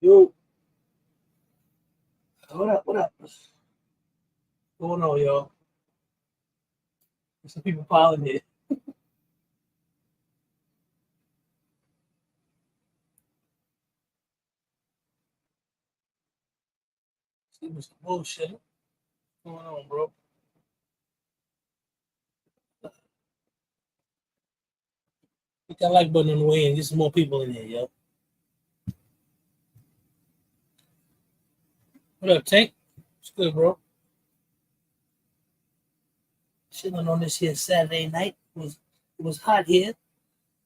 Yo, what up? What up? What's going on, y'all? There's some people piling here. See what's some bullshit. What's going on, bro? Hit that like button on the way and get some more people in here, yo. What up, Tank? What's good, bro? Chilling on this here Saturday night. It was hot here.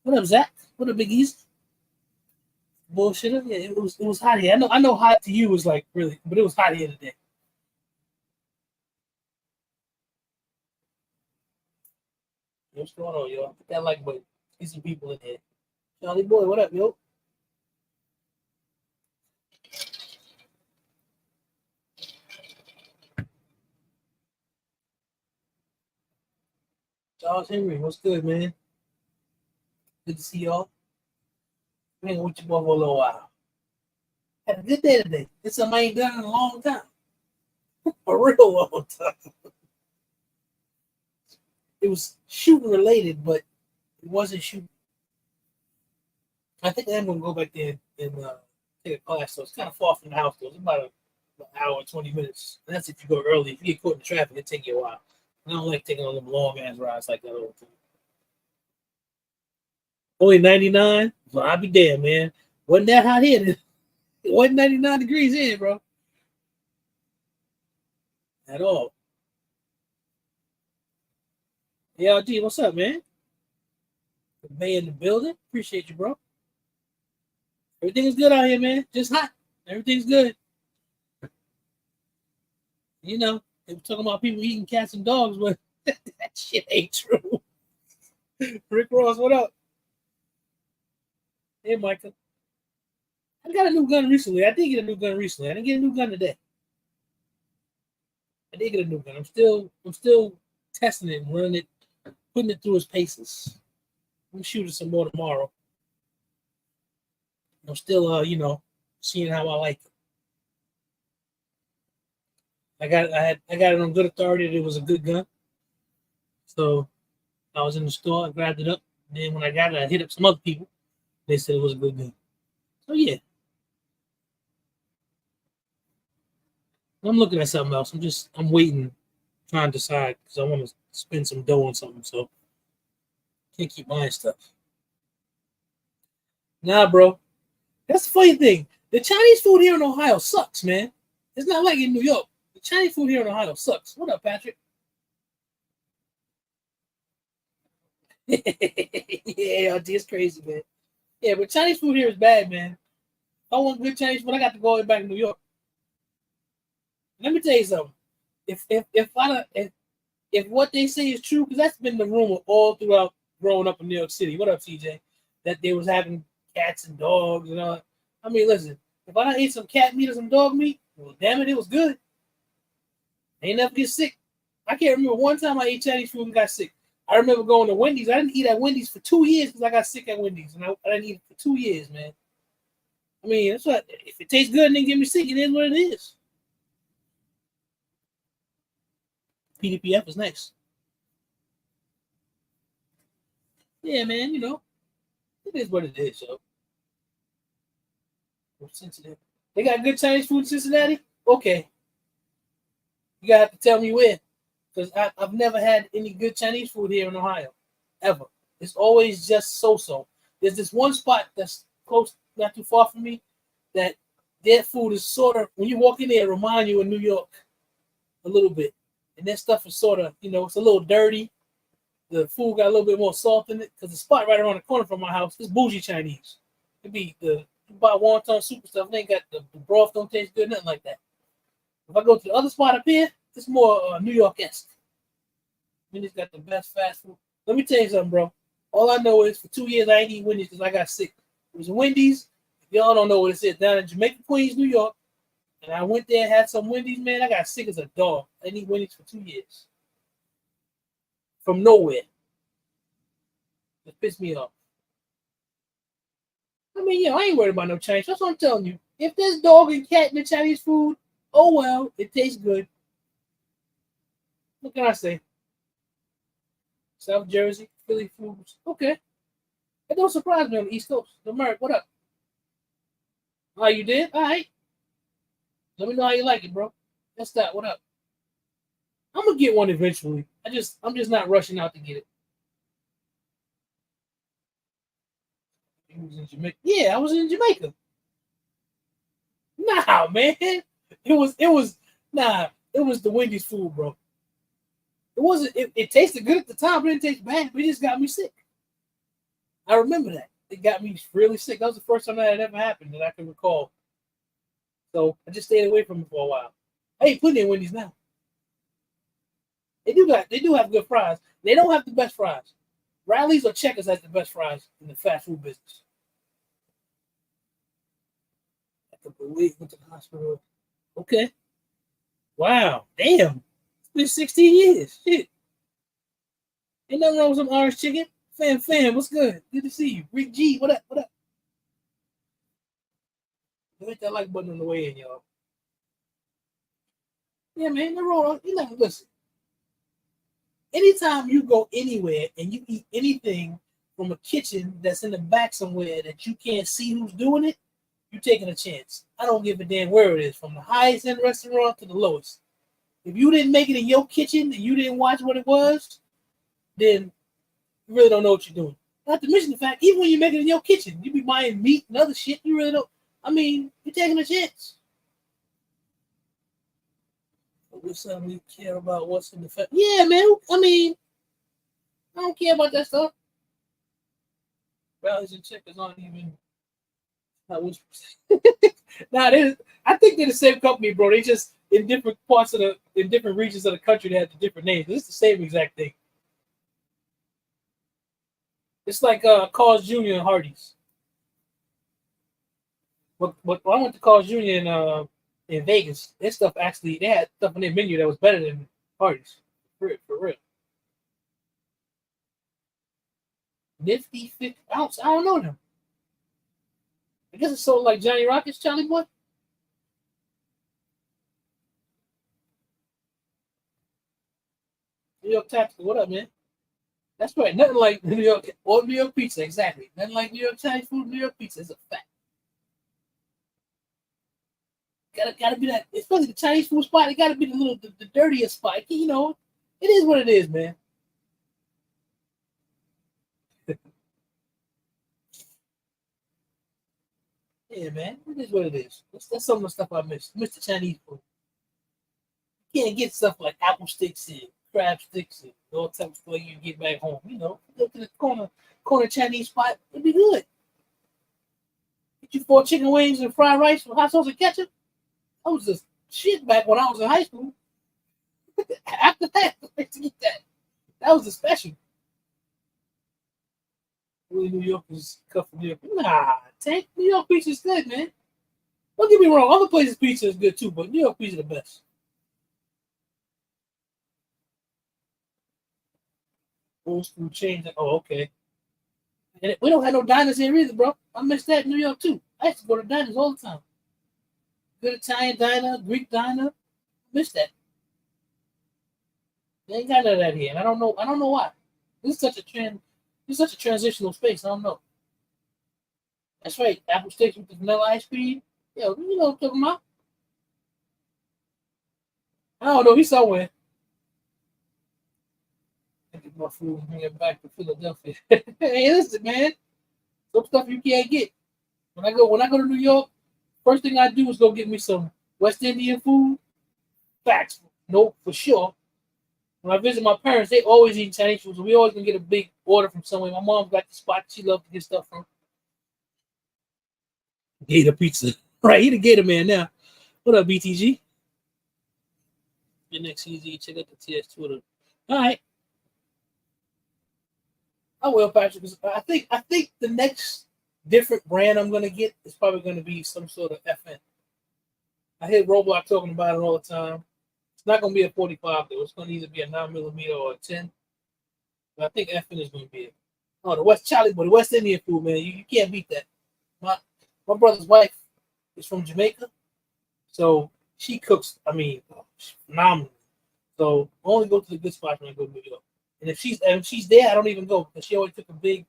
What up, Zach? What up, Big East? Bullshitter? Yeah, it was hot here. I know hot to you was like really, but it was hot here today. What's going on, yo? Hit that like button. Get some people in here. Charlie boy, what up, yo? Charles Henry, what's good, man? Good to see y'all. Been with you boy for a little while. Had a good day today. It's something I ain't done in a long time. A real long time. It was shooting related, but it wasn't shooting. I think I'm gonna go back there and take a class. So it's kind of far from the house. Though. It's about an hour and 20 minutes. And that's if you go early. If you get caught in traffic, it take you a while. I don't like taking on them long ass rides like that all the time. Only 99. So I'll be damn, man. Wasn't that hot here? It wasn't 99 degrees here, bro. At all. Yeah, LG, what's up, man? The Bay in the building. Appreciate you, bro. Everything is good out here, man. Just hot. Everything's good. You know, they were talking about people eating cats and dogs, but that shit ain't true. Rick Ross, what up? Hey, Michael. I got a new gun recently. I did get a new gun recently. I didn't get a new gun today. I did get a new gun. I'm still testing it and running it, putting it through its paces. I'm shooting some more tomorrow. I'm still seeing how I like it. I got it on good authority that it was a good gun. So I was in the store, I grabbed it up. Then when I got it, I hit up some other people. They said it was a good gun. So yeah, I'm looking at something else. I'm waiting, trying to decide because I want to spend some dough on something. So can't keep buying stuff. Nah, bro. That's the funny thing. The Chinese food here in Ohio sucks, man. It's not like in New York. The Chinese food here in Ohio sucks. What up, Patrick? Yeah, it's crazy, man. Yeah, but Chinese food here is bad, man. If I want good Chinese food, I got to go back to New York. Let me tell you something. If what they say is true, because that's been the rumor all throughout growing up in New York City. What up, CJ? That they was having cats and dogs and all. I mean, listen, if I done ate some cat meat or some dog meat, well, damn it, it was good. I ain't never get sick. I can't remember one time I ate Chinese food and got sick. I remember going to Wendy's. I didn't eat at Wendy's for 2 years because I got sick at Wendy's, and I didn't eat it for 2 years, man. I mean, that's what. If it tastes good and then get me sick, it is what it is. PDPF is nice. Yeah, man. It is what it is. So, sensitive. They got good Chinese food in Cincinnati. Okay, you gotta have to tell me where, because I've never had any good Chinese food here in Ohio, ever. It's always just so. There's this one spot that's close, not too far from me, that their food is sort of when you walk in there, it remind you of New York a little bit, and that stuff is sort of it's a little dirty. The food got a little bit more salt in it because the spot right around the corner from my house is bougie Chinese. It be the you buy wonton soup and stuff. They ain't got the broth don't taste good, nothing like that. If I go to the other spot up here, it's more New York esque. Wendy's got the best fast food. Let me tell you something, bro. All I know is for 2 years I ain't eat Wendy's because I got sick. It was Wendy's. If y'all don't know what it is, down in Jamaica, Queens, New York. And I went there, had some Wendy's, man. I got sick as a dog. I didn't eat Wendy's for 2 years. From nowhere. It pissed me off. I mean, I ain't worried about no change. That's what I'm telling you. If there's dog and cat in the Chinese food, oh well, it tastes good. What can I say? South Jersey, Philly foods. Okay. It don't surprise me on the East Coast. The Merc, what up? Oh, you did? All right. Let me know how you like it, bro. That's that. What up? I'm gonna get one eventually. I'm just not rushing out to get it. You was in Jamaica. Yeah, I was in Jamaica. Nah, man. It was nah. It was the Wendy's food, bro. It wasn't. It tasted good at the time, but it didn't taste bad. But it just got me sick. I remember that. It got me really sick. That was the first time that had ever happened that I can recall. So I just stayed away from it for a while. I ain't putting in Wendy's now. They do have good fries. They don't have the best fries. Riley's or Checkers has the best fries in the fast food business. I can believe went to the hospital. Okay. Wow. Damn. It's been 16 years. Shit. Ain't nothing wrong with some orange chicken. Fam, what's good? Good to see you. Rick G, what up? What up? Hit that like button on the way in, y'all. Yeah, man, the roll. You know, listen. Anytime you go anywhere and you eat anything from a kitchen that's in the back somewhere that you can't see who's doing it, you're taking a chance. I don't give a damn where it is, from the highest end restaurant to the lowest. If you didn't make it in your kitchen and you didn't watch what it was, then you really don't know what you're doing. Not to mention the fact, even when you make it in your kitchen, you be buying meat and other shit. You really don't. I mean, you're taking a chance. What's up? We care about what's in the fact. Yeah, man. I mean, I don't care about that stuff. Rallies and checkers aren't even. Not which. Nah, I think they're the same company, bro. They just in different parts of in different regions of the country, they have the different names. It's the same exact thing. It's like Carl's Jr. and Hardee's. But when I went to Carl's Jr. In Vegas, their stuff actually they had stuff on their menu that was better than Hardee's. For real. Nifty 50 ounce. I don't know them. I guess it's sort of like Johnny Rockets, Charlie Boy. New York Tactical. What up, man? That's right. Nothing like New York or New York pizza. Exactly. Nothing like New York Chinese food. New York pizza is a fact. Gotta be that. Especially the Chinese food spot. It gotta be the dirtiest spot. You know, it is what it is, man. Yeah, man. It is what it is. That's some of the stuff I miss. I miss the Chinese food. You can't get stuff like apple sticks and crab sticks and all types of stuff you can get back home. You know, go to the corner Chinese spot. It'd be good. Get you 4 chicken wings and fried rice with hot sauce and ketchup. That was just shit back when I was in high school. After that, to get that. That was the special. Really, New York is cut from New York. Nah, Tank. New York pizza is good, man. Don't get me wrong. Other places pizza is good too, but New York pizza is the best. Old school chains. Oh, okay. And we don't have no diners here either, bro. I miss that in New York too. I used to go to diners all the time. Good Italian diner, Greek diner. I miss that. They ain't got none of that here, and I don't know. I don't know why. This is such a trend. This is such a transitional space. I don't know. That's right. Apple sticks with the vanilla ice cream. Yeah, you know what I'm talking about. I don't know. He's somewhere. I get my food and bring it back to Philadelphia. Hey, listen, man. Some stuff you can't get. When I go to New York, first thing I do is go get me some West Indian food. Facts. No, for sure. When I visit my parents, they always eat Chinese food, so we always gonna get a big order from somewhere. My mom got the spot she loved to get stuff from. Gator Pizza. Right, he the Gator man now. What up, BTG? Your next easy, check out the TS Twitter. All right. I will, Patrick. I think the next different brand I'm gonna get is probably gonna be some sort of FN. I hear Roblox talking about it all the time. It's not gonna be a 45 though. It's gonna either be a 9 millimeter or a 10. But I think FN is gonna be it. Oh, the West Indian food, man. You can't beat that. My my brother's wife. is from Jamaica, so she cooks. I mean, phenomenal. So I only go to the good spots when I go to New York. And if she's there, I don't even go because she always took a big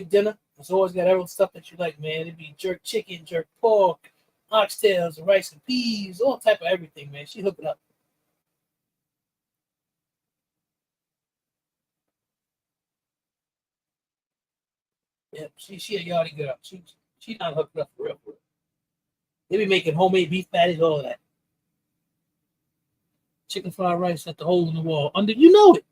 dinner. It's always got every stuff that you like, man. It'd be jerk chicken, jerk pork, oxtails, rice and peas, all type of everything, man. She hook it up. Yeah, she already good up. She not hooked up for real, for real. They be making homemade beef patties, all of that. Chicken fried rice at the hole in the wall. Under you know it.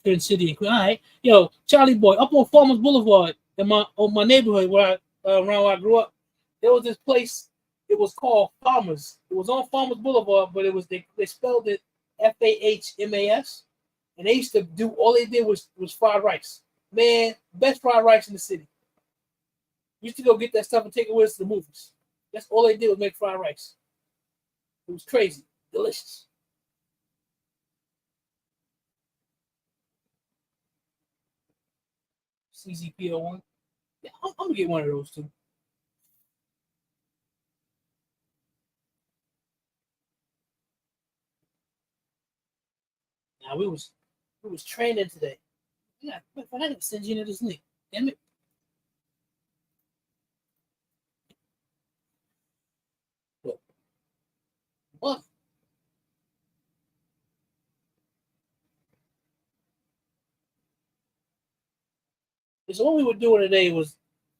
Queen City and Queen. All right, yo, Charlie Boy, up on Farmers Boulevard in my neighborhood where around where I grew up, there was this place. It was called Farmers. It was on Farmers Boulevard, but it was they spelled it FAHMAS, and they used to do all they did was fried rice. Man, best fried rice in the city. Used to go get that stuff and take it with us to the movies. That's all they did was make fried rice. It was crazy, delicious. CZPO1. Yeah, I'm gonna get one of those too. Now we was training today. Yeah, if I didn't send you into this link, damn it. What? So what we were doing today was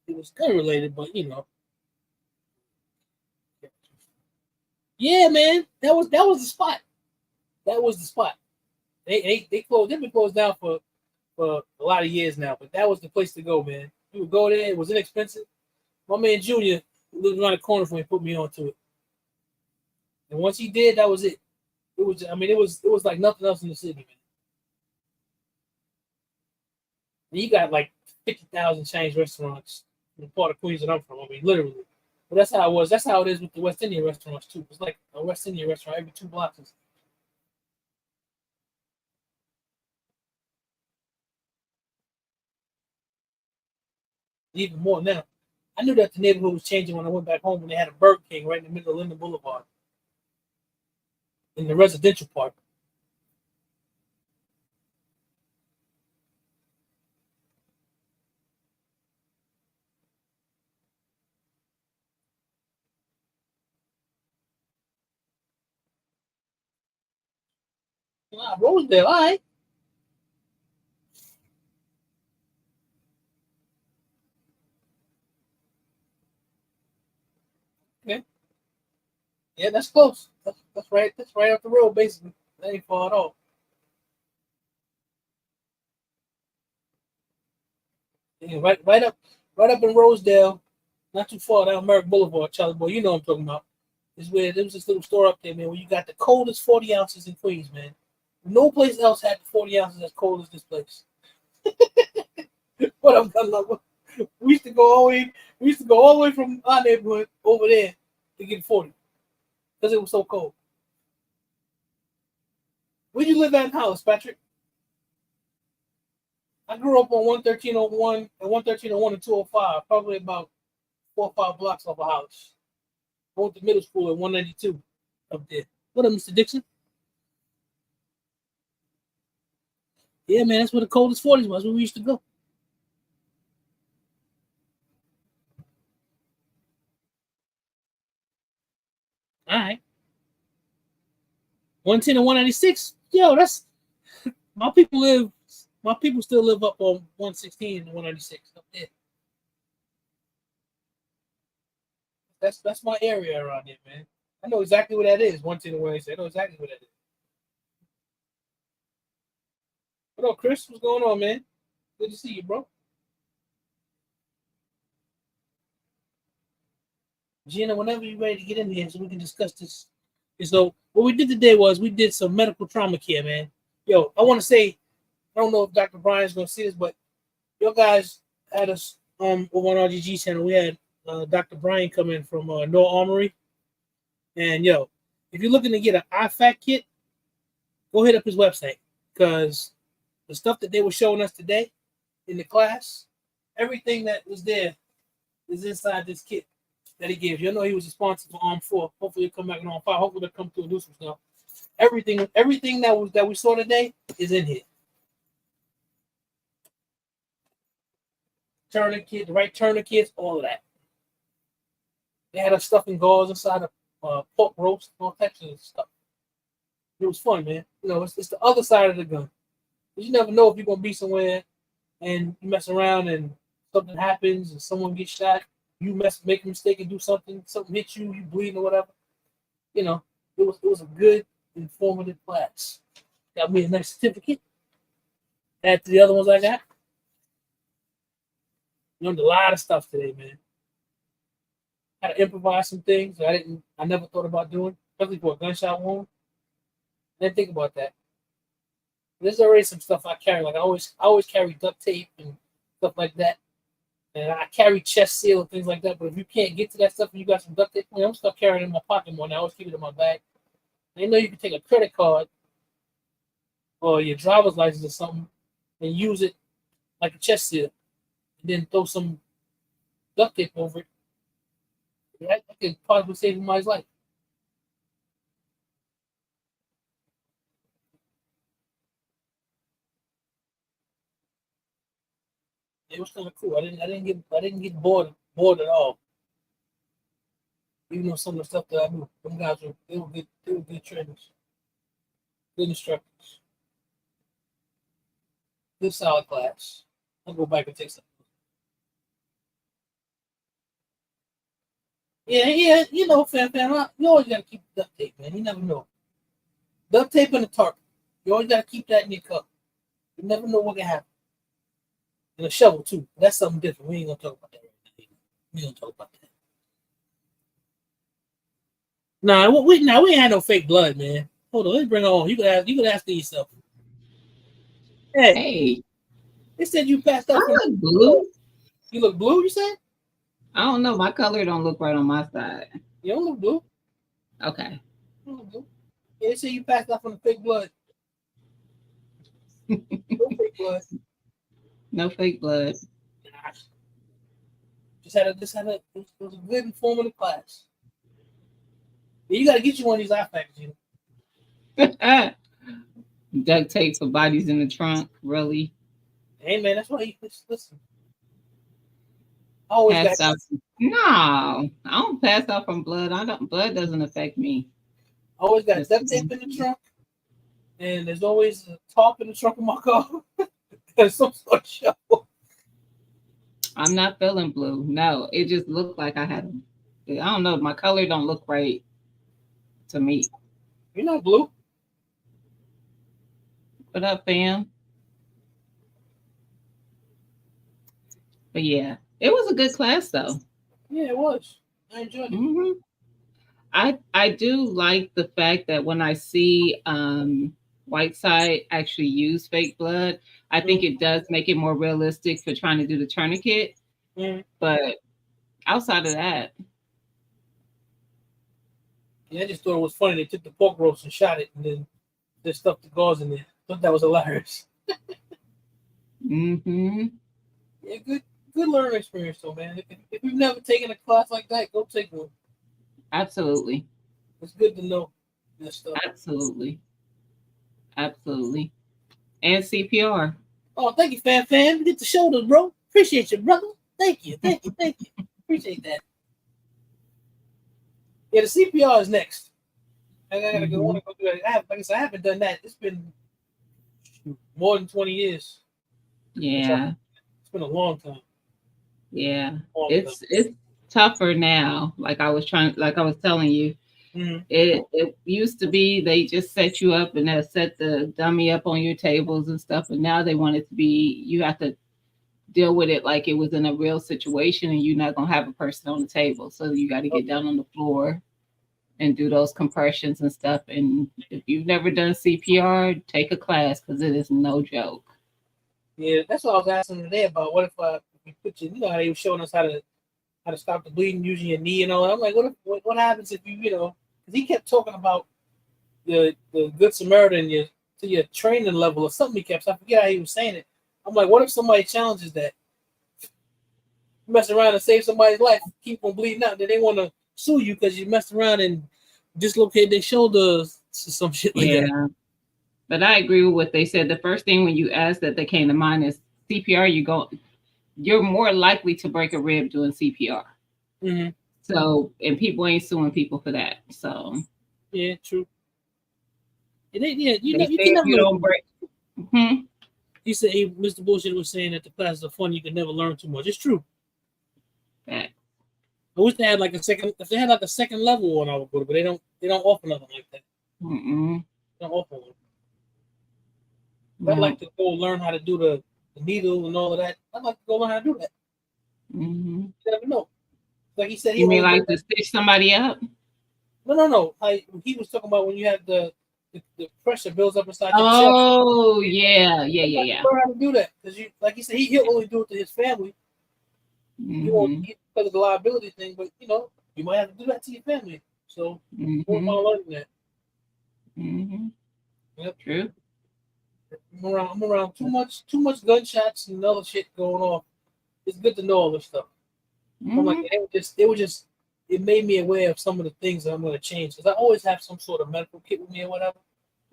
it was gun related, but you know, yeah, man, that was the spot. That was the spot. They closed. They've been closed down for a lot of years now, but that was the place to go, man. You would go there. It was inexpensive. My man Junior lived around the corner from me, put me onto it, and once he did, that was it. It was. I mean, it was like nothing else in the city, man. And you got like 50,000 Chinese restaurants in the part of Queens that I'm from. I mean, literally. But that's how it was. That's how it is with the West Indian restaurants too. It's like a West Indian restaurant every 2 blocks. Even more now. I knew that the neighborhood was changing when I went back home when they had a Burger King right in the middle of Linden Boulevard in the residential part. Rosedale, all right. Okay. Yeah, that's close. That's right. That's right up the road, basically. That ain't far at all. Yeah, right up in Rosedale, not too far down Merrick Boulevard, Charlie Boy. You know what I'm talking about. Is where there was this little store up there, man, where you got the coldest 40 ounces in Queens, man. No place else had the 40 ounces as cold as this place. What I'm gonna love. We used to go all the way. We used to go all the way from our neighborhood over there to get 40 because it was so cold. Where you live at in Hollis, Patrick? I grew up on 11301 and 11301 and 205, probably about 4 or 5 blocks off of Hollis. I went to middle school at 192 up there. What up, Mr. Dixon? Yeah, man, that's where the coldest 40s was. Where we used to go. All right, 110 and 196. Yo, that's my people live. My people still live up on 116 and 196 up there. That's my area around there, man. I know exactly what that is. 110 and 196. I know exactly what that is. What up, Chris? What's going on, man? Good to see you, bro. Gina, whenever you're ready to get in here so we can discuss this. And so what we did today was we did some medical trauma care, man. Yo, I want to say, I don't know if Dr. Brian's gonna see this, but your guys had us over on RGG channel. We had Dr. Brian come in from Noah Armory. And yo, if you're looking to get an IFAC kit, go hit up his website because the stuff that they were showing us today in the class, everything that was there is inside this kit that he gives you. I know he was a sponsor for Arm 4. Hopefully he'll come back in Arm 5. Hopefully they'll come through and do some stuff. Everything that we saw today is in here. Tourniquet, the right tourniquets, all of that. They had us stuffing gauze inside of pork roast, all types of stuff. It was fun, man. You know, it's the other side of the gun. You never know if you're gonna be somewhere and you mess around and something happens and someone gets shot. You make a mistake and do something hits you, you bleed or whatever. You know, it was a good, informative class. Got me a nice certificate. Add to the other ones I got. Learned a lot of stuff today, man. Had to improvise some things I never thought about doing, especially for a gunshot wound. I didn't think about that. There's already some stuff I carry. Like I always carry duct tape and stuff like that. And I carry chest seal and things like that. But if you can't get to that stuff and you got some duct tape, I'm stuff carrying it in my pocket more now. I always keep it in my bag. I know you can take a credit card or your driver's license or something and use it like a chest seal. And then throw some duct tape over it. That could possibly save somebody's life. It was kind of cool. I didn't get bored at all. Even though some of the stuff that I knew, them guys were good trainers, good instructors, good solid class. I'll go back and take some. Yeah, you know, fam, you always gotta keep duct tape, man. You never know. Duct tape and a tarp. You always gotta keep that in your cup. You never know what can happen. And a shovel too. That's something different. We ain't gonna talk about that right now. We ain't gonna talk about that. We ain't had no fake blood, man. Hold on, let's bring it on. You could ask yourself. Hey, They said you passed I out from look blue. You look blue, you said? I don't know. My color don't look right on my side. You don't look blue. Okay. You don't look blue. Yeah, they say you passed out from the fake blood. No fake blood. No fake blood. It was a good informative class. Yeah, you gotta get you one of these iPads, you know. Duct tape for bodies in the trunk. Really? Hey man, that's why you listen. I always got Passed out. No, I don't pass out from blood. I don't. Blood doesn't affect me. duct tape in the trunk, and there's always a top in the trunk of my car. There's some sort of shovel. I'm not feeling blue. No, it just looked like I had. I don't know. My color don't look right to me. You're not blue. What up, fam? But yeah, it was a good class though. Yeah, it was. I enjoyed it. Hmm. I do like the fact that when I see Whiteside actually use fake blood, I think it does make it more realistic for trying to do the tourniquet. Mm. But outside of that, Yeah, I just thought it was funny. They took the pork roast and shot it, and then they stuffed the gauze in there. Thought that was hilarious. mm-hmm. Yeah, good learning experience though, man. If you've never taken a class like that, go take one. Absolutely, It's good to know that stuff. absolutely, absolutely, and CPR. Oh, thank you, fam. Get the shoulders, bro. Appreciate you, brother. Thank you. Appreciate that. Yeah, the CPR is next. I gotta go. Want to go do that. Like I said, I haven't done that. It's been more than 20 years. Yeah, It's been a long time. yeah. It's tougher now. Like I was telling you, Mm-hmm. it used to be they just set you up and they set the dummy up on your tables and stuff, and now they want it to be you have to deal with it like it was in a real situation, and you're not gonna have a person on the table, so you got to get down on the floor and do those compressions and stuff. And if you've never done CPR, take a class because it is no joke. Yeah, that's what I was asking today about. What if we put you know how they were showing us how to stop the bleeding using your knee and all. I'm like, what happens if you know? Because he kept talking about the Good Samaritan to your training level or something. He kept. I forget how he was saying it. I'm like, what if somebody challenges that? mess around and save somebody's life, keep from bleeding out. Then they want to sue you because you messed around and dislocated their shoulders, some shit like that. Yeah. But I agree with what they said. The first thing when you asked that came to mind is CPR. You're more likely to break a rib doing CPR. Mm-hmm. So, and people ain't suing people for that. So, yeah, true. And you you can never don't break. He said, hey, Mr. Bullshit was saying that the classes are fun. You can never learn too much. It's true. That. I wish they had like a second. If they had like a second level one, I would go to, but they don't. They don't offer nothing like that. Mm-mm. They don't offer one. No. I'd like to go learn how to do the needle and all of that. I'd like to go learn how to do that. Mm-hmm. You never know. Like he said, you mean like to stitch somebody up? No. He was talking about when you have the pressure builds up inside your chest. Oh, yeah. Learn how to do that because like he said, he'll only do it to his family. Mm-hmm. He won't because of the liability thing, but you might have to do that to your family. So we're learning that. Mm-hmm. Yep. True. I'm around too much gunshots and other shit going on. It's good to know all this stuff. Mm-hmm. I'm like, it made me aware of some of the things that I'm going to change because I always have some sort of medical kit with me or whatever.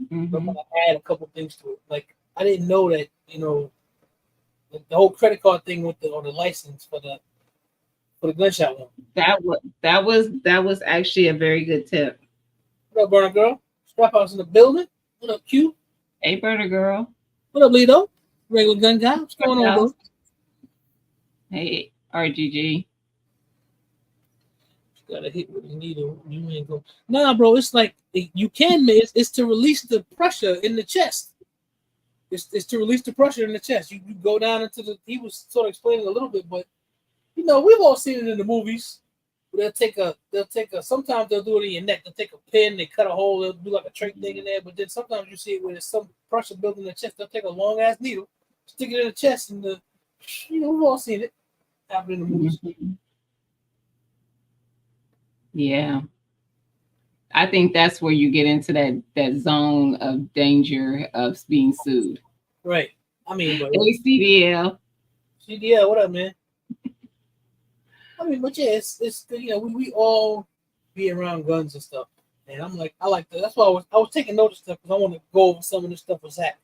Mm-hmm. But I'm going to add a couple things to it. Like I didn't know that the whole credit card thing with the license for the gunshot one. That was actually a very good tip. What up, Burner Girl? Strap House in the building. What up, Q? Hey, Burner Girl. What up, Lido? Regular gun guy. What's going on, bro? Hey, RGG. Got a hit with the needle. You ain't go. Nah, bro. It's like you can. It's to release the pressure in the chest. It's to release the pressure in the chest. You go down into the. He was sort of explaining a little bit, but we've all seen it in the movies. They'll take a. Sometimes they'll do it in your neck. They'll take a pin, they cut a hole, they'll do like a trach thing in there. But then sometimes you see it where there's some pressure building in the chest. They'll take a long ass needle, stick it in the chest, and we've all seen it happen in the movies. Mm-hmm. Yeah. I think that's where you get into that zone of danger of being sued. Right. I mean, but hey, CDL. CDL, what up, man? I mean, but yeah, it's we all be around guns and stuff, and I'm like, I like that. That's why I was taking note of stuff because I want to go over some of this stuff with Zach,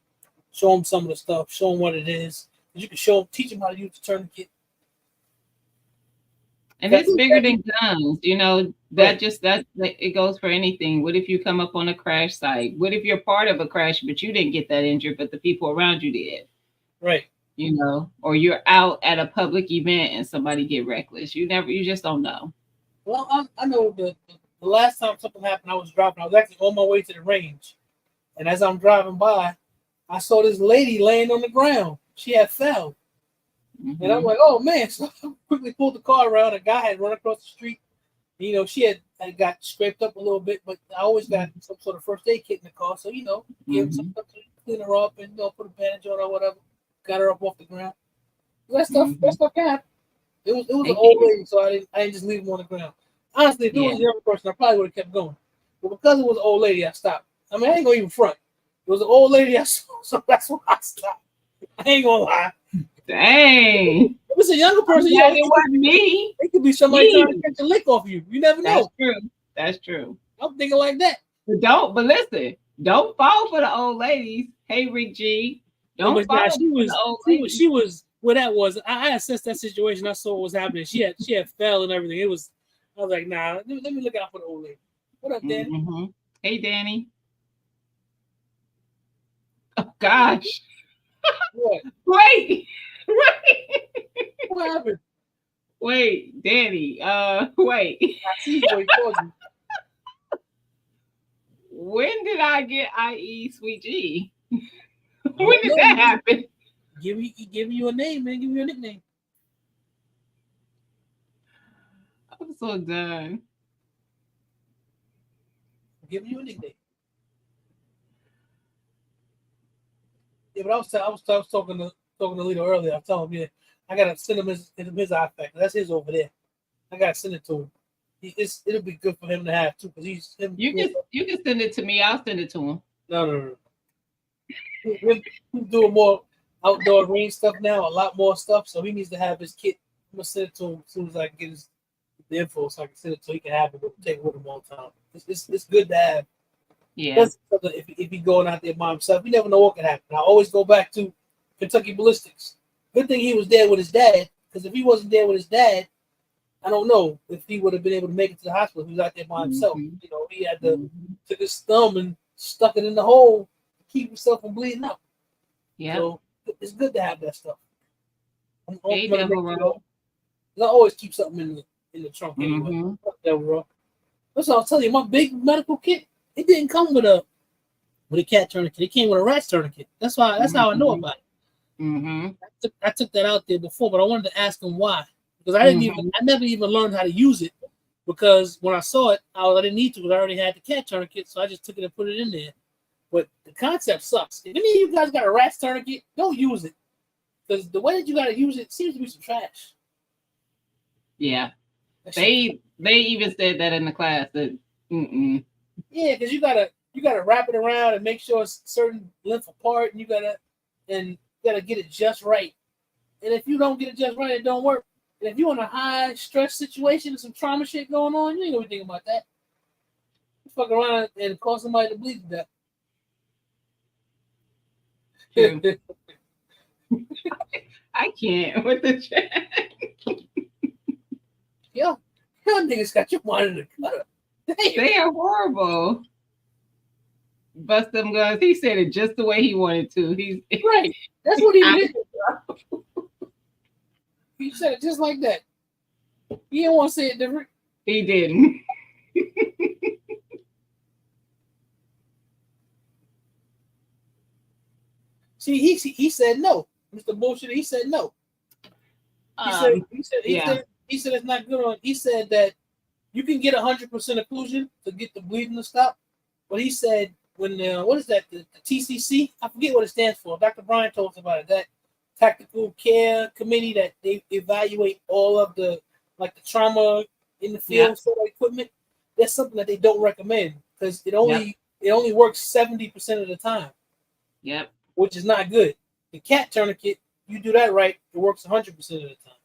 show him some of the stuff, show him what it is. You can teach him how to use the tourniquet. And it's bigger than guns, that it goes for anything. What if you come up on a crash site? What if you're part of a crash, but you didn't get that injured, but the people around you did? Right. Or you're out at a public event and somebody get reckless. You just don't know. Well, I know the last time something happened, I was actually on my way to the range. And as I'm driving by, I saw this lady laying on the ground. She had fell. Mm-hmm. And I'm like, oh, man. So I quickly pulled the car around. A guy had run across the street. She had got scraped up a little bit, but I always got some sort of first aid kit in the car. So, give him some stuff to clean her up and, put a bandage on her or whatever. Got her up off the ground. That stuff can happen. It was an old lady, so I didn't just leave him on the ground. Honestly, if it was a younger person, I probably would have kept going. But because it was an old lady, I stopped. I mean, I ain't gonna even front. It was an old lady I saw, so that's why I stopped. I ain't gonna lie. Dang. If it's a younger person, it wasn't me. It could be somebody trying to catch a lick off you. You never know. That's true. I'm thinking like that. But listen, don't fall for the old ladies. Hey, Rick G. Don't fall for the old ladies. She was what that was. I assessed that situation. I saw what was happening. She had fell and everything. I was like, nah, let me look out for the old lady. What up, Danny? Mm-hmm. Hey, Danny. Oh gosh. What? Wait. What happened? Wait, Danny. Wait. I see what he called you. When did I get IE Sweet G? When did that happen? Give you a name, man. Give you a nickname. I'm so done. Give you a nickname. Yeah, but I was talking to Lito earlier. I told him, yeah, I gotta send him his iFactor. That's his over there. I gotta send it to him. It'll be good for him to have too, because he's him. You can send it to me. I'll send it to him. No. He's doing more outdoor range stuff now, a lot more stuff. So he needs to have his kit gonna send it to him as soon as I get the info, so I can send it so he can have it. Take it with him all the time. It's good to have. Yeah. If he going out there by himself, you never know what can happen. I always go back to Kentucky Ballistics. Good thing he was there with his dad, because if he wasn't there with his dad, I don't know if he would have been able to make it to the hospital. He was out there by himself. You know, he had to took his thumb and stuck it in the hole to keep himself from bleeding out. Yeah. So it's good to have that stuff. I always keep something in the trunk anyway. That's what I'll tell you. My big medical kit, it didn't come with a cat tourniquet. It came with a rat tourniquet. That's how I know about it. I took that out there before, but I wanted to ask him why, because I never even learned how to use it, because when I saw it, I didn't need to, because I already had the cat tourniquet, so I just took it and put it in there. But the concept sucks. If any of you guys got a rat tourniquet, don't use it, because the way that you got to use it seems to be some trash. Yeah, they even said that in the class. That yeah, because you gotta wrap it around and make sure it's certain length apart, and you gotta get it just right. And if you don't get it just right, it don't work. And if you're in a high stress situation and some trauma shit going on, you ain't gonna be thinking about that. You fuck around and cause somebody to bleed to death. I can't with the chat. Yo, niggas got your mind in the gutter. They are horrible. Bust them guns. He said it just the way he wanted to. He's right. That's what he did. He said it just like that. He didn't want to say it different. He didn't. See, he said no. Mr. Bullshit, he said no. He said it's not good on. He said that you can get 100% occlusion to get the bleeding to stop. But he said when what is that? The TCC? I forget what it stands for. Dr. Brian told us about it. That tactical care committee that they evaluate all of the trauma in the field sort of equipment. That's something that they don't recommend, because it only works 70% of the time. Yep. Which is not good. The cat tourniquet, you do that right, it works 100% of the time.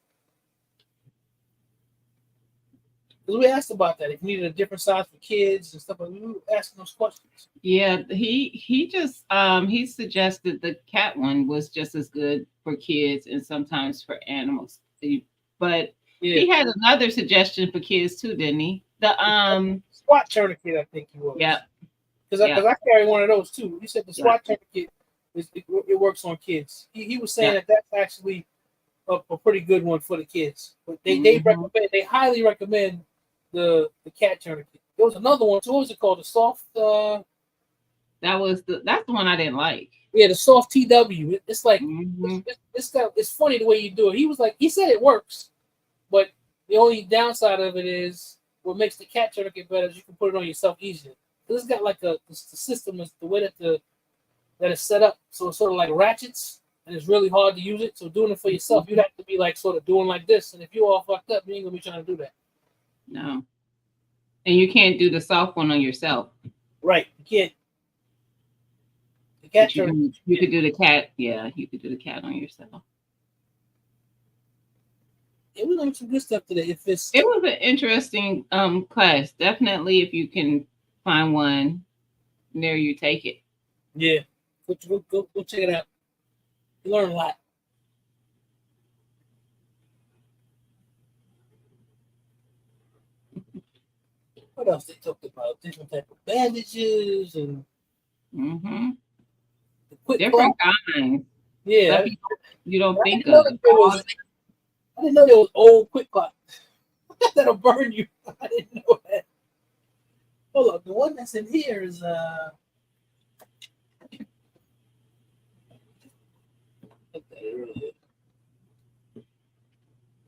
Because we asked about that. If you needed a different size for kids and stuff, we were asking those questions. Yeah, he just he suggested the cat one was just as good for kids and sometimes for animals. But he had another suggestion for kids too, didn't he? The SWAT tourniquet, I think he was. Yeah. Because I carry one of those too. He said the SWAT tourniquet it works on kids. He was saying that that's actually a pretty good one for the kids. But they highly recommend the cat tourniquet. There was another one too. What was it called? The soft. That's the one I didn't like. Yeah, the soft TW. It's like it's funny the way you do it. He said it works, but the only downside of it is what makes the cat tourniquet better is you can put it on yourself easier. This got like the system is the way that it's set up, so it's sort of like ratchets, and it's really hard to use it. So doing it for yourself, you'd have to be like sort of doing like this, and if you're all fucked up, you ain't gonna be trying to do that. No, and you can't do the soft one on yourself. Right, you can't. The cat tourniquet. You could do the cat. Yeah, you could do the cat on yourself. Yeah, we learned some good stuff today. It was an interesting class. Definitely, if you can find one near you, take it. Yeah. Go check it out. You learn a lot. What else they talked about? Different type of bandages and different kinds. Yeah. You don't think of. I didn't know there was old quick clot. That'll burn you. I didn't know that. Hold up, the one that's in here is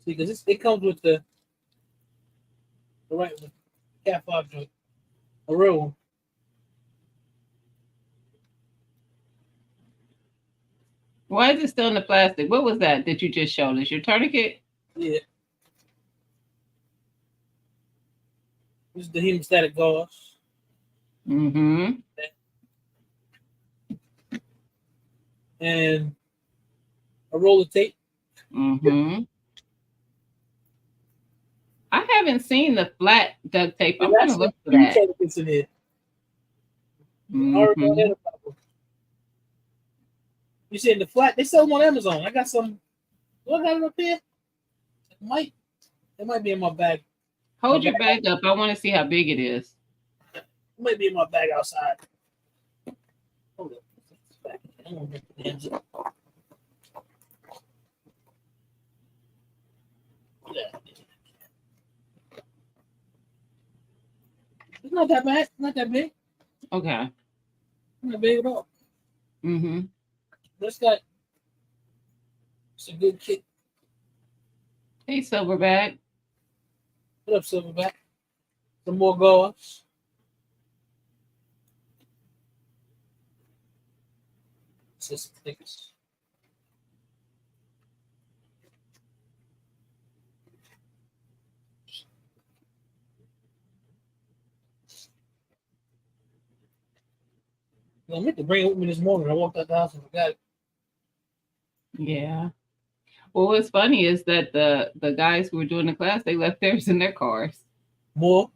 see, because it comes with the right one, Cat 5 joint, a real one. Why is it still in the plastic? What was that you just showed us? Your tourniquet? Yeah. This is the hemostatic gauze. And a roll of tape. I haven't seen the flat duct tape. And I'm gonna that's the look for few that. tourniquets in there. I already know Hmm. that about them. You said the flat, they sell them on Amazon. I got some. What I got it up here? It might be in my bag. My Hold bag your bag up. I want to see how big it is. it might be in my bag outside. Hold up. I don't know the hands up. Yeah. It's not that bad. Not that big. Okay. Not big at all. Mm-hmm. This got it's a good kit. Hey, Silverback. What up, Silverback? Some more gauze. Just thickness. I meant to bring it with me this morning. I walked out the house and forgot it. Yeah. Well, what's funny is that the guys who were doing the class, they left theirs in their cars. More.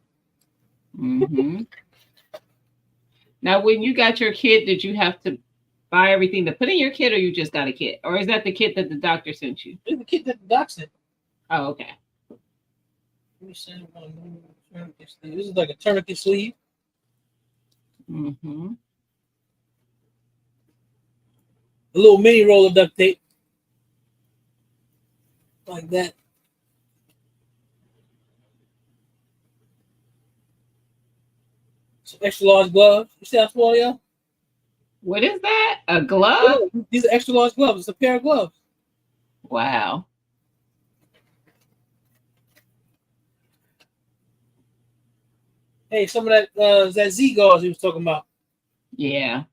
Hmm. Now, when you got your kit, did you have to buy everything to put in your kit, or you just got a kit, or is that the kit that the doctor sent you? It's the kit that the doc sent. Oh, okay. Let me send one. Tourniquet sleeve. This is like a tourniquet sleeve. Mm-hmm. A little mini roll of duct tape. Like that. Some extra large gloves. You see how small they are? What is that? A glove? Oh, these are extra large gloves. It's a pair of gloves. Wow. Hey, some of that Z gauze he was talking about. Yeah.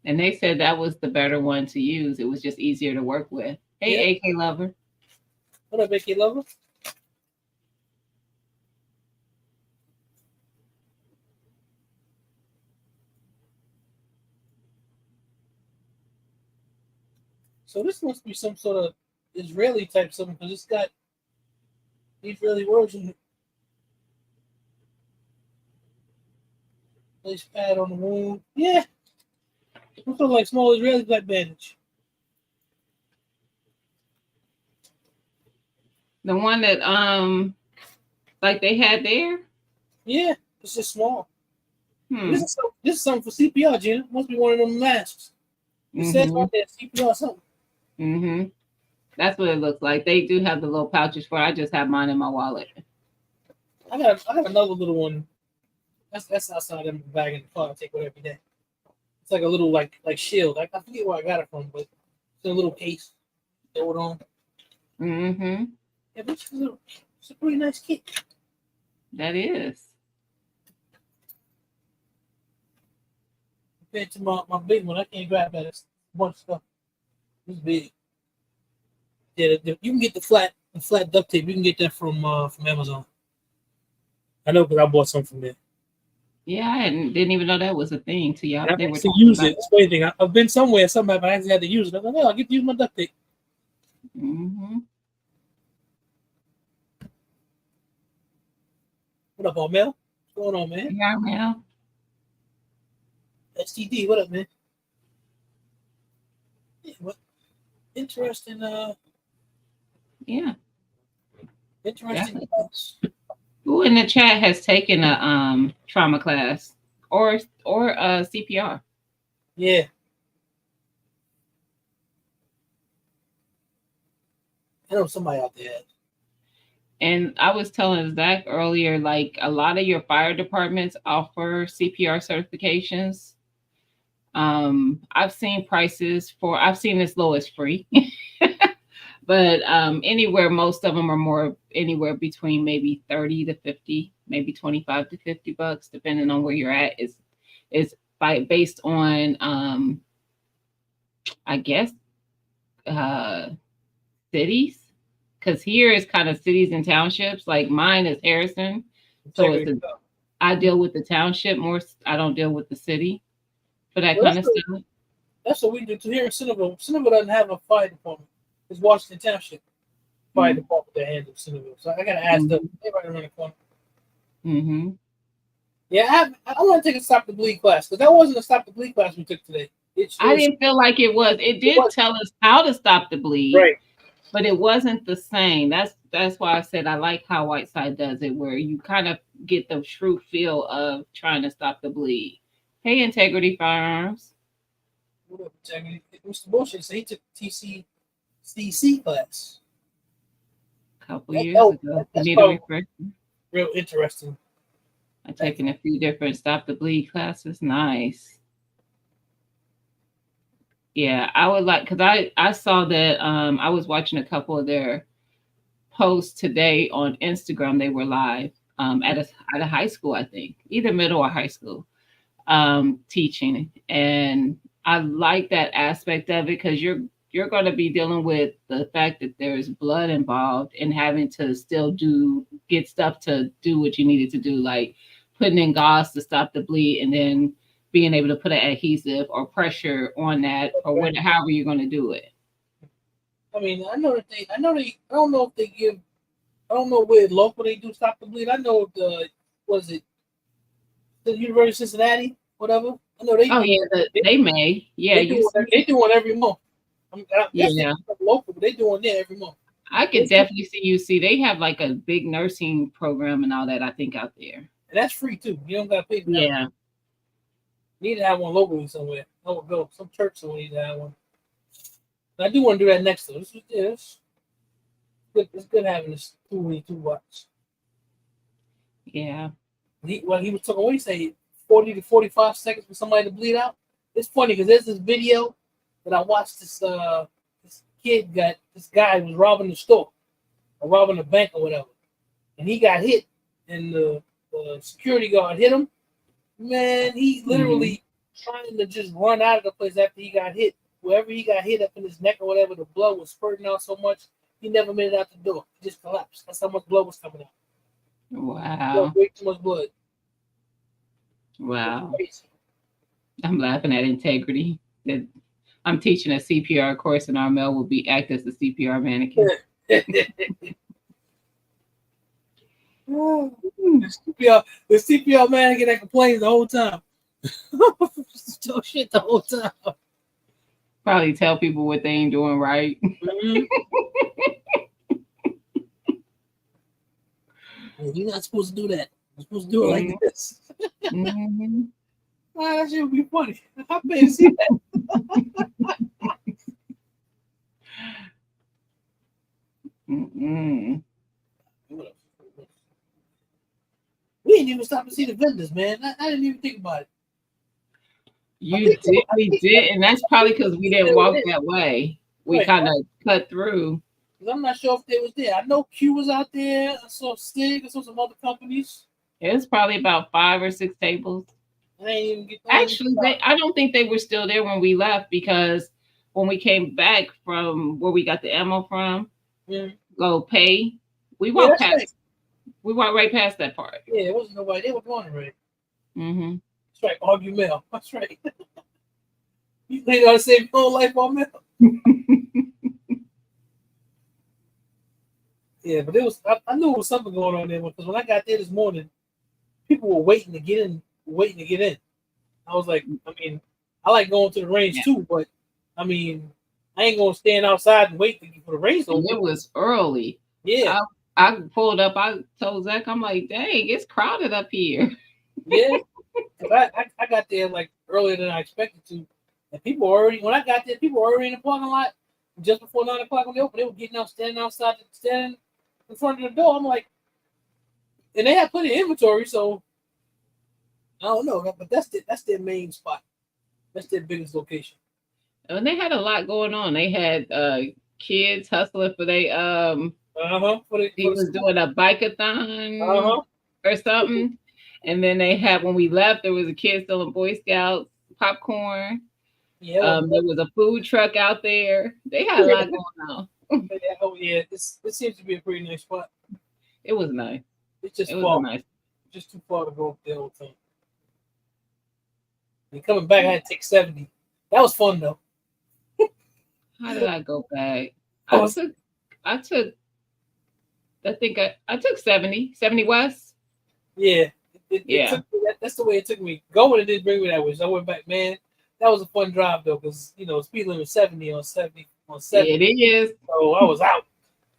And they said that was the better one to use. It was just easier to work with. Hey, Yeah. AK lover. What up, AK Lover? So this must be some sort of Israeli type something because it's got Israeli words in it. Place pad on the wound. Yeah. It looks like small Israeli black bandage. The one that like they had there? Yeah. It's just small. Hmm. This is something for CPR, Gina. Must be one of them masks. It says Mm-hmm. right there CPR something. Mm-hmm. That's what it looks like. They do have the little pouches for it. I just have mine in my wallet. I got another little one. That's outside in the bag in the car. I take it every day. It's like a little like shield. I forget where I got it from, but it's in a little case. Throw it on. Mm-hmm. Yeah, but it's a pretty nice kit. That is. Compared to my big one, I can't grab that. It's a bunch of stuff. It's big. Yeah, you can get the flat duct tape. You can get that from Amazon. I know because I bought some from there. Yeah, I didn't even know that was a thing till y'all And they I were actually talking use about it. It's funny thing. I've been somewhere, somebody, but I actually had to use it. I'm like, oh, I get to use my duct tape. it. Mm-hmm. What up, Mel? What's going on, man? Yeah, man. STD, what up, man? Yeah, what interesting Yeah, interesting definitely. class. Who in the chat has taken a trauma class or a CPR? Yeah. I know somebody out there. And I was telling Zach earlier, like a lot of your fire departments offer CPR certifications. I've seen I've seen as low as free, but anywhere, most of them are more anywhere between maybe 30 to 50, maybe 25 to $50, depending on where you're at. Is based on I guess uh cities, because here is kind of cities and townships. Like mine is Harrison, so Check it out. I deal with the township more. I don't deal with the city for that Well, kind of stuff. that's what we do to here in Centerville. Centerville doesn't have a fire department. It's Washington Township. fire department that handles Centerville. So I gotta ask them. They're right around the corner. Mm-hmm. Yeah, I want to take a Stop the Bleed class because that wasn't a Stop the Bleed class we took today. I didn't feel like it was. It did tell us how to stop the bleed, right? But it wasn't the same. That's why I said I like how Whiteside does it, where you kind of get the true feel of trying to stop the bleed. Hey, Integrity Firearms. What up, Integrity? Mr. Bullshit said he took TCCC class A couple years ago. That's Need a refresher. Real interesting. I've taken a few different Stop the Bleed classes. Nice. Yeah, I would like, because I saw that I was watching a couple of their posts today on Instagram. They were live at a high school, I think, either middle or high school, teaching. And I like that aspect of it because you're going to be dealing with the fact that there's blood involved and having to still get stuff to do what you needed to do, like putting in gauze to stop the bleed and then being able to put an adhesive or pressure on that or however you're going to do it. I mean, I don't know if they give, I don't know where local they do Stop the Bleed. I know the University of Cincinnati, whatever. I know they. Oh yeah, they may. Yeah, they do one every month. Yeah, local, but they do one there every month. I could definitely see UC. They have like a big nursing program and all that. I think out there, and that's free too. You don't got to pay for that. Yeah. Need to have one locally somewhere. I would go. Some church somewhere need to have one. But I do want to do that next though. It's good having this 2 watch. Yeah. He was talking. What he say? 40 to 45 seconds for somebody to bleed out. It's funny because there's this video that I watched. This guy was robbing the store or robbing a bank or whatever, and he got hit, and the security guard hit him. Man, he literally trying to just run out of the place after he got hit. Wherever he got hit up in his neck or whatever, the blood was spurting out so much, he never made it out the door. He just collapsed. That's how much blood was coming out. Wow. Way too much blood. Wow. I'm laughing at Integrity. That I'm teaching a CPR course and Armel will act as the CPR mannequin. The CPR mannequin that complains the whole time. Talk shit the whole time. Probably tell people what they ain't doing right. Mm-hmm. You're not supposed to do that. You're supposed to do it like this. Mm-hmm. That shit would be funny. I pay to see that. Mm-mm. We didn't even stop to see the vendors, man. I didn't even think about it. We did, and that's probably because we didn't walk that way. We kind of cut through. Because I'm not sure if they was there. I know Q was out there. I saw Stig. I saw some other companies. It was probably about 5 or 6 tables. Actually, I don't think they were still there when we left because when we came back from where we got the ammo from, go pay, we walked past. Right. We walked right past that part. Yeah, it wasn't nobody. They were going already. Mm-hmm. That's right. Argue Mel. That's right. You think I saved your whole life on Mel? Yeah, but it was. I knew there was something going on there because when I got there this morning, people were waiting to get in. I was like, I mean, I like going to the range too, but I mean, I ain't gonna stand outside and wait for the range to open. It was early. Yeah. I pulled up. I told Zach, I'm like, dang, it's crowded up here. Yeah. I got there like earlier than I expected to. And when I got there, people were already in the parking lot just before 9 o'clock when they opened. They were getting out, standing in front of the door. I'm like, and they had plenty of inventory, so I don't know. But that's their main spot. That's their biggest location. And they had a lot going on. They had kids hustling for they he was doing a bike-a-thon or something. And then they had, when we left, there was a kid selling Boy Scouts popcorn. Yeah, there was a food truck out there. They had a lot going on. Oh yeah, this seems to be a pretty nice spot. It was nice. It was nice. Just too far to go up the whole thing. And coming back, I had to take 70. That was fun though. How did I go back? I took I think I took 70 West. Yeah. It Yeah. took me, that's the way it took me. Going, it didn't bring me that way. So I went back, man. That was a fun drive though, because speed limit 70 on 70 on 7. It is. So I was out.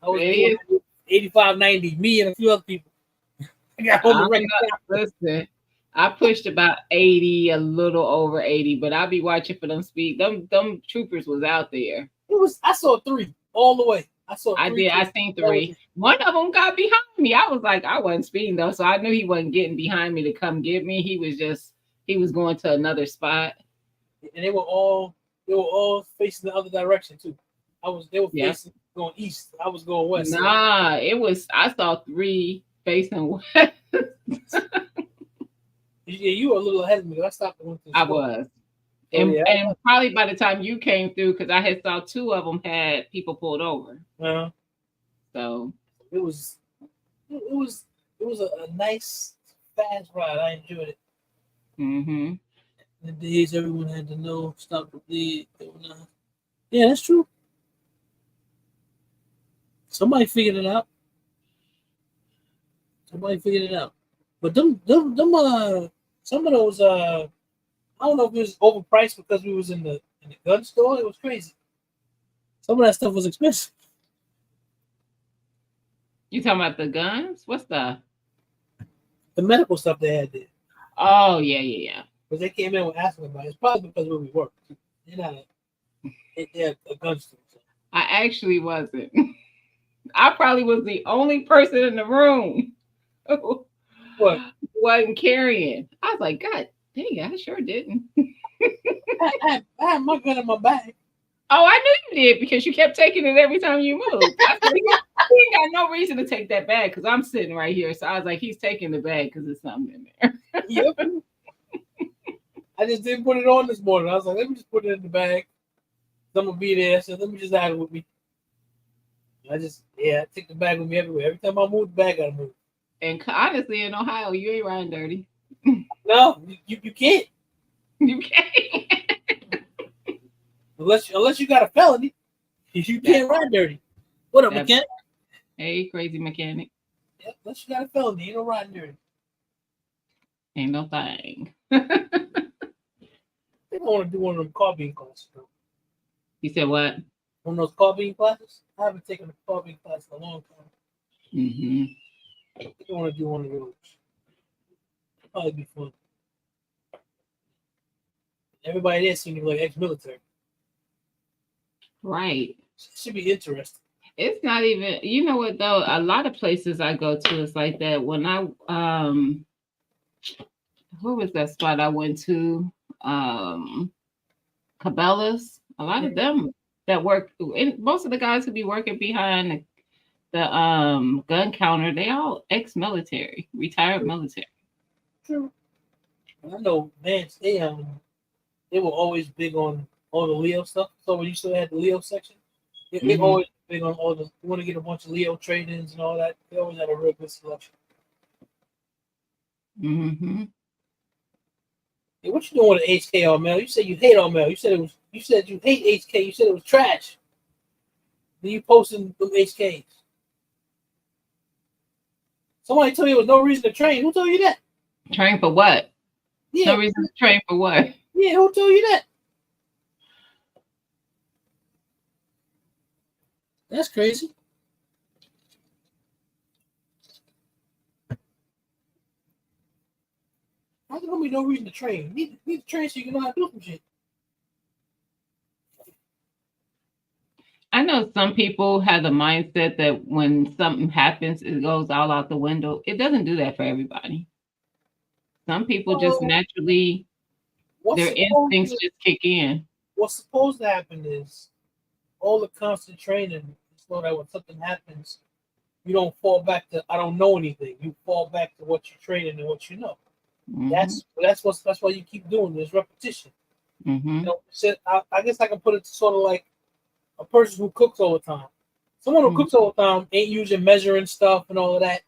I It was doing is. 85, 90. Me and a few other people. I got on the I'm record. not, listen, I pushed about 80, a little over 80, but I'll be watching for them speed. Them troopers was out there. I saw 3 all the way. I saw 3. I seen 3. One of them got behind me. I was like, I wasn't speeding though, so I knew he wasn't getting behind me to come get me. He was going to another spot. And they were all facing the other direction too. They were facing going east. I was going west. Nah, I saw 3 facing west. Yeah, you were a little ahead of me. I stopped and went to the I store. was. And probably by the time you came through, because I had saw 2 of them had people pulled over. So it was a nice fast ride. I enjoyed it. Mm-hmm. The days everyone had to know stop the bleed. Yeah, that's true. Somebody figured it out. But some of those I don't know if it was overpriced because we was in the gun store. It was crazy. Some of that stuff was expensive. You talking about the guns? What's the medical stuff they had there? Oh yeah. Because they came in with asking about it. It's probably because where we work. They're a gun store. So. I actually wasn't. I probably was the only person in the room who wasn't carrying. I was like, God dang, I sure didn't. I had my gun in my bag. Oh, I knew you did because you kept taking it every time you moved. I said, he ain't got no reason to take that bag because I'm sitting right here. So I was like, he's taking the bag because there's something in there. Yep. I just didn't put it on this morning. I was like, let me just put it in the bag. I'm gonna be there, so let me just have it with me. I take the bag with me everywhere. Every time I move, the bag gotta move. And honestly, in Ohio, you ain't riding dirty. No, you can't. You can't. Unless you got a felony, you can't ride dirty. What up, mechanic? Hey, crazy mechanic. Yeah, unless you got a felony, you don't ride dirty. Ain't no thing. I think I want to do one of them carbine classes. Though. You said what? One of those carbine classes? I haven't taken a carbine class in a long time. Mm-hmm. I think I want to do one of those. Probably be fun. Everybody there seems like ex-military. Right. Should be interesting. It's not even, you know what though? A lot of places I go to, it's like that. When I where was that spot I went to? Cabela's. A lot of them that work, most of the guys who be working behind the gun counter, they all ex-military, retired military. True. I know, man. They were always big on all the Leo stuff. So when you still had the Leo section, they always big on all the. You want to get a bunch of Leo trade-ins and all that. They always had a real good selection. Mm-hmm. Hey, what you doing with the HK all mail? You said you hate all mail. You said you hate HK. You said it was trash. Then you posting them HKs. Somebody told you there was no reason to train. Who told you that? Train for what? Yeah. No reason to train for what? Yeah, who told you that? That's crazy. How's there gonna be no reason to train? You need to train so you can know how to do some shit. I know some people have the mindset that when something happens, it goes all out the window. It doesn't do that for everybody. Some people just naturally, their instincts just kick in. What's supposed to happen is all the constant training so that when something happens, you don't fall back to I don't know anything. You fall back to what you're training and what you know. Mm-hmm. That's why you keep doing this repetition. Mm-hmm. You know, I guess I can put it sort of like a person who cooks all the time. Someone who cooks all the time ain't using measuring stuff and all of that.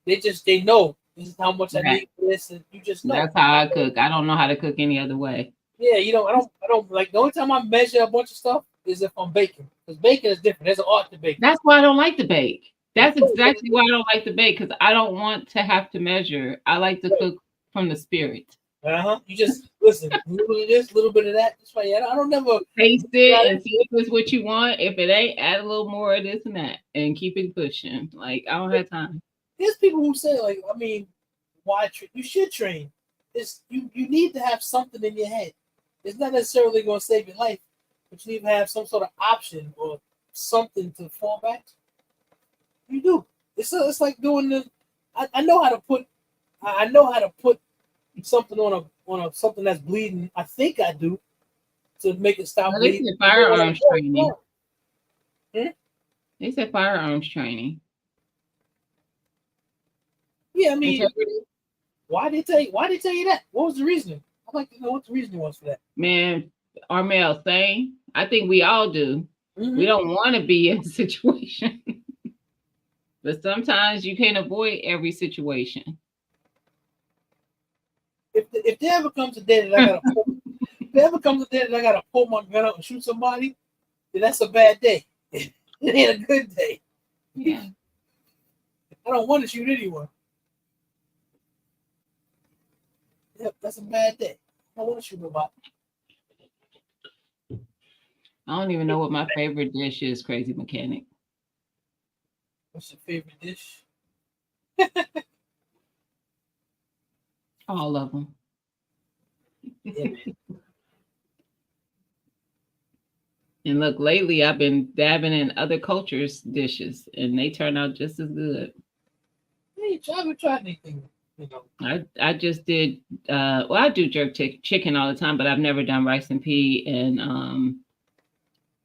They know this is how much I need for this, and you just know. That's how I cook. I don't know how to cook any other way. Yeah, you know, I don't like the only time I measure a bunch of stuff is if I'm baking. Because baking is different. There's an art to bake. That's why I don't like to bake. That's exactly why I don't like to bake, because I don't want to have to measure. I like to cook from the spirit. You just listen, a little bit of this, a little bit of that. That's why I don't never Taste it and see if it's what you want. If it ain't, add a little more of this and that and keep it pushing. Like, I don't have time. There's people who say, like, I mean, why you should train. It's you need to have something in your head. It's not necessarily going to save your life, but you need to have some sort of option or something to fall back to. You do. It's like doing the. I know how to put. I know how to put something on a something that's bleeding. I think I do to make it stop Well, they bleeding. said firearms training. Hmm? They said firearms training. Yeah, I mean, why did they tell you that? What was the reasoning? I'd like to know what the reasoning was for that. Man, Armel, same. I think we all do. Mm-hmm. We don't want to be in a situation. But sometimes you can't avoid every situation. If there ever comes a day that I gotta if there ever comes a day that I gotta pull my gun out and shoot somebody, then that's a bad day. It ain't a good day. Yeah. I don't want to shoot anyone. Yep, that's a bad day. I don't want to shoot nobody. I don't even know what my favorite dish is, Crazy Mechanic. What's your favorite dish? All of them. Yeah, And look, lately I've been dabbing in other cultures' dishes, and they turn out just as good. hey, I haven't tried anything. You know, I just did. Well, I do jerk chicken all the time, but I've never done rice and pea. And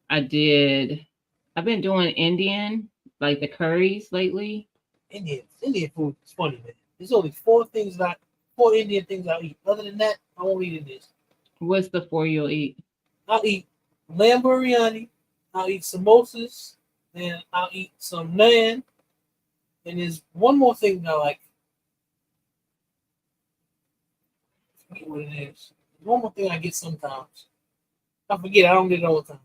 I've been doing Indian, like the curries lately. Indian food is funny, man. There's only four Indian things I'll eat. Other than that, I won't eat this. What's the four you'll eat? I'll eat lamb biryani, I'll eat samosas, and I'll eat some naan. And there's one more thing that I like. I forget what it is. One more thing I get sometimes. I forget. I don't get it all the time.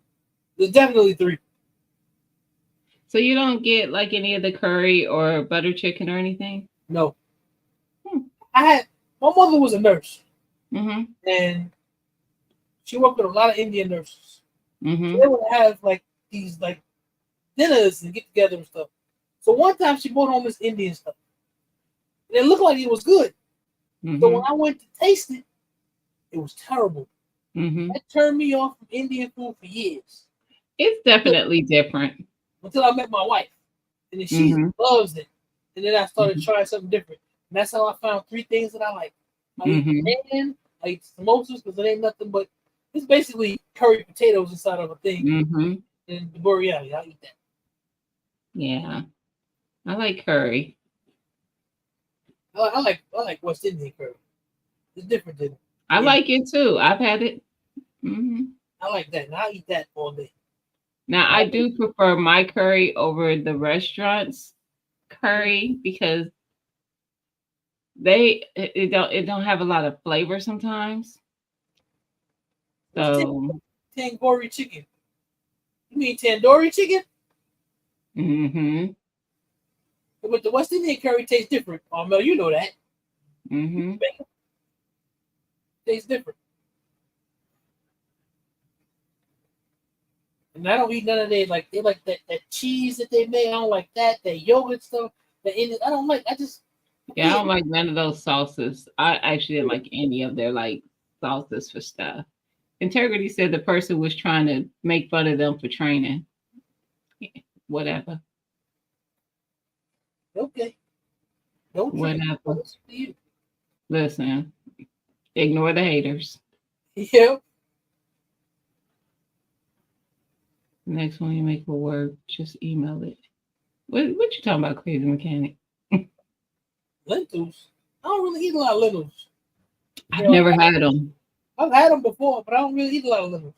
There's definitely three. So you don't get like any of the curry or butter chicken or anything? No. My mother was a nurse, Mm-hmm. and she worked with a lot of Indian nurses. Mm-hmm. So they would have like these like dinners and get together and stuff. So one time she brought home this Indian stuff, and it looked like it was good. Mm-hmm. So when I went to taste it, it was terrible. Mm-hmm. That turned me off from Indian food for years. It's definitely different. Until I met my wife, and then she loves it. And then I started trying something different. And that's how I found three things that I like. I eat I eat samosas because it ain't nothing but it's basically curry potatoes inside of a thing. Mm-hmm. And the biryani, I eat that. Yeah, I like curry. I like West Indian curry. It's different than. I like it too. I've had it. Mm-hmm. I like that, and I eat that all day. Now I do prefer my curry over the restaurant's curry because it don't have a lot of flavor sometimes. So tandoori chicken. You mean tandoori chicken? Mm-hmm. But the West Indian curry tastes different. Oh, Mel, you know that. Mm-hmm. Tastes different. And I don't eat none of they like that cheese that they make. I don't like that yogurt stuff. I don't like. I don't like none of those sauces. I actually didn't like any of their like sauces for stuff. Integrity said the person was trying to make fun of them for training. Whatever. Okay. Don't whatever. Listen, ignore the haters. Yeah. Next one you make a word, just email it. What you talking about, Crazy Mechanic? Lentils? I don't really eat a lot of lentils. I've never had them. I've had them before, but I don't really eat a lot of lentils.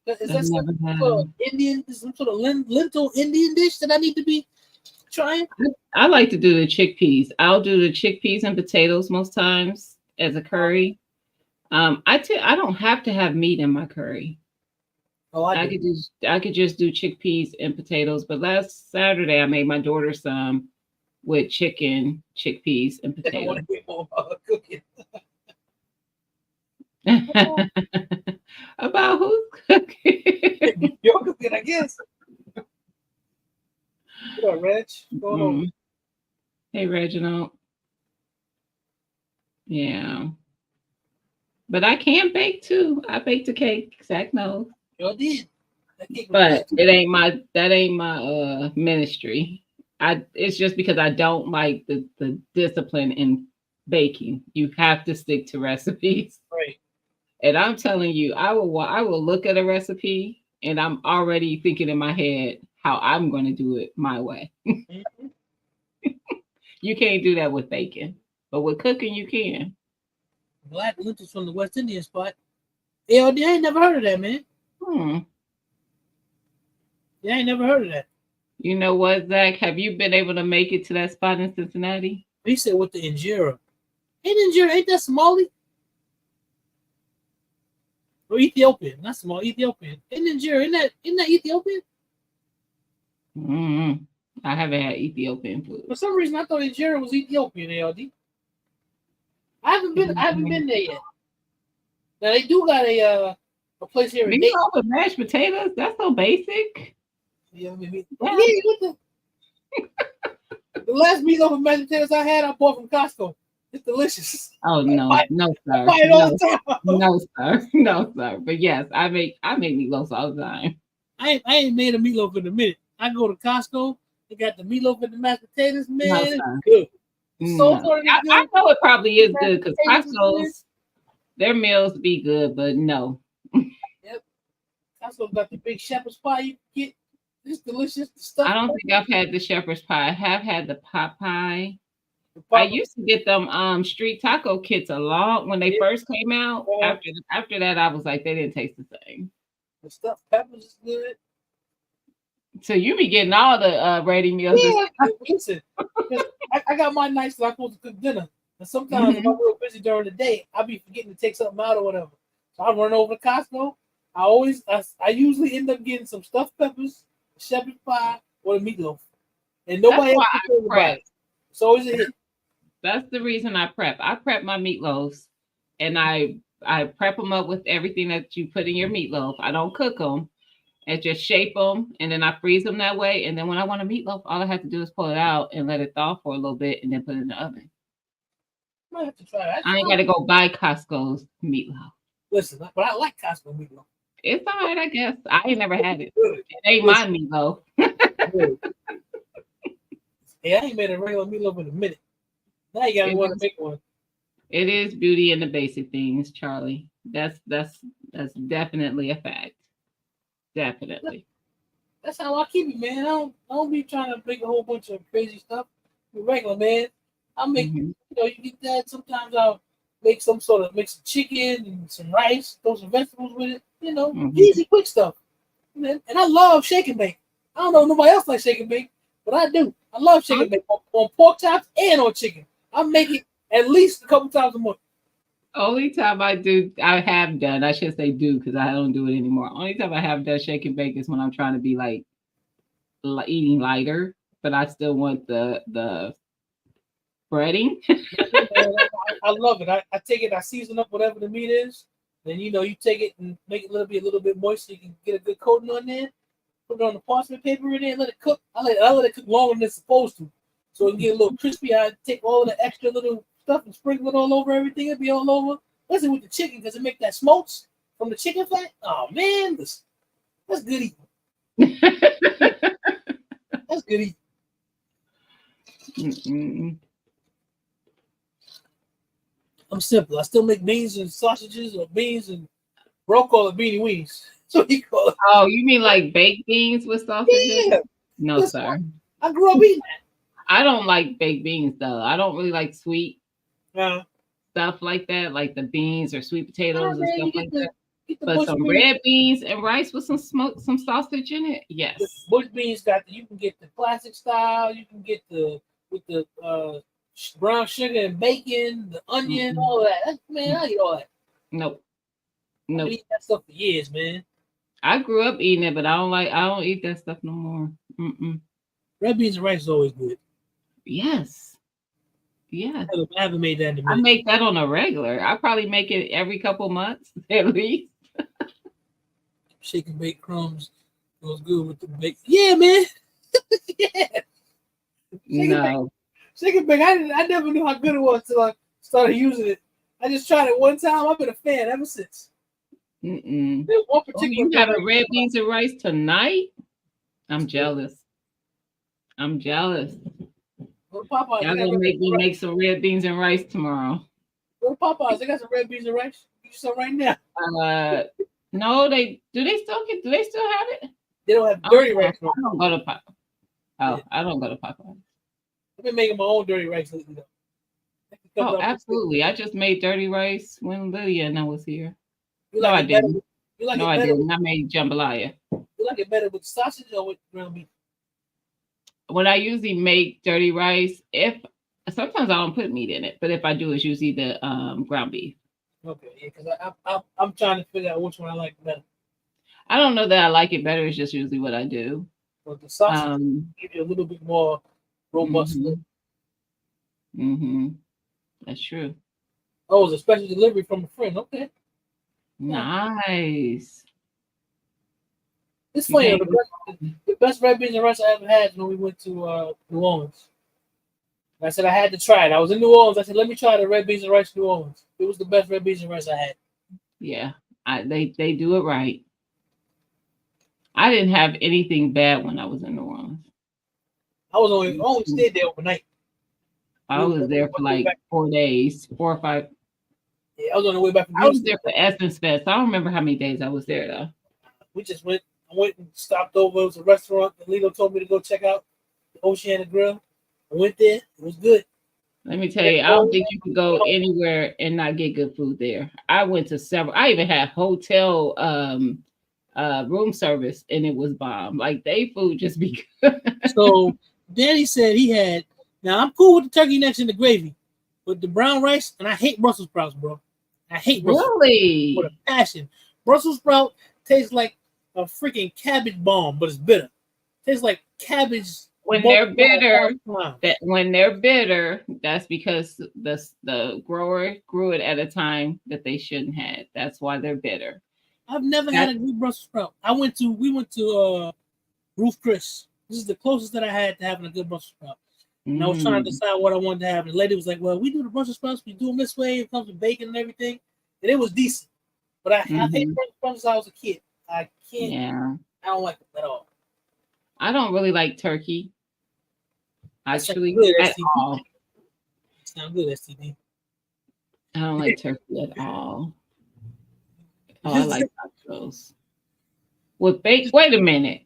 Is that some sort of lentil Indian dish that I need to be trying? I like to do the chickpeas. I'll do the chickpeas and potatoes most times as a curry. I don't have to have meat in my curry. Oh, I could just do chickpeas and potatoes. But last Saturday I made my daughter some with chicken, chickpeas, and I want potatoes. to hear more about her cooking. About who's cooking? Your cooking, I guess. What up, Reg? Going on? Mm. Hey, Reginald. Yeah. But I can bake too. I baked a cake. Zach knows. You did. That cake was But good. it ain't my ministry. It's just because I don't like the discipline in baking. You have to stick to recipes. Right. And I'm telling you, I will look at a recipe and I'm already thinking in my head how I'm going to do it my way. Mm-hmm. You can't do that with baking, but with cooking you can. Black lentils from the West Indian spot. ALD, I ain't never heard of that, man. Hmm. Yeah, I ain't never heard of that. You know what, Zach? Have you been able to make it to that spot in Cincinnati? He said with the injera. Ain't that Somali? Or Ethiopian? Not Somali, Ethiopian. Injera, isn't that Ethiopian? Mm-hmm. I haven't had Ethiopian food. For some reason, I thought injera was Ethiopian. ALD. I haven't been there yet. Now they do got a place here in Dayton. Meatloaf with mashed potatoes? That's so basic. Yeah, what the last meatloaf with mashed potatoes I had, I bought from Costco. It's delicious. Oh no, no sir, I buy it all the time. no sir, no sir. But yes, I make meatloafs all the time. I ain't made a meatloaf in a minute. I go to Costco. They got the meatloaf and the mashed potatoes, man. No, It's sir. good. No. I know it probably is good because Costco's their meals be good, but no. Yep. Costco got the big shepherd's pie you can get. It's delicious. The stuff. I don't think I've had the shepherd's pie. I have had the pot pie. I used to get them street taco kits a lot when they first came out. After that, I was like, they didn't taste the same. The stuffed peppers is good. So you be getting all the ready meals. Yeah, listen, I got my nights that I'm supposed to cook dinner, and sometimes if I'm real busy during the day, I'll be forgetting to take something out or whatever. So I run over to Costco. I usually end up getting some stuffed peppers, shepherd's pie, or the meatloaf, and nobody else can about it. It's always a hit. That's the reason I prep. I prep my meatloaves, and I prep them up with everything that you put in your meatloaf. I don't cook them. And just shape them, and then I freeze them that way. And then when I want a meatloaf, all I have to do is pull it out and let it thaw for a little bit, and then put it in the oven. I might have to try that. I ain't got to go buy Costco's meatloaf. Listen, but I like Costco meatloaf. It's all right, I guess. I ain't never had it. It ain't my meatloaf. Hey, I ain't made a regular meatloaf in a minute. Now you gotta want to make one. It is beauty in the basic things, Charlie. That's definitely a fact. Definitely. That's how I keep it, man. I don't be trying to make a whole bunch of crazy stuff. Regular, man. I make you get that. Sometimes I'll make some chicken and some rice, throw some vegetables with it. Easy, quick stuff. And I love shake and bake. I don't know if nobody else likes shake and bake, but I do. I love shake and bake on pork chops and on chicken. I make it at least a couple times a month. Only time I have done, I should say do because I don't do it anymore. Only time I have done shake and bake is when I'm trying to be like eating lighter, but I still want the breading. I love it. I take it, I season up whatever the meat is. Then you take it and make it a little bit moist so you can get a good coating on there. Put it on the parchment paper in there and let it cook. I let it cook longer than it's supposed to. So it can get a little crispy. I take all the extra little stuff and sprinkle it all over everything. It'll be all over. Listen with the chicken because it make that smokes from the chicken fat. Oh man, that's good eating. That's good eating. I'm simple. I still make beans and sausages or beans and bro call it beanie weenies. So he call it. Oh, you mean like baked beans with sausages? Yeah. No, sir. I grew up eating that. I don't like baked beans though. I don't really like sweet stuff like that, like the beans or sweet potatoes and stuff like that. But some red beans and rice with some sausage in it, yes. The bush beans you can get the classic style. You can get with the brown sugar and bacon, the onion, all of that. Man, I eat all that. Nope. I've been eating that stuff for years, man. I grew up eating it, but I don't eat that stuff no more. Mm-mm. Red beans and rice is always good. Yes. Yes. I haven't made that in a I minute. make that on a regular. I probably make it every couple months at least. Shake and bake crumbs goes good with the bake. Yeah, man. Yeah. Shake and bake. No. Shake and bake. I never knew how good it was until I started using it. I just tried it one time. I've been a fan ever since. Mm-mm. There's one Oh, particular you having red beans and rice tonight? I'm jealous. I'm jealous. Go to Popeyes. Y'all They got gonna red make beans me and rice. make some red beans and rice tomorrow. Go to Popeyes. They got some red beans and rice. Get you some right now. No, they still have it? They don't have dirty rice. I don't go to Popeye. Oh, Yeah. I don't go to Popeye. I've been making my own dirty rice lately though. Oh, absolutely. I just made dirty rice when Lydia and I was here. You No, like I didn't. You like No, it I better didn't. I made jambalaya. You like it better with sausage or with ground beef? When I usually make dirty rice, if sometimes I don't put meat in it, but if I do, it's usually the ground beef. Okay, yeah, because I'm trying to figure out which one I like better. I don't know that I like it better. It's just usually what I do. But the sausage gives you a little bit more robust. Mm-hmm. That's true. Oh, it was a special delivery from a friend. Okay. Nice. It's funny. The best red beans and rice I ever had when we went to New Orleans. I said I had to try it. I was in New Orleans. I said, let me try the red beans and rice in New Orleans. It was the best red beans and rice I had. Yeah, they do it right. I didn't have anything bad when I was in New Orleans. I was only stayed there overnight. I was there for like 4 days, 4 or 5. Yeah, I was on the way back from I was there for Essence Fest. I don't remember how many days I was there though. We just went. I went and stopped over. It was a restaurant that Lito told me to go check out, the Oceana Grill. I went there. It was good. Let me tell you, I don't think you could go anywhere and not get good food there. I went to several. I even had hotel room service, and it was bomb. Like they food just be good. So Danny said he had. Now I'm cool with the turkey necks and the gravy, but the brown rice, and I hate Brussels sprouts, bro. I hate Brussels really sprouts with a passion. Brussels sprout tastes like a freaking cabbage bomb, but it's bitter. Tastes like cabbage. When they're bitter, that's because the grower grew it at a time that they shouldn't have. That's why they're bitter. I've never had a good Brussels sprout. We went to Ruth Chris. This is the closest that I had to having a good Brussels sprout. And I was trying to decide what I wanted to have. And the lady was like, well, we do the Brussels sprouts. We do them this way. It comes with bacon and everything. And it was decent. But I hate Brussels sprouts since I was a kid. I can't. Yeah. I don't like them at all. I don't really like turkey. Actually, at all. Sound good, STD. I don't like turkey at all. Oh, I like nachos. With baked, wait a minute.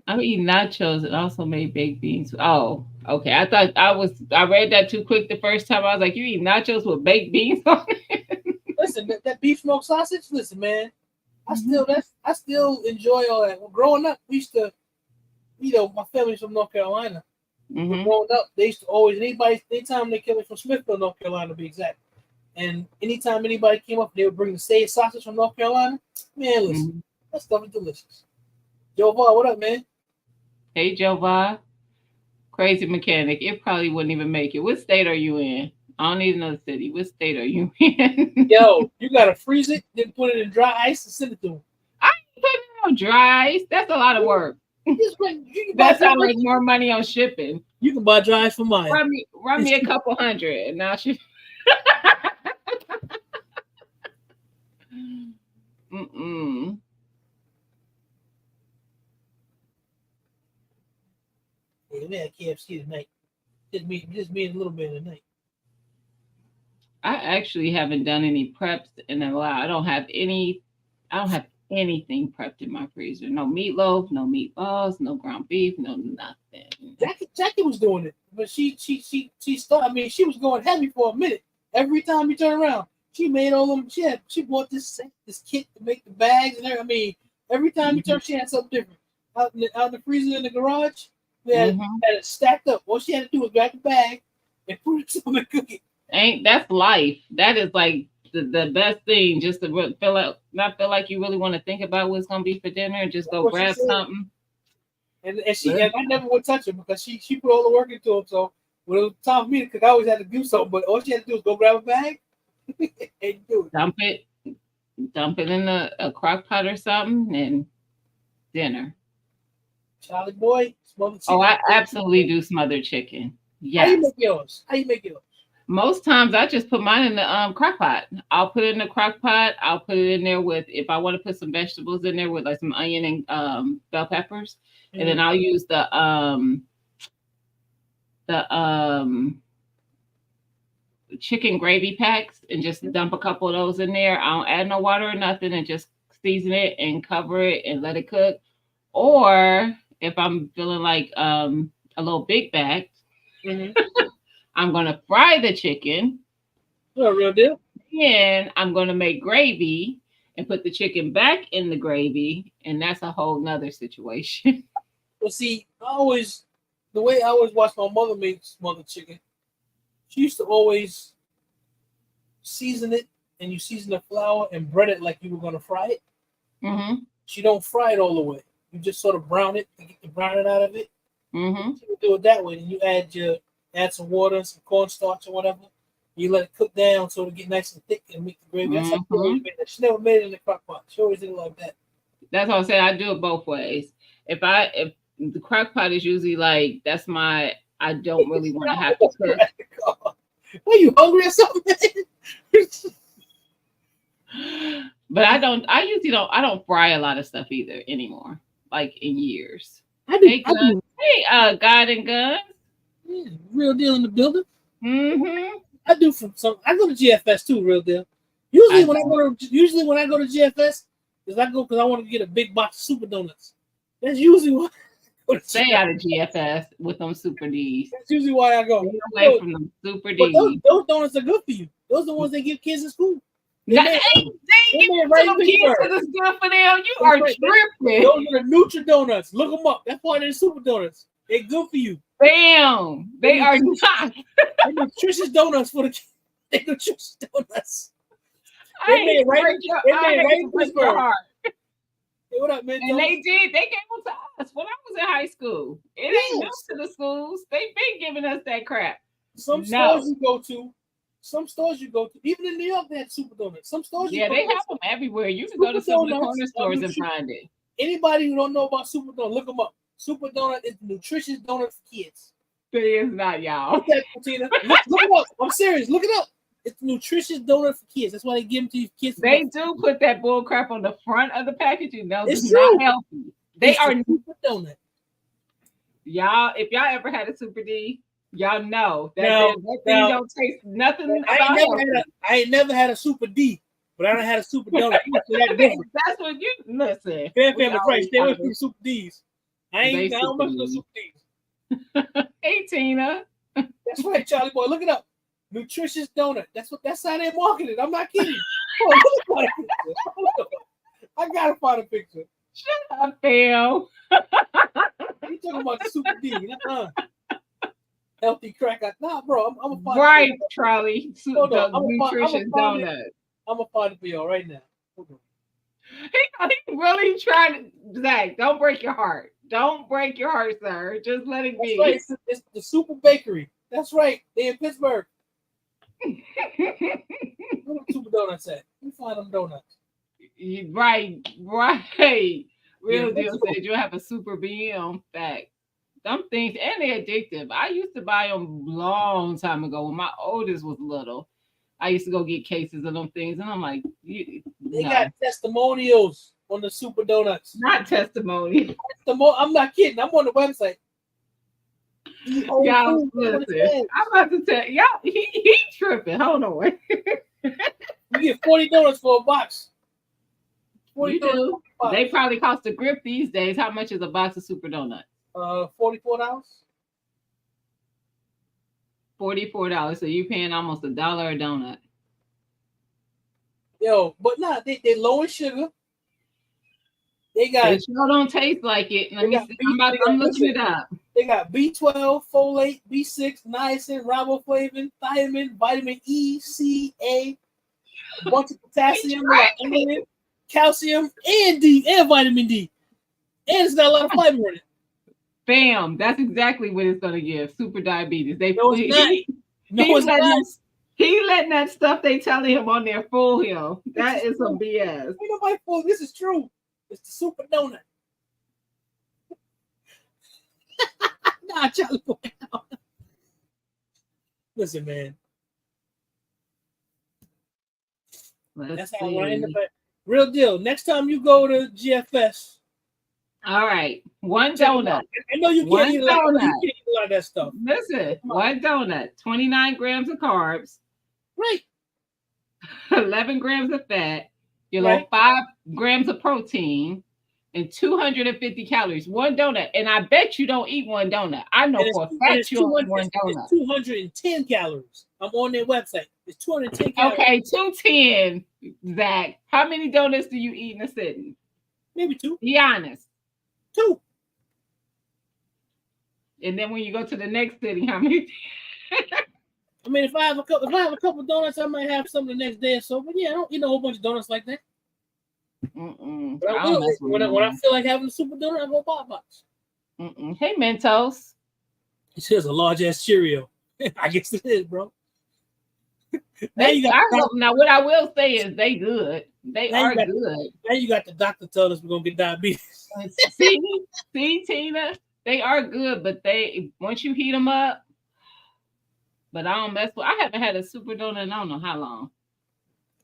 I'm eating nachos and also made baked beans. Oh, okay. I thought I read that too quick the first time. I was like, you eat nachos with baked beans on it? Listen, that beef smoked sausage, listen, man. I still enjoy all that. Well, growing up, we used to, my family's from North Carolina. Growing up, they used to always, anytime they came from Smithfield, North Carolina, to be exact. And anytime anybody came up, they would bring the sage sausage from North Carolina. Man, listen, that stuff is delicious. Joe Va, what up, man? Hey, Joe Va. Crazy mechanic. It probably wouldn't even make it. What state are you in? I don't need another city. What state are you in? Yo, you gotta freeze it, then put it in dry ice and send it to them. I ain't putting it on dry ice. That's a lot of work. That sounds like more money on shipping. You can buy dry ice for mine. Run me a couple hundred, and now she. Yeah, we had KFC tonight. Just me and a little bit at night. I actually haven't done any preps in a while. I don't have anything prepped in my freezer. No meatloaf, no meatballs, no ground beef, no nothing. Jackie was doing it, but she started. I mean, she was going heavy for a minute. Every time you turn around, she made all them. She bought this kit to make the bags and everything. I mean, every time you turn, she had something different. Out in the freezer in the garage, we had it stacked up. All she had to do was grab the bag and put it on the cookie. That's life. That is like the best thing, just to not feel like you really want to think about what's gonna be for dinner, and just go What she grab said. something. And I never would touch her because she put all the work into it. So when it was time for me to cook, I always had to do something. But all she had to do was go grab a bag and do it. Dump it in a crock pot or something, and dinner. Charlie boy, smothered chicken. Oh, I absolutely do smothered chicken. How you Yes. make yours? How you make yours? Most times I just put mine in the crock pot. I'll put it in the crock pot. I'll put it in there with, if I want to put some vegetables in there with like some onion and bell peppers. And then I'll use the chicken gravy packs and just dump a couple of those in there. I don't add no water or nothing, and just season it and cover it and let it cook. Or if I'm feeling like a little big bag, I'm gonna fry the chicken. Oh, real deal. Then I'm gonna make gravy and put the chicken back in the gravy, and that's a whole nother situation. Well, see, the way I always watched my mother make smothered chicken, she used to always season it, and you season the flour and bread it like you were gonna fry it. Mm-hmm. She don't fry it all the way. You just sort of brown it to get the browning out of it. Mm-hmm. You do it that way, and you add some water and some cornstarch or whatever. You let it cook down so it get nice and thick and make the gravy. That's how she always made it. She never made it in the crock pot. She always did it like that. That's what I say. I do it both ways. If the crock pot is usually like, I don't really want to have to cook. Are you hungry or something? But I don't fry a lot of stuff either anymore, like in years. I do. Hey, God and Guns. Yeah, real deal in the building. Mm-hmm. I do I go to GFS too, real deal. Usually when I go to GFS, because I want to get a big box of super donuts. That's usually why I go to Stay out of GFS with them Super D's. That's usually why I go. Stay away from them Super D's. Those donuts are good for you. Those are the ones they give kids in school. They ain't giving kids to the stuff for them. You are tripping. Those are the Nutra donuts. Look them up. That's why they're super donuts. They're good for you. Bam! They are not. They're nutritious donuts for the kids. They're nutritious donuts. They made right in Pittsburgh. Hey, what up, man? And they gave them to us when I was in high school. It ain't new to the schools. They've been giving us that crap. Some stores you go to, even in New York, they had super donuts. Some stores they have them everywhere. You can go to some of the corner stores and find it. Anybody who don't know about super donut, look them up. Super donut is the nutritious donut for kids. It is not, y'all. Okay, Tina. Look it up. I'm serious. Look it up. It's nutritious donut for kids. That's why they give them to you kids. They do put that bull crap on the front of the packaging. No, it's not healthy. They are super donut. Y'all, if y'all ever had a Super D, y'all know that thing don't taste nothing. I ain't never had a Super D, but I done had a Super donut. That's what you listen. Fair family price. Stay away from Super D's. I don't mess with Super D's. Hey, Tina. That's right, Charlie boy. Look it up. Nutritious donut. That's how they market it. I'm not kidding. I gotta find a picture. Shut up, Phil. You talking about the Super D? Healthy crack. Nah, bro. I'm gonna find right, it. Charlie. Nutritious donut. I'm gonna find it for y'all right now. Hold on. He really trying to. Zach, don't break your heart. Don't break your heart, sir. Just let it be. Right. It's the Super Bakery. That's right. They in Pittsburgh. Where the Super Donuts at? You find them donuts. Right. Real deal said you have a Super BM fact. Some things, and they're addictive. I used to buy them long time ago when my oldest was little. I used to go get cases of them things, and I'm like, they got testimonials on the Super Donuts. Not testimony. I'm not kidding. I'm on the website. Y'all, listen. I'm about to tell y'all, he tripping. Hold on. You get 40 donuts for a box. 40 do. They probably cost a grip these days. How much is a box of Super Donuts? $44. $44. So you're paying almost $1 a donut. Yo, but nah, they low in sugar. They sure don't taste like it. Let me see. I'm looking it up. They got B12, folate, B6, niacin, riboflavin, thiamine, vitamin E, C, A. a bunch of potassium, iron, calcium, and D, and vitamin D. And it's got a lot of fiber in it. Bam. That's exactly what it's going to give. Super diabetes. No, it's not. No, it's not. He letting that stuff they telling him on there fool him. That is some BS. Ain't nobody fool. This is true. It's the super donut. Nah, Charlie. Listen, man. That's how I end up at. Real deal. Next time you go to GFS. All right. One donut. I know you can't eat a lot of that stuff. Listen, one donut, 29 grams of carbs. Right. 11 grams of fat, 5 grams of protein, and 250 calories. One donut. And I bet you don't eat one donut. I know for a fact you don't eat one donut. It's 210 calories. I'm on their website. It's 210 calories. Okay, 210, Zach. How many donuts do you eat in a sitting? Maybe 2. Be honest. 2. And then when you go to the next sitting, how many? I mean, if I have a couple donuts, I might have some the next day or so. But yeah, I don't eat a whole bunch of donuts like that. But when I feel like having a super donut, I go buy a box. Hey, Mentos. It says a large ass Cheerio. I guess it is, bro. Now, what I will say is they good. They are good. Now you got the doctor telling us we're gonna get diabetes. See, Tina, they are good, but once you heat them up. But I don't mess with. I haven't had a super donut in I don't know how long.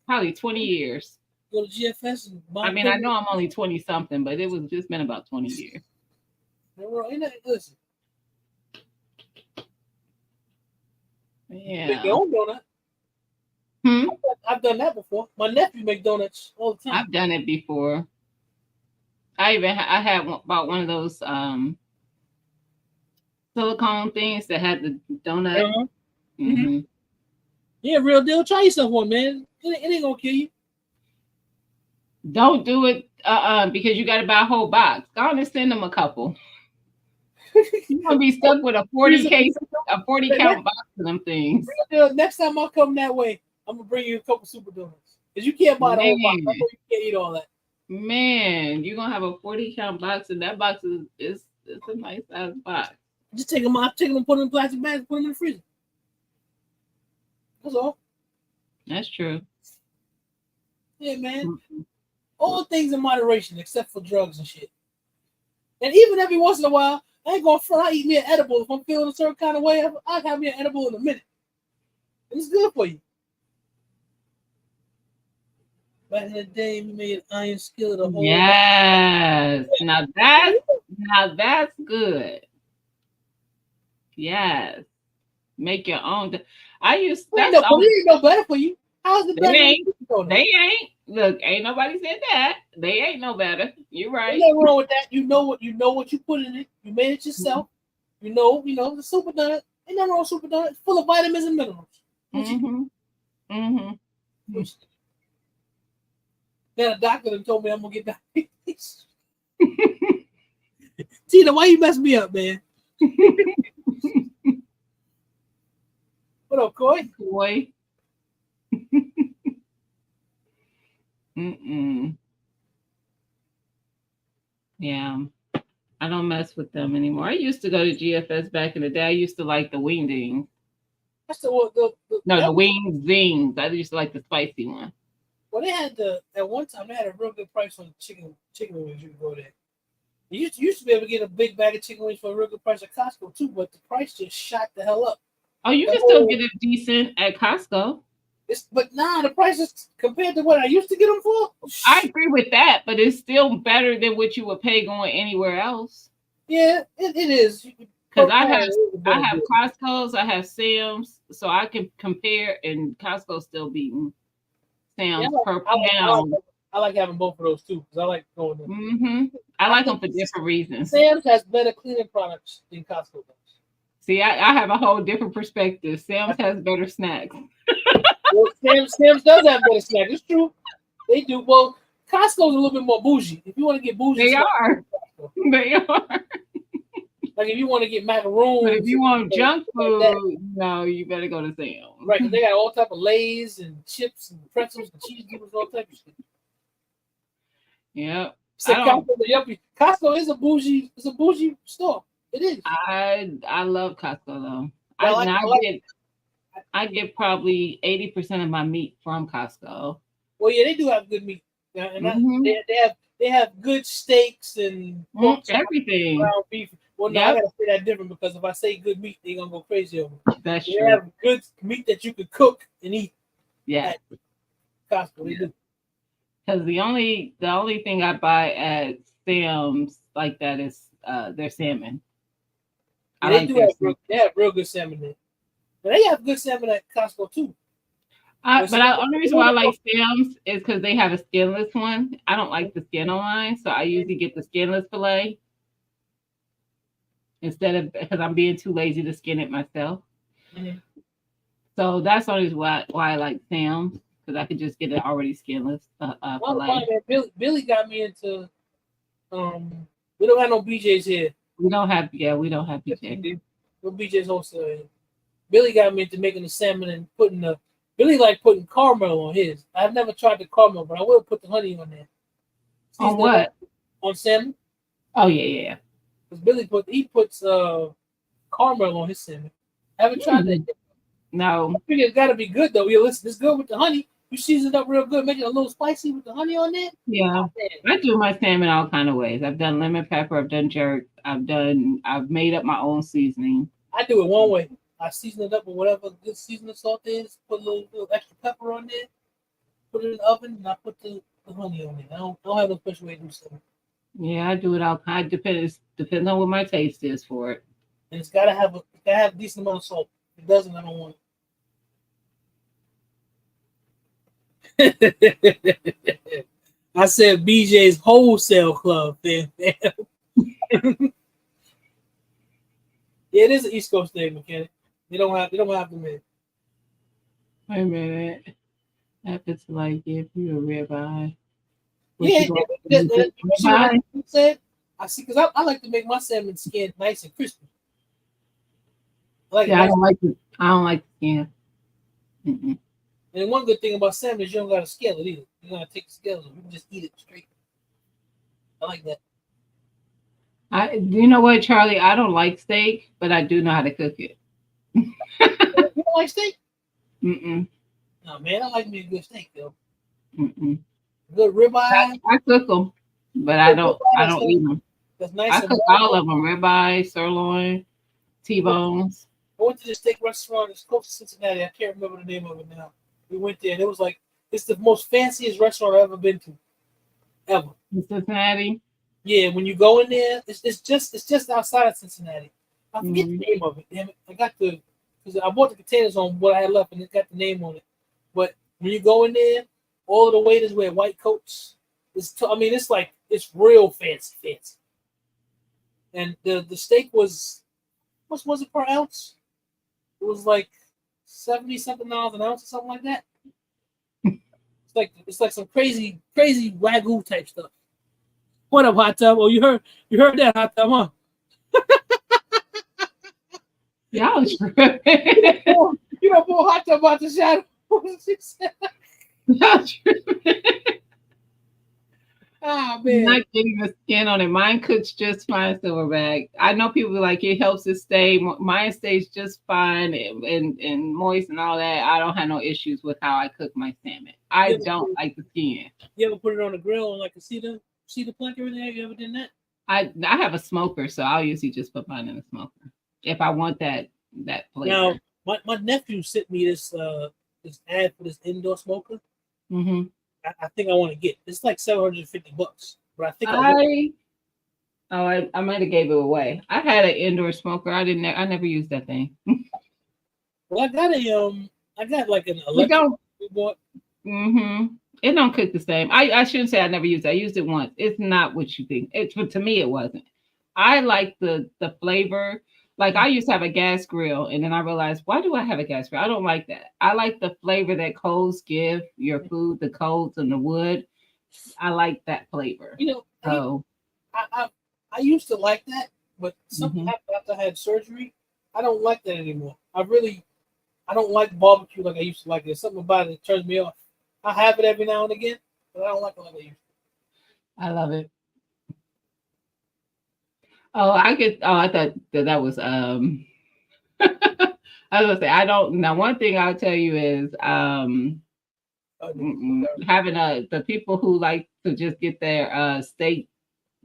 Probably 20 years. Go to GFS. I mean, I know I'm only 20 something, but it was just been about 20 years. Listen. Yeah. Make your own donut. I've done that before. My nephew make donuts all the time. I've done it before. I had bought one of those silicone things that had the donut. Uh-huh. Mm-hmm. Yeah, real deal. Try yourself one, man. It ain't gonna kill you. Don't do it because you got to buy a whole box. Go on and send them a couple. You're gonna be stuck with a 40 count box of them things. Real deal. Next time I come that way, I'm gonna bring you a couple super donuts because you can't buy the whole box. I know you can't eat all that. Man, you're gonna have a 40 count box, and that box is a nice size box. Just take them out, put them in plastic bags, put them in the freezer. That's all. That's true. Yeah, man. All things in moderation, except for drugs and shit. And even every once in a while, I ain't gonna front. I eat me an edible if I'm feeling a certain kind of way. I'll have me an edible in a minute. It's good for you. Back in the day, we made an iron skillet a whole. Yes. Now that's good. Yes. Make your own. But it ain't no better for you. How's it better? They ain't. Look, ain't nobody said that. They ain't no better. You're right. Ain't nothing wrong with that. You know what you put in it. You made it yourself. You know the super donut. Ain't nothing wrong with super donut. It's full of vitamins and minerals. Then a doctor done told me I'm gonna get diabetes. Tina, why you mess me up, man? What up, Coy? Coy. Yeah, I don't mess with them anymore. I used to go to GFS back in the day. I used to like the wing dings. That's the wing zings. I used to like the spicy one. Well, they had at one time they had a real good price on chicken wings. You could go there. You used to be able to get a big bag of chicken wings for a real good price at Costco too, but the price just shot the hell up. Oh, you can still get it decent at Costco. But the prices compared to what I used to get them for. I agree with that, but it's still better than what you would pay going anywhere else. Yeah, it is. Because I have Costco's, I have Sam's, so I can compare, and Costco's still beating Sam's per pound. I like having both of those too because I like going there. I like them for different reasons. Sam's has better cleaning products than Costco does. See, I have a whole different perspective. Sam's has better snacks. Well, Sam's does have better snacks. It's true. They do. Well, Costco's a little bit more bougie. If you want to get bougie, they are. Like if you want to get macaroons, But if you want junk like that, food, no, you better go to Sam's. right? Because they got all type of Lays and chips and pretzels and cheese doodles, all type of shit. Yep. So I don't. Costco is a bougie. It's a bougie store. It is. I love Costco though. But I get probably 80% of my meat from Costco. Well, yeah, they do have good meat. And Mhm. they have good steaks and pork chops, Everything. ground beef. Well, no, I gotta say that different because if I say good meat, they're gonna go crazy over it. That's They true. have good meat that you could cook and eat. Yeah. At Costco, they do. Because the only thing I buy at Sam's like that is their salmon. Yeah, they have real good salmon there. But they have good salmon at Costco too. The only reason why I like Sam's is because they have a skinless one. I don't like the skin on mine, so I usually get the skinless fillet instead of because I'm being too lazy to skin it myself. Mm-hmm. So that's the only reason why I like Sam's because I could just get it already skinless fillet. Billy got me into. We don't have no BJ's here. We don't have BJ. No BJ's wholesale here. Billy got me into making the salmon and Billy like putting caramel on his. I've never tried the caramel, but I will put the honey on there. On what? On salmon. Oh yeah. Because Billy puts caramel on his salmon. I haven't tried that yet. No. I think it's got to be good though. Yeah, listen, it's good with the honey. You season it up real good, make it a little spicy with the honey on there. Yeah, I do my salmon all kind of ways. I've done lemon pepper. I've done jerk. I've made up my own seasoning. I do it one way. I season it up with whatever good seasoning salt is. Put a little extra pepper on there. Put it in the oven, and I put the honey on it. I don't have no special way to do something. Yeah, I do it all kind. Depends on what my taste is for it. And it's gotta have a decent amount of salt. If it doesn't, I don't want it. I said BJ's Wholesale Club, fam. Yeah, it is an East Coast thing, mechanic. They don't have them in. Wait a minute. Happens to like give you a ribeye. Said I see because I like to make my salmon skin nice and crispy. I don't like the skin. Mm-mm. And one good thing about salmon is you don't gotta scale it either. You gotta take the scales off. You can just eat it straight. I like that. You know what, Charlie? I don't like steak, but I do know how to cook it. You don't like steak? Mm-mm. No, man, I like me a good steak though. Mm-mm. Good ribeye. I cook them, but I don't eat them. That's nice. I cook all of them: ribeye, sirloin, T-bones. I went to this steak restaurant. It's close to Cincinnati. I can't remember the name of it now. We went there, and it was like it's the most fanciest restaurant I've ever been to, ever. In Cincinnati. Yeah, when you go in there, it's just outside of Cincinnati. I forget the name of it. Damn it, I got because I bought the containers on what I had left, and it got the name on it. But when you go in there, all of the waiters wear white coats. It's real fancy. And the steak was, what was it per ounce? It was like $70-something an ounce or something like that. It's like some crazy wagyu type stuff. What up, Hot Tub? Oh, you heard that, Hot Tub, huh? Y'all you know, pull Hot Tub out the shadow. Ah, man. Not getting the skin on it. Mine cooks just fine, Silverback. I know people like it helps it stay. Mine stays just fine and moist and all that. I don't have no issues with how I cook my salmon. I don't like the skin. You ever put it on the grill and like a cedar plank over there? You ever done that? I have a smoker, so I'll usually just put mine in the smoker if I want that flavor. Now, my nephew sent me this ad for this indoor smoker. Mm-hmm. I think I want to get. It's like $750, but I think I might have gave it away. I had an indoor smoker. I never used that thing. Well, I got like an electric. Mm-hmm. It don't cook the same. I shouldn't say I never used it. I used it once. It's not what you think. To me it wasn't. I like the flavor. Like I used to have a gas grill, and then I realized, why do I have a gas grill? I don't like that. I like the flavor that coals give your food, the coals and the wood. I like that flavor. You know, I used to like that, But something happened after I had surgery. I don't like that anymore. I don't like barbecue like I used to like. There's something about it that turns me off. I have it every now and again, but I don't like it like I used I love it. Oh, I get. Oh, I thought that was. I was gonna say I don't. Now, one thing I'll tell you is having the people who like to just get their steak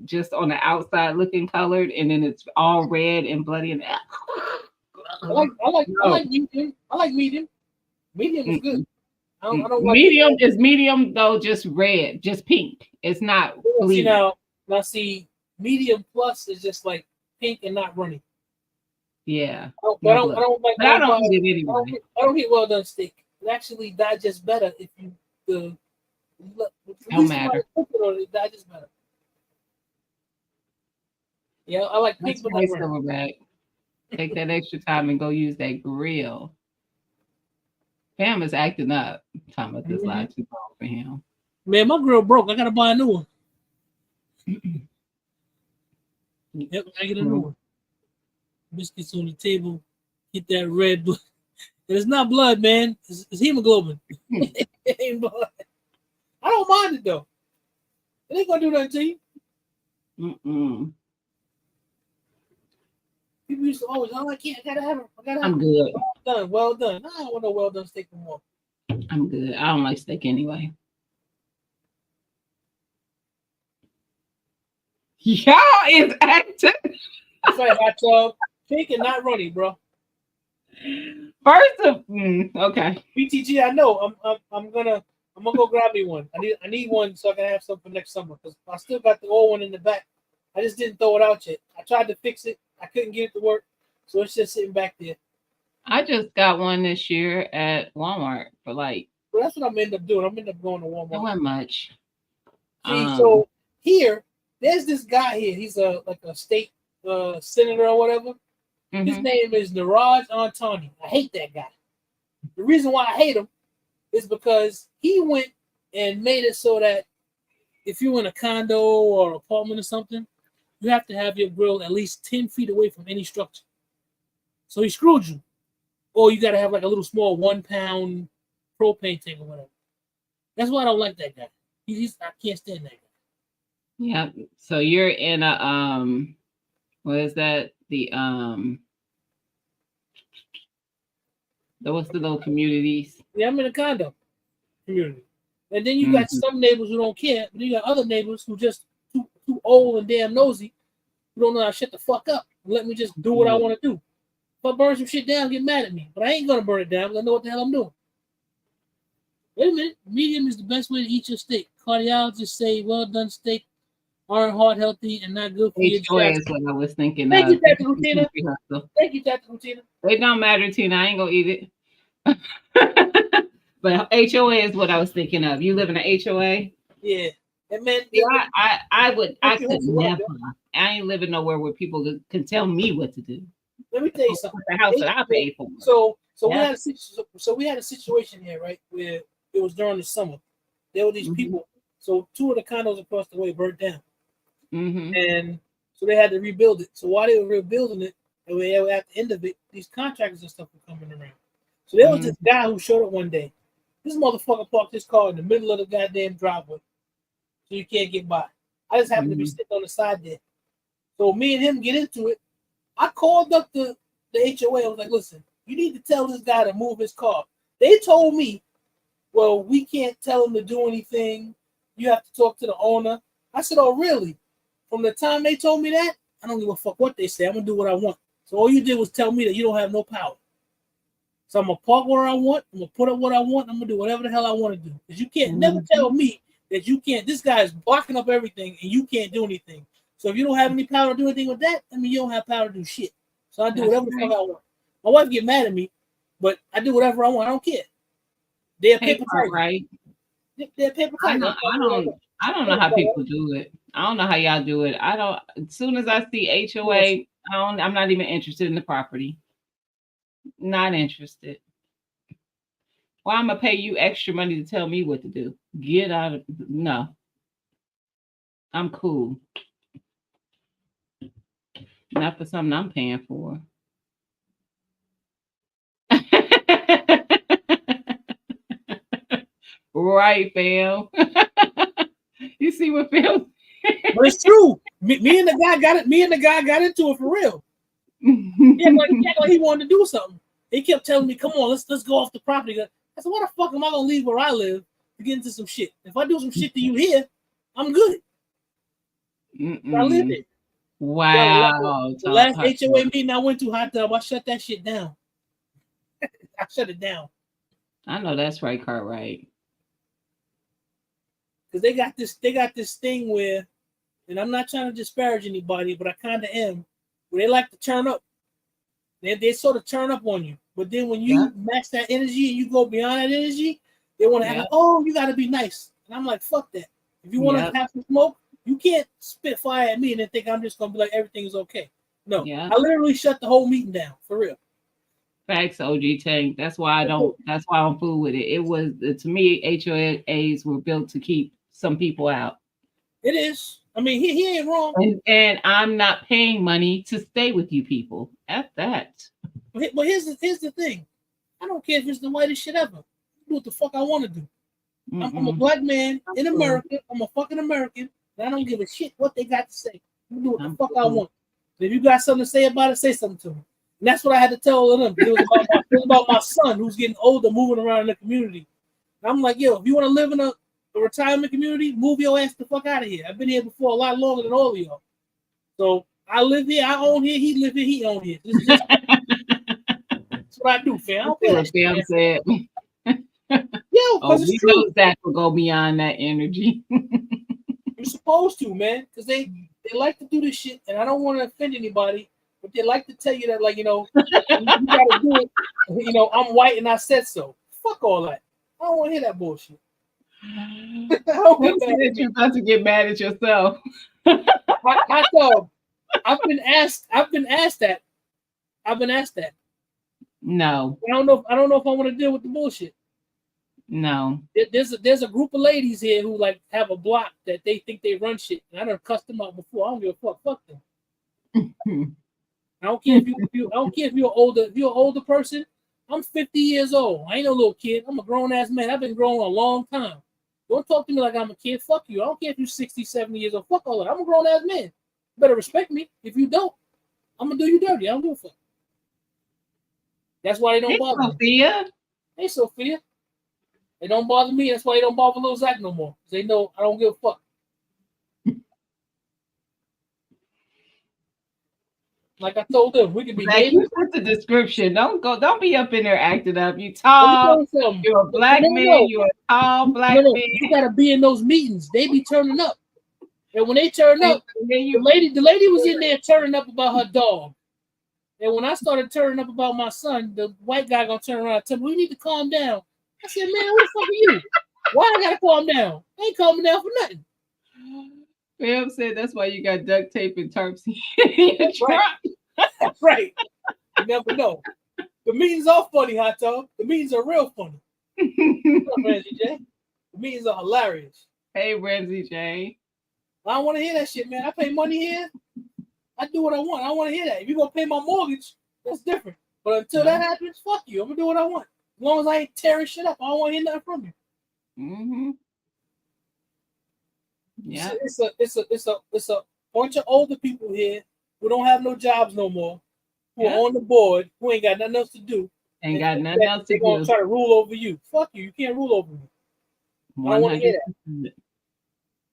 just on the outside looking colored, and then it's all red and bloody. And I like medium. I like medium. Medium is good. I don't like medium is medium though, just red, just pink. It's not see now see medium plus is just like pink and not runny. Yeah. I don't like. But I don't eat it anyway. I don't eat well done steak. It actually digests better if you don't matter. It digests better. Yeah, I like pink. Nice Silverback. Take that extra time and go use that grill. Pam is acting up. Talking about this line too long for him. Man, my grill broke. I gotta buy a new one. Yep, I get a new one. Biscuits on the table. Get that red blood. It's not blood, man. It's hemoglobin. It ain't blood. I don't mind it though. It ain't gonna do nothing to you. People used to always, I can't. I gotta have it. I'm good. Well done. I don't want no well done steak anymore. I'm good. I don't like steak anyway. Y'all is acting. That's right, hot dog. Pink and not runny, bro. First of okay. BTG, I know. I'm gonna go grab me one. I need one so I can have some for next summer because I still got the old one in the back. I just didn't throw it out yet. I tried to fix it. I couldn't get it to work, so it's just sitting back there. I just got one this year at Walmart for like. Well, that's what I'm end up doing. I'm end up going to Walmart. Not wasn't much. See, so here, there's this guy here. He's like a state senator or whatever. His name is Niraj Antani. I hate that guy. The reason why I hate him is because he went and made it so that if you're in a condo or apartment or something, you have to have your grill at least 10 feet away from any structure. So he screwed you. Or you got to have like a little small 1 pound propane tank or whatever. That's why I don't like that guy. I can't stand that guy. Yeah. So you're in a what is that? What's the little communities? Yeah, I'm in a condo community. And then you got some neighbors who don't care, but you got other neighbors who just too old and damn nosy, who don't know how to shut the fuck up and let me just do what I want to do. If I burn some shit down, get mad at me. But I ain't gonna burn it down because I know what the hell I'm doing. Wait a minute. Medium is the best way to eat your steak. Cardiologists say well done steak aren't heart healthy and not good for your chest. That's what I was thinking. Thank you, Dr. Rutina. Thank you, Dr. Rutina. It don't matter, Tina. I ain't gonna eat it. But HOA is what I was thinking of. You live in an HOA? Yeah. And man, I could never. I ain't living nowhere where people can tell me what to do. Let me tell you something. The house that I paid for. So we had a situation here, right, where it was during the summer. There were these people. So 2 of the condos across the way burnt down. And so they had to rebuild it. So while they were rebuilding it, and at the end of it, these contractors and stuff were coming around. So there was this guy who showed up one day. This motherfucker parked his car in the middle of the goddamn driveway, so you can't get by. I just happened to be sitting on the side there. So me and him get into it. I called up the HOA. I was like, listen, you need to tell this guy to move his car. They told me, well, we can't tell him to do anything. You have to talk to the owner. I said, oh, really? From the time they told me that, I don't give a fuck what they say. I'm going to do what I want. So all you did was tell me that you don't have no power. So I'm going to park where I want. I'm going to put up what I want. I'm going to do whatever the hell I want to do. Because you can't never tell me that you can't. This guy is blocking up everything and you can't do anything. So if you don't have any power to do anything with that, I mean, you don't have power to do shit. So I do whatever the fuck I want. My wife get mad at me, but I do whatever I want. I don't care. They're paper tiger. Right? They're paper tiger. I don't know how people do it. I don't know how y'all do it. I don't. As soon as I see HOA, I'm not even interested in the property. Not interested. Why I'm gonna pay you extra money to tell me what to do? Get out of no. I'm cool. Not for something I'm paying for. Right, fam. You see what Phil? But it's true. Me and the guy got it. Me and the guy got into it for real. He acted like he wanted to do something. He kept telling me, "Come on, let's go off the property." I said, "Why the fuck am I gonna leave where I live to get into some shit? If I do some shit to you here, I'm good. I live it." Wow. The last HOA meeting I went to, hot tub, I shut that shit down. I shut it down. I know that's right, Cartwright. Because they got this thing where, and I'm not trying to disparage anybody, but I kind of am, where they like to turn up. They sort of turn up on you. But then when you match that energy and you go beyond that energy, they want to have, oh, you got to be nice. And I'm like, fuck that. If you want to have some smoke, you can't spit fire at me and then think I'm just going to be like, everything is okay. No, I literally shut the whole meeting down, for real. Facts, OG Tank. That's why I'm fool with it. It was, to me, HOAs were built to keep some people out. It is. I mean, he ain't wrong. And I'm not paying money to stay with you people. F that. But here's the thing. I don't care if it's the whitest shit ever. I do what the fuck I want to do. I'm a black man in America. I'm a fucking American. And I don't give a shit what they got to say. I'm do what the fuck I want. If you got something to say about it, say something to me. And that's what I had to tell all of them. It was about my son who's getting older, moving around in the community. And I'm like, yo, if you want to live in a retirement community, move your ass the fuck out of here. I've been here before a lot longer than all of y'all. So I live here, I own here, he live here, he own here. That's what I do, fam. I don't care what Sam said. Yo, we know Zach will go beyond that energy. You're supposed to, man, because they like to do this shit, and I don't want to offend anybody, but they like to tell you that, like, you know, you gotta do it. You know, I'm white and I said so. Fuck all that. I don't want to hear that bullshit. You're about to get mad at yourself. I've been asked that. No. I don't know if I want to deal with the bullshit. No. There's a group of ladies here who like have a block that they think they run shit. And I done cussed them out before. I don't give a fuck. Fuck them. I don't care if you're an older person. I'm 50 years old. I ain't no little kid. I'm a grown ass man. I've been grown a long time. Don't talk to me like I'm a kid. Fuck you. I don't care if you're 60, 70 years old. Fuck all that. I'm a grown ass man. You better respect me. If you don't, I'm gonna do you dirty. I don't give a fuck. That's why they don't bother Sophia. me. Hey, Sophia. They don't bother me. That's why they don't bother little Zach no more. They know I don't give a fuck. Like I told them, we can be neighbors. You put the description. Don't be up in there acting up. You tall. You're a black man. You're a tall black man. You gotta be in those meetings. They be turning up. And when they turn up, the lady was in there turning up about her dog. And when I started turning up about my son, the white guy gonna turn around and tell me, we need to calm down. I said, man, who the fuck are you? Why I gotta calm down? I ain't calming down for nothing. Pam said that's why you got duct tape and tarps in your truck. That's right. You never know. The meetings are funny, Hot Tub. The meetings are real funny. What's up, Ramsey J? The meetings are hilarious. Hey, Ramsey J. I don't want to hear that shit, man. I pay money here. I do what I want. I don't want to hear that. If you're going to pay my mortgage, that's different. But until that happens, fuck you. I'm going to do what I want. As long as I ain't tearing shit up, I don't want to hear nothing from you. Mm-hmm. Yeah. It's a bunch of older people here who don't have no jobs no more, who are on the board, who ain't got nothing else to do. Ain't got nothing else to do. They're going to try to rule over you. Fuck you. You can't rule over me. 100%. I don't want to hear that.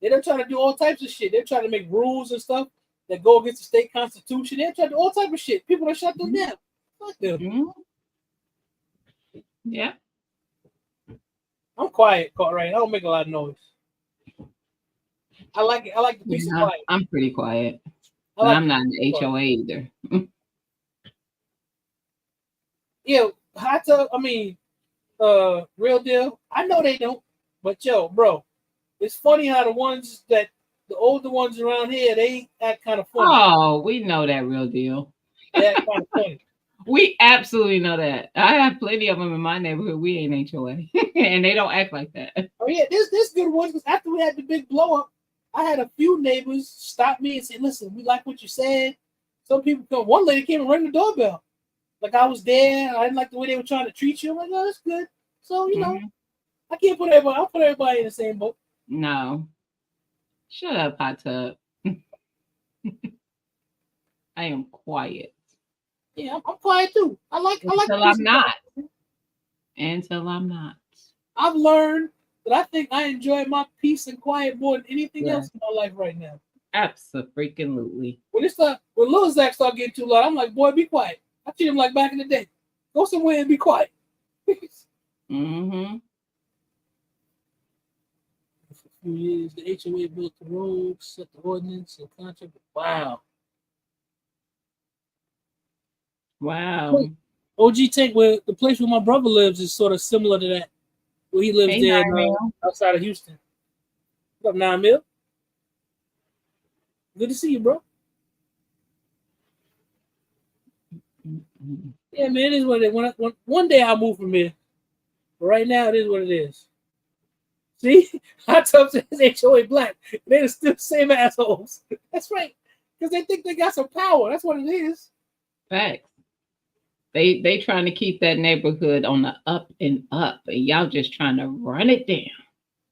They're trying to do all types of shit. They're trying to make rules and stuff that go against the state constitution. They're trying to do all types of shit. People that shut them down. Fuck them. Mm-hmm. Yeah. I'm quiet, right? I don't make a lot of noise. I like it. I like the peace and quiet. I'm pretty quiet. Like I'm not in the HOA either. Yeah, Hot Tub, I mean, Real Deal. I know they don't, but yo, bro, it's funny how the older ones around here, they act kind of funny. Oh, we know that, Real Deal. They act kind of funny. We absolutely know that. I have plenty of them in my neighborhood. We ain't HOA, and they don't act like that. Oh yeah, there's good ones. Because after we had the big blow up, I had a few neighbors stop me and say, "Listen, we like what you said, Some people come. One lady came and rang the doorbell. Like I was there. I didn't like the way they were trying to treat you. I'm like, oh, that's good. So, I can't put everybody. I'll put everybody in the same boat. No. Shut up, hot tub. I am quiet. Yeah, I'm quiet too. I like. Until I'm not. Until I'm not. I've learned that I think I enjoy my peace and quiet more than anything else in my life right now. Absolutely. When Lil Zach start getting too loud, I'm like, boy, be quiet. I treat him like back in the day. Go somewhere and be quiet. Mm-hmm. For a few years, the HOA built the roads, set the ordinance, and contract. Wow. Wow. OG Tank, where the place where my brother lives, is sort of similar to that. Where he lives there outside of Houston. What up, 9 Mil? Good to see you, bro. Yeah, man, it is what it is. One day I'll move from here. But right now, it is what it is. See? Hot Tub says HOA black. They're still the same assholes. That's right. Because they think they got some power. That's what it is. Facts. They trying to keep that neighborhood on the up and up, and y'all just trying to run it down.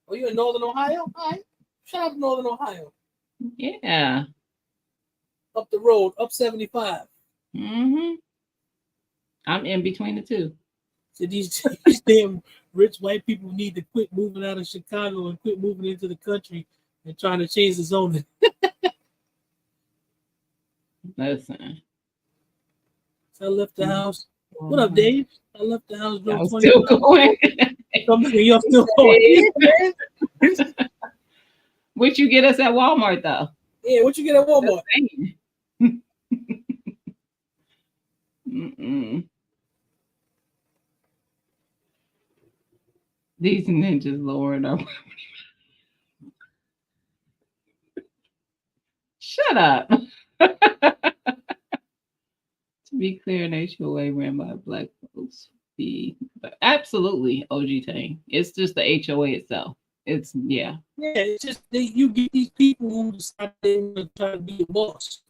Oh, you in Northern Ohio? All right. Shout out to Northern Ohio. Yeah. Up the road, up 75. Mm-hmm. I'm in between the two. So these damn rich white people need to quit moving out of Chicago and quit moving into the country and trying to change the zoning. Listen. So I left the house. What up, Dave? I left the house. I'm still going. You're still going. What you get us at Walmart, though? Yeah, what you get at Walmart? These ninjas lowering up. Shut up. To be clear, an HOA ran by black folks. Absolutely, OG Tang. It's just the HOA itself. It's Yeah, it's just you get these people who decide they want to try to be a boss.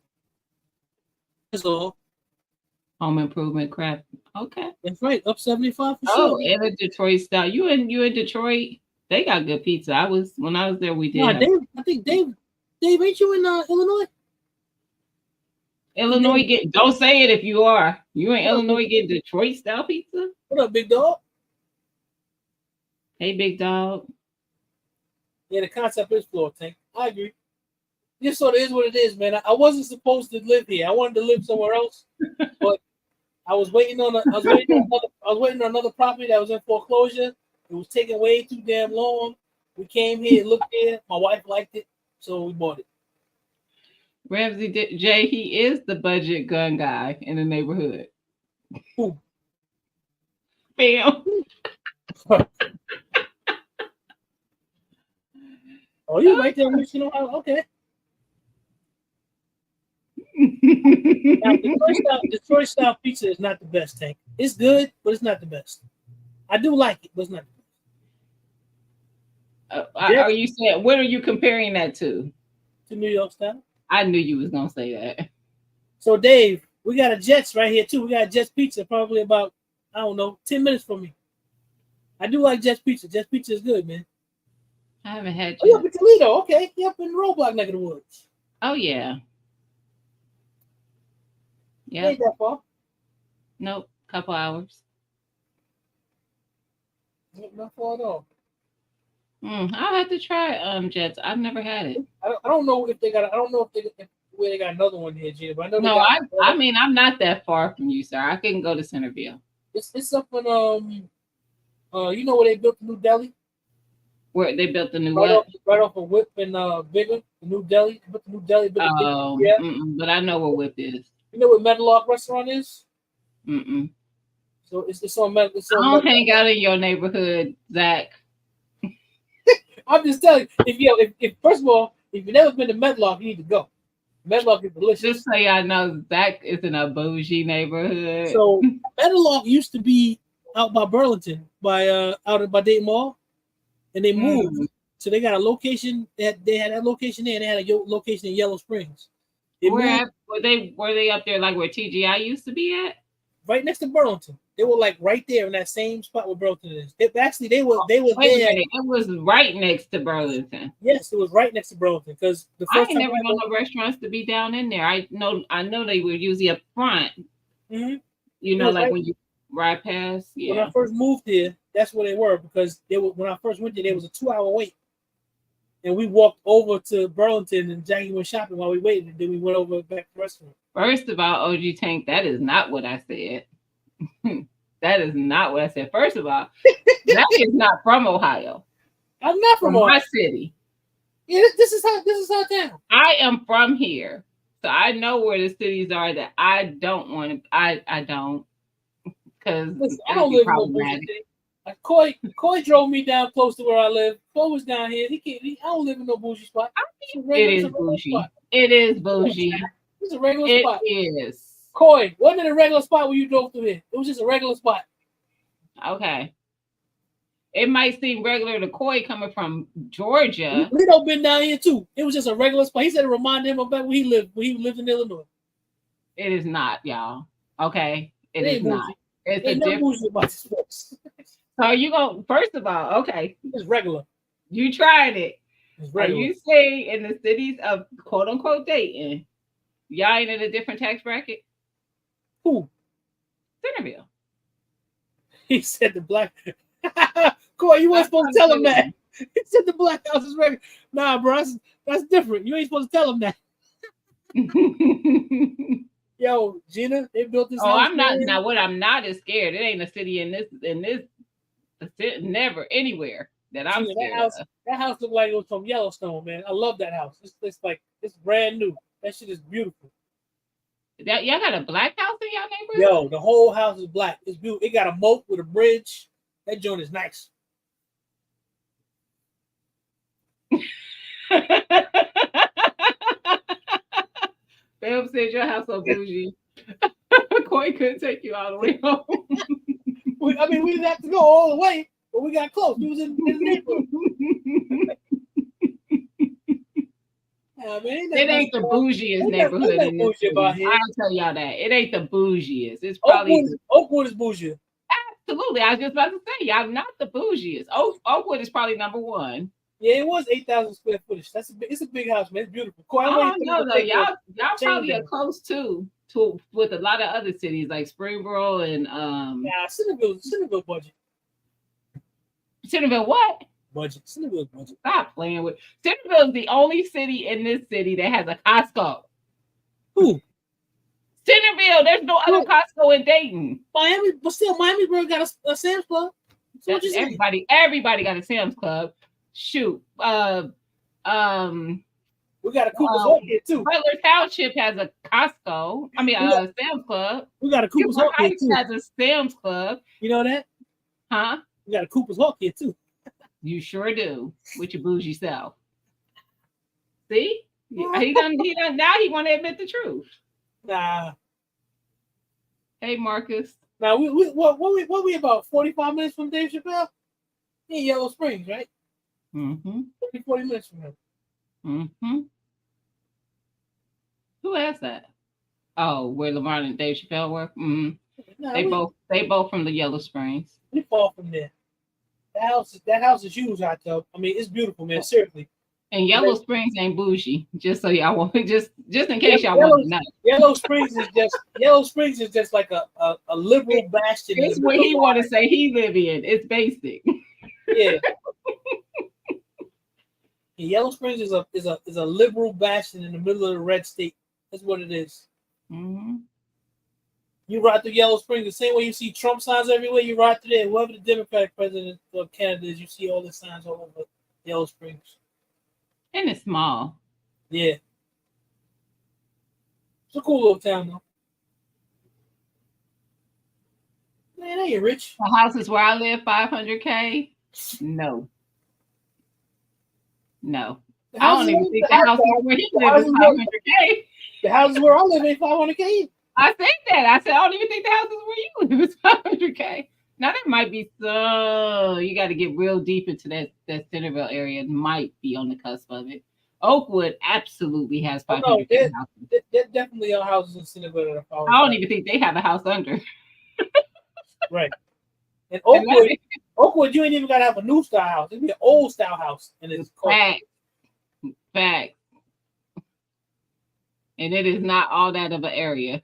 That's all. Home improvement crap. Okay. That's right. Up 75%. Oh, and a Detroit style. You in Detroit? They got good pizza. When I was there, we did. Dave, I think Dave, ain't you in Illinois? Illinois don't say it if you are. You in Illinois getting Detroit style pizza? What up, big dog? Hey, big dog. Yeah, the concept is floor tank. I agree. This sort of is what it is, man. I wasn't supposed to live here. I wanted to live somewhere else, but I was waiting on another property that was in foreclosure. It was taking way too damn long. We came here, looked here. My wife liked it, so we bought it. Ramsey J, he is the budget gun guy in the neighborhood. Who? Bam. Oh, you right there, Michigan, Ohio? Okay. Now, Detroit style pizza is not the best, Tank. It's good, but it's not the best. I do like it, but it's not the best. Are you saying, what are you comparing that to? To New York style. I knew you was gonna say that. So, Dave, we got a Jets right here too. We got Jets Pizza, probably about 10 minutes from me. I do like Jets Pizza. Jets Pizza is good, man. I haven't had. Oh, you're up in Toledo, okay? You're up in the Roadblock neck of the woods. Oh yeah. Yeah. Ain't that far. Nope, couple hours. Not far at all. I'll have to try Jets. I've never had it. I don't know if they got. I don't know where they got another one here, Gina. But I know. No, I mean I'm not that far from you, sir. I can go to Centerville. It's up in you know where they built the new deli? Where they built the new right off of Whip and Bigger, the new deli. They built the new deli. Oh, yeah. But I know where Whip is. You know where Meadowlark restaurant is? So it's on Metal. I don't hang out in your neighborhood, Zach. I'm just telling you, if first of all, if you've never been to Meadowlark, you need to go. Meadowlark is delicious. Just so y'all know, Zach is in a bougie neighborhood. So Meadowlark used to be out by Burlington, out by Dayton Mall, and they moved. So they got a location they had that location there, and they had a location in Yellow Springs. Where Were they up there like where TGI used to be at? Right next to Burlington. They were like right there in that same spot where Burlington is. Actually, they were Wait a there. minute. It was right next to Burlington. Yes, it was right next to Burlington because the I first ain't time never known no restaurants to be down in there. I know they were usually up front. Mhm. You know, like when you ride past. Yeah. When I first moved here, that's where they were because they were when I first went there, there was a 2-hour wait. And we walked over to Burlington and Jackie went shopping while we waited, and then we went over back to the restaurant. First of all, OG Tank, that is not what I said. That is not what I said. First of all, that is not from Ohio. I'm not from my city. Yeah, this is our town. I am from here, so I know where the cities are that I don't want to. I don't because I don't live in no bougie city. Coy drove me down close to where I live. Coy was down here. I don't live in no bougie spot. It is bougie. It is bougie. It's a regular spot. It is. Coy, wasn't it a regular spot when you drove through here? It was just a regular spot. Okay. It might seem regular to Coy coming from Georgia. Lito been down here too. It was just a regular spot. He said it reminded him of back when he lived in Illinois. It is not, y'all. Okay. It is not. It's a different. So you go first of all, okay. It's regular. You tried it. It's regular. Are you saying in the cities of quote unquote Dayton, y'all ain't in a different tax bracket? Who? Centerville. He said the black. Coy, you weren't supposed to tell him that. He said the black house is regular. Nah, bro, that's different. You ain't supposed to tell him that. Yo, Gina, they built this. Oh, I'm not. Now, what I'm not is scared. It ain't a city in this. Never anywhere that I'm scared of. That house looked like it was from Yellowstone, man. I love that house. It's brand new. That shit is beautiful. Y'all got a black house in y'all neighborhood? Yo, the whole house is black. It's beautiful. It got a moat with a bridge. That joint is nice. Bam said your house so bougie. Coy couldn't take you all the way home. We didn't have to go all the way, but we got close. We was in the neighborhood. It ain't the bougiest neighborhood in this city. I'll tell y'all that. It ain't the bougiest. It's probably Oakwood is bougie. Absolutely. I was just about to say, y'all not the bougiest. Oakwood is probably number one. Yeah, it was 8,000 square footage. It's a big house, man. It's beautiful. I don't know though. Y'all probably are close to with a lot of other cities like Springboro and Centerville budget. Centerville what? Centerville budget. Stop playing with Centerville is the only city in this city that has a Costco. Who? Centerville. There's no other Costco in Dayton. Miami, but still, Miamisburg got a Sam's Club. So everybody got a Sam's Club. Shoot. We got a Cooper's Hawk here too. Butler Township has a Costco. Sam's Club. We got a Cooper's Hawk here too. Has a Sam's Club. You know that? Huh? We got a Cooper's Hawk here too. You sure do. With your bougie self. See? He done. Now he want to admit the truth. Nah. Hey, Marcus. Now what we about 45 minutes from Dave Chappelle? In Yellow Springs, right? Mm-hmm. 40 minutes from him. Mm-hmm. Who has that? Oh, where Lamar and Dave Chappelle work? Mm-hmm. No, they both from the Yellow Springs. We far from there. That house is huge out there. I mean, it's beautiful, man. Seriously. And Yellow Springs ain't bougie. Just so y'all want, just in case y'all want to know. Yellow Springs is just like a liberal bastion. It's what he want to say he live in. It's basic. Yeah. Yellow Springs is a liberal bastion in the middle of the red state. That's what it is. Mm-hmm. You ride through Yellow Springs the same way you see Trump signs everywhere. You ride through there. Whoever the Democratic president of Canada is, you see all the signs all over Yellow Springs. And it's small. Yeah. It's a cool little town, though. Man, they ain't rich. The houses where I live, $500K? No. I don't even think the houses where he lives is $500K. The houses where I live ain't $500K. I said that. I said, I don't even think the houses where you live is $500K. Now, there might be you got to get real deep into that Centerville area. It might be on the cusp of it. Oakwood absolutely has Oh no, 500K houses. there definitely are houses in Cinnabon that are power. I don't even think they have a house under. Right. And And that Oakwood, you ain't even gotta have a new style house. It'd be an old style house, and is it's called. fact. And it is not all that of an area.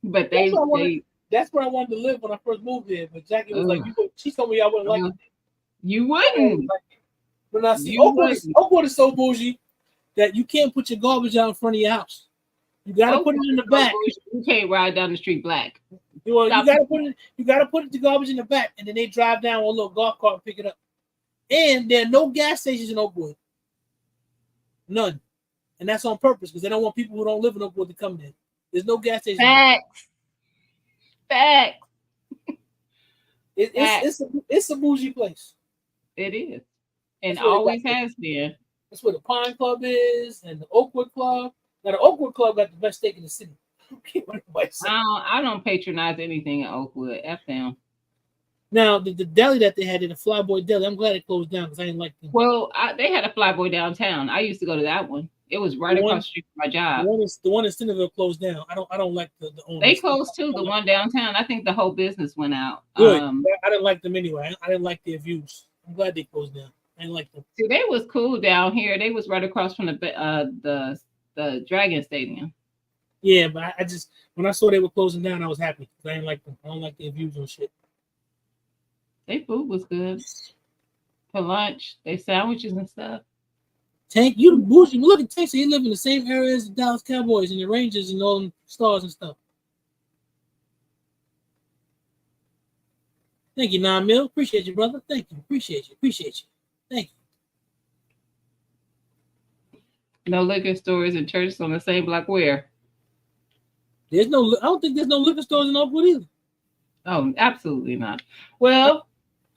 But That's where I wanted to live when I first moved here. But Jackie was like, she told me I wouldn't like it. You wouldn't. But now see, Oakwood is so bougie that you can't put your garbage out in front of your house. You gotta put it in the back. You can't ride down the street black. You gotta put the garbage in the back, and then they drive down with a little golf cart and pick it up. And there are no gas stations in Oakwood. None. And that's on purpose because they don't want people who don't live in Oakwood to come there. There's no gas station. Facts. It's a bougie place. It is. And always has been. That's where the Pine Club is and the Oakwood Club. Now the Oakwood Club got the best steak in the city. I don't patronize anything in Oakwood. F them. Now the deli that they had in the Flyboy Deli, I'm glad it closed down because I didn't like them. Well, they had a Flyboy downtown. I used to go to that one. It was right across the street from my job. The one in Centerville closed down. I don't like the owners. They closed too. The one downtown. I think the whole business went out. Good. I didn't like them anyway. I didn't like their views. I'm glad they closed down. I didn't like them. See, they was cool down here. They was right across from the Dragon Stadium. Yeah, but I just when I saw they were closing down, I was happy. I didn't like them. I don't like their views and shit. Their food was good. For lunch, they sandwiches and stuff. Tank, you the bougie. Look at Tank. So he live in the same area as the Dallas Cowboys and the Rangers and all them stars and stuff. Thank you, 9 Mil. Appreciate you, brother. Thank you. Appreciate you. Thank you. No liquor stores and churches on the same block where? I don't think there's no liquor stores in Oakwood either. Oh, absolutely not. Well,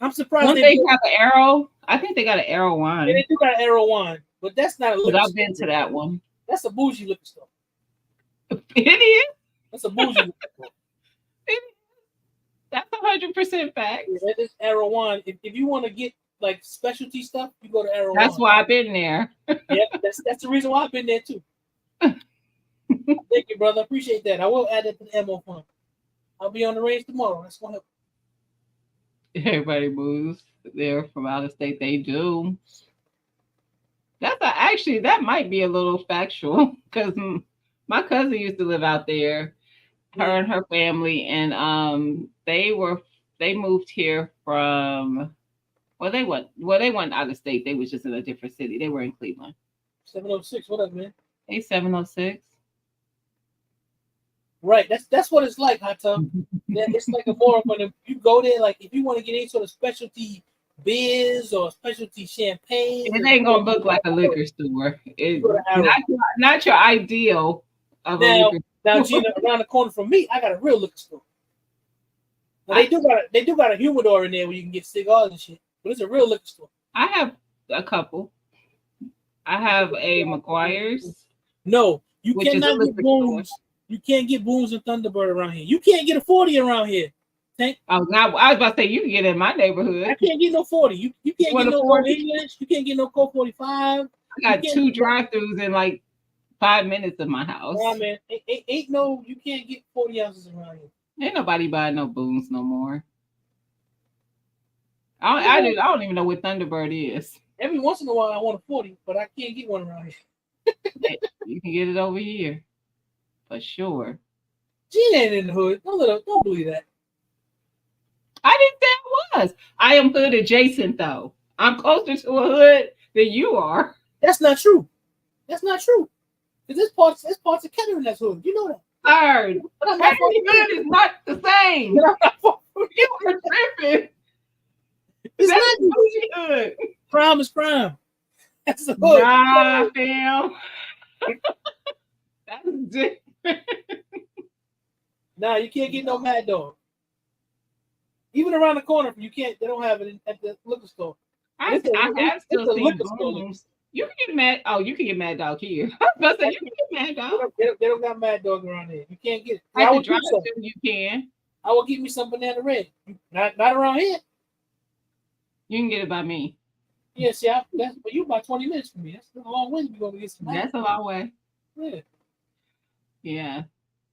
I'm surprised don't they have an Arrow. I think they got an Arrow wine. Yeah, they do got an Arrow wine, but that's not a liquor store. I've been to that one. That's a bougie liquor store. It is. That's a bougie liquor store. That's 100% fact. Yeah, that is Arrow wine. If you want to get like specialty stuff, you go to Arrow. That's why I've been there. Yeah, that's the reason why I've been there too. Thank you, brother. Appreciate that. I will add that to the MO fund. I'll be on the range tomorrow. That's gonna help. Everybody moves there from out of state. They do. Actually that might be a little factual because my cousin used to live out there. Her and her family, and they moved here from. They weren't out of state. They was just in a different city. They were in Cleveland. 706. What up, man? Hey, 706. Right. That's what it's like, Hot Tub. It's like a more when you go there, like if you want to get any sort of specialty beers or specialty champagne. It ain't gonna look like a liquor store. Not your ideal of a liquor store. Now, Gina, around the corner from me, I got a real liquor store. Now, they do got a humidor in there where you can get cigars and shit, but it's a real liquor store. I have a couple. I have a McGuire's. No, you cannot get Boone's. You can't get Boone's and Thunderbird around here. You can't get a 40 around here. Tank. I was about to say you can get in my neighborhood. I can't get no 40. You can't get no Old English. You can't get no Coke 45. I got 2 drive-throughs in like 5 minutes of my house. Nah, man, ain't no. You can't get 40 ounces around here. Ain't nobody buying no Boone's no more. I don't even know what Thunderbird is. Every once in a while, I want a 40, but I can't get one around here. You can get it over here, for sure. Gina ain't in the hood. Don't believe that. I didn't say I was. I am hood adjacent, though. I'm closer to a hood than you are. That's not true. Because there's parts of Kettering that's hood. You know that. Third. Hood is not the same. You are tripping. It's not bougie hood. Prime is prime. That's the hood. Nah, fam. That's different. Nah, you can't get no Mad Dog. Even around the corner, you can't. They don't have it at the liquor store. I have still seen Boone's. You can get Mad. Oh, you can get Mad Dog here. I was about to say you can get Mad Dog. They don't got Mad Dog around here. You can't get it. I will drive to you can. I will get me some banana red. Not around here. You can get it by me. Yeah, see, but you about 20 minutes from me. That's a long way to be going to get some. That's a long way. Yeah. Yeah.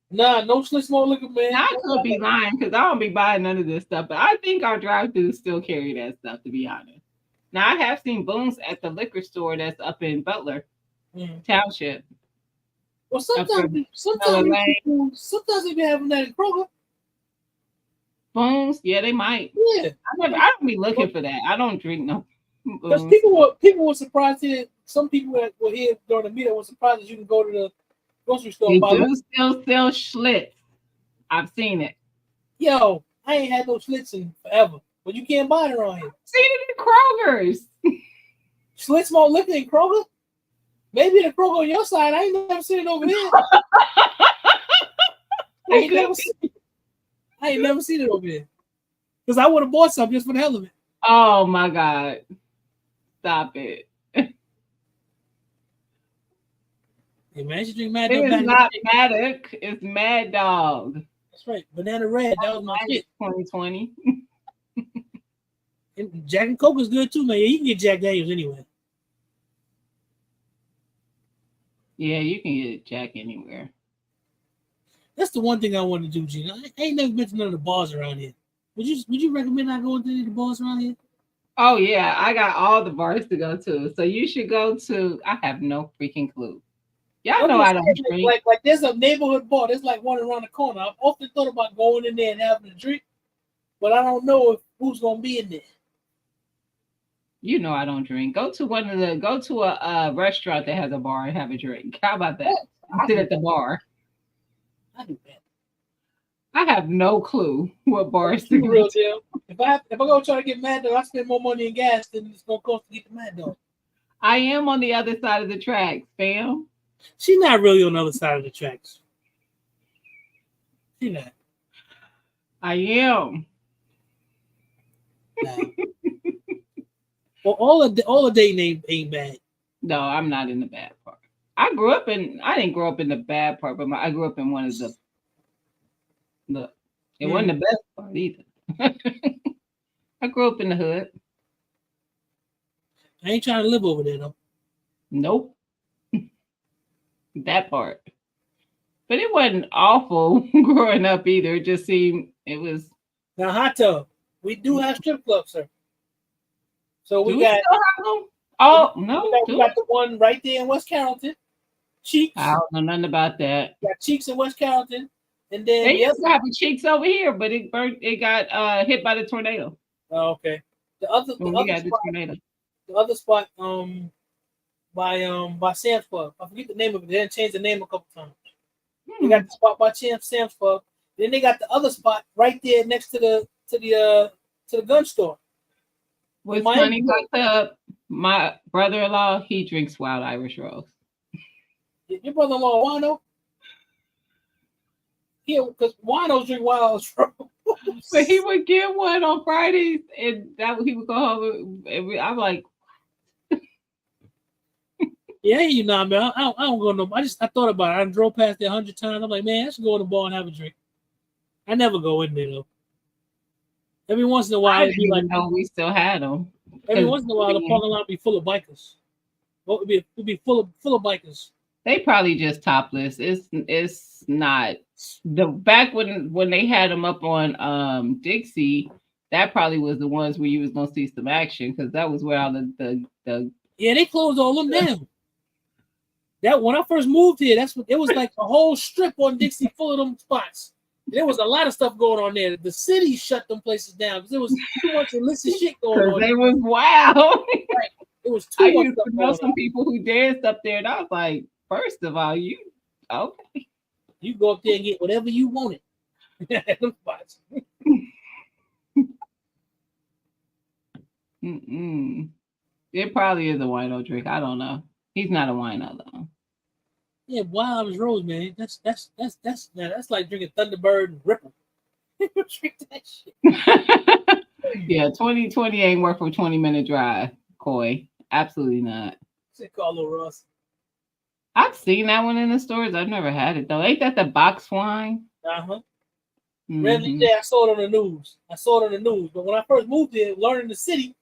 Nah, no Schlitz Malt liquor, man. Now I could be lying because I don't be buying none of this stuff, but I think our drive-throughs still carry that stuff, to be honest. Now I have seen Boone's at the liquor store that's up in Butler Township. Well, sometimes they be having that in Kroger. Boone's, yeah, they might. Yeah, I don't be looking for that. I don't drink no. Because people were surprised here. Some people that were here during the meeting were surprised that you can go to the grocery store. They do still sell Schlitz. I've seen it. Yo, I ain't had no Schlitz in forever, but you can't buy it around here. I've seen it in Kroger's. Schlitz Malt liquor in Kroger? Maybe the Kroger on your side. I ain't never seen it over here. I ain't never seen it over here. Because I would have bought some just for the hell of it. Oh my God. Stop it. Hey man, you drink Mad Dog. It is not Maddock, it's Mad Dog. That's right. Banana Red, that was my shit. 2020. And Jack and Coke is good too, man. You can get Jack Daniels anywhere. Yeah, you can get Jack anywhere. That's the one thing I want to do, Gina. I ain't never been to none of the bars around here. Would you recommend I go to any of the bars around here? Oh yeah, I got all the bars to go to. So you should go to. I have no freaking clue. Y'all know I don't drink. Like there's a neighborhood bar. There's like one around the corner. I've often thought about going in there and having a drink, but I don't know who's gonna be in there. You know I don't drink. Go to a restaurant that has a bar and have a drink. How about that? Sit at the bar. I do that. I have no clue what bars to go real deal. If I go try to get Mad Dog, I spend more money in gas than it's gonna cost to get the Mad Dog. I am on the other side of the tracks, fam. She's not really on the other side of the tracks. She's not. I am. Nah. Well, all the dating ain't bad. No, I'm not in the bad part. I didn't grow up in the bad part, but I grew up in one of the. Look, it wasn't the best part either. I grew up in the hood. I ain't trying to live over there though. Nope. That part. But it wasn't awful growing up either. It just seemed it was. Now, Hot Tub, we do have strip clubs, sir. So we got. Oh no! We got the one right there in West Carrollton. Cheeks. I don't know nothing about that. We got Cheeks in West Carrollton, and then they used to have the Cheeks over here, but it got hit by the tornado. Oh, okay. The other spot, by Sam's Club. I forget the name of it. They didn't change the name a couple times. They got the spot by Sam's Club. Then they got the other spot right there next to the gun store. What's funny about my brother-in-law, he drinks Wild Irish Rose. Your brother-in-law Wino? Yeah, because Winos drink Wild Irish Rose. But he would get one on Fridays, and he would go home. And I'm like, yeah, you know, man. I don't go no. I thought about it. I drove past there 100 times. I'm like, man, I should go in the bar and have a drink. I never go in there though. Every once in a while, it'd be like, no, we still had them. Every once in a while, the parking lot would be full of bikers. Well, it'd be full of bikers. They probably just topless. It's not the back when they had them up on Dixie. That probably was the ones where you was gonna see some action because that was where all the yeah, they closed all them down. That when I first moved here, it was like a whole strip on Dixie full of them spots. There was a lot of stuff going on there. The city shut them places down because there was too much illicit shit going on. They was wild. Right. It was too much. I used to know some people who danced up there, and I was like, first of all, you okay? You go up there and get whatever you wanted. Them spots. It probably is a wino drink. I don't know. He's not a wino though. Yeah, Wild Irish Rose, man. That's like drinking Thunderbird and Ripple. Drink that shit. Yeah, 2020 ain't worth a 20-minute drive, Coy. Absolutely not. Say Carlo Ross. I've seen that one in the stores. I've never had it though. Ain't that the box wine? Uh-huh. Randy J, I saw it on the news. But when I first moved here, learning the city,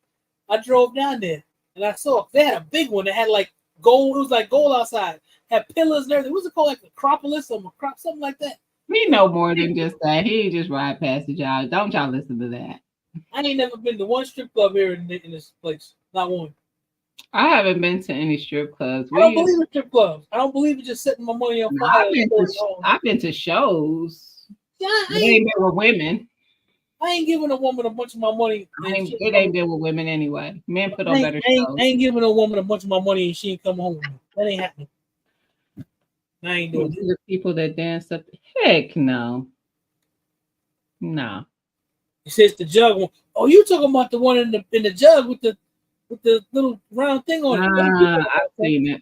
I drove down there. and I saw they had a big one that had like gold. It was like gold outside. Had pillars and everything. What's it called? Like Acropolis or something like that. We know more than just that. He just ride past the y'all. Don't y'all listen to that. I ain't never been to one strip club here in this place. Not one. I haven't been to any strip clubs. I don't believe in strip clubs. I don't believe in just setting my money on fire. I've been to shows. Yeah, I ain't been with women. I ain't giving a woman a bunch of my money. It ain't been with women anyway. Men put on better shows. I ain't giving a woman a bunch of my money and she ain't come home with me. That ain't happening. I ain't doing it. The people that dance up. Heck no. No. It says the jug one. Oh, you talking about the one in the jug with the little round thing on it? I've seen it.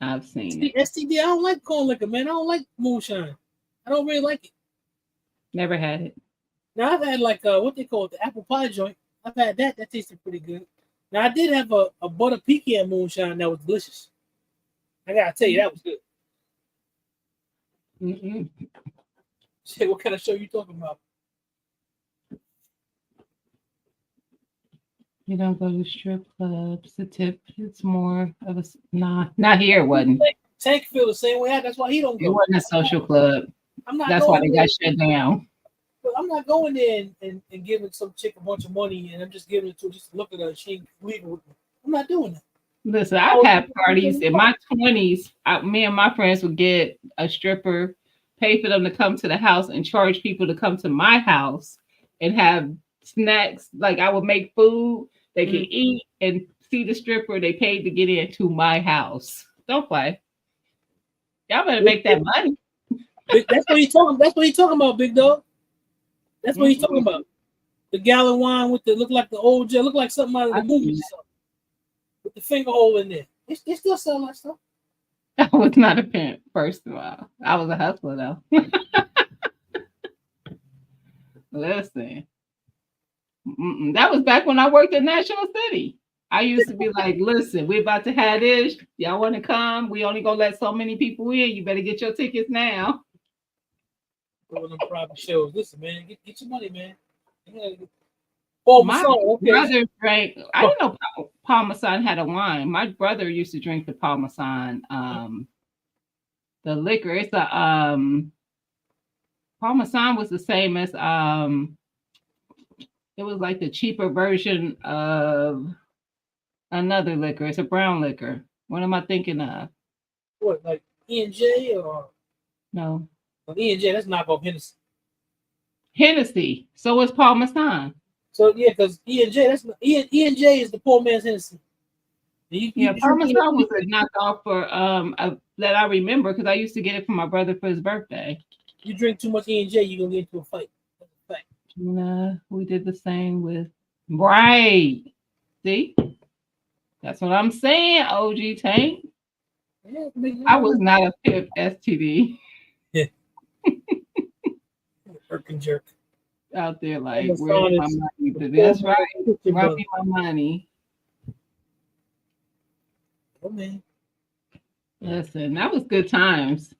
I've seen it. STD. I don't like corn liquor, man. I don't like moonshine. I don't really like it. Never had it. Now I've had like what they call it, the apple pie joint. I've had that. That tasted pretty good. Now I did have a butter pecan moonshine that was delicious. I gotta tell you, that was good. Shit, what kind of show you talking about? You don't go to strip clubs. The tip, it's more of a not here. It wasn't. Tank feel the same way. That's why he don't go. It wasn't a social club. That's why they got shut down. But I'm not going there and giving some chick a bunch of money and I'm just giving it to her just to look at her. She ain't leaving with me. I'm not doing that. Listen, I've had parties in my 20s. Me and my friends would get a stripper, pay for them to come to the house, and charge people to come to my house and have snacks. Like I would make food they could eat and see the stripper. They paid to get into my house. Don't play. Y'all better make that money. That's what he's talking. That's what he's talking about, big dog. That's what he's talking about. The gallon wine with the look like the old gel, look like something out of the movie. With the finger hole in there. They still sell that stuff. I was not a pimp, first of all. I was a hustler though. Listen. That was back when I worked at National City. I used to be like, listen, we're about to have this. Y'all want to come? We only gonna let so many people in. You better get your tickets now. One of them private shows. Listen, man, get your money, man. My brother drank. I didn't know Parmesan had a wine. My brother used to drink the Parmesan, the liquor. It's a Parmesan was the same as it was like the cheaper version of another liquor. It's a brown liquor. What am I thinking of? What, like E&J or no? E&J, that's knockoff Hennessy. Hennessy. So it's Parmesan. So yeah, because E&J, that's E&J is the poor man's Hennessy. Parmesan was a knockoff for that I remember because I used to get it from my brother for his birthday. You drink too much E&J, you're gonna get into a fight. That's a fact. Nah, we did the same with right. See, that's what I'm saying. OG Tank. Yeah, I was not a pimp STD. Yeah. Irk and jerk. Out there like, where's my money? That's right. Rub me my money. Oh man. Listen, that was good times.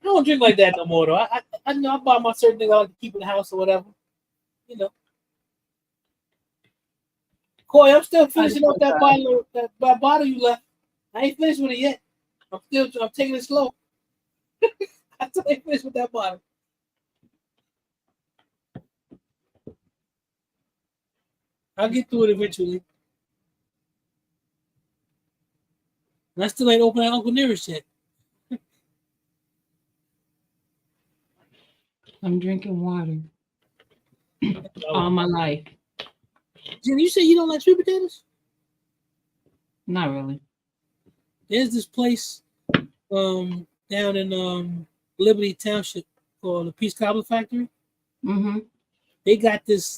I don't drink like that no more though. I know I buy my certain things I like to keep in the house or whatever. You know. Coy, I'm still finishing up that bottle you left. I ain't finished with it yet. I'm taking it slow. I still ain't finished with that bottle. I'll get to it eventually. And I still ain't opened that Uncle Nearest yet. I'm drinking water all my life. Jen, you say you don't like sweet potatoes? Not really. There's this place down in Liberty Township called the Peace Cobbler Factory. Mm-hmm. They got this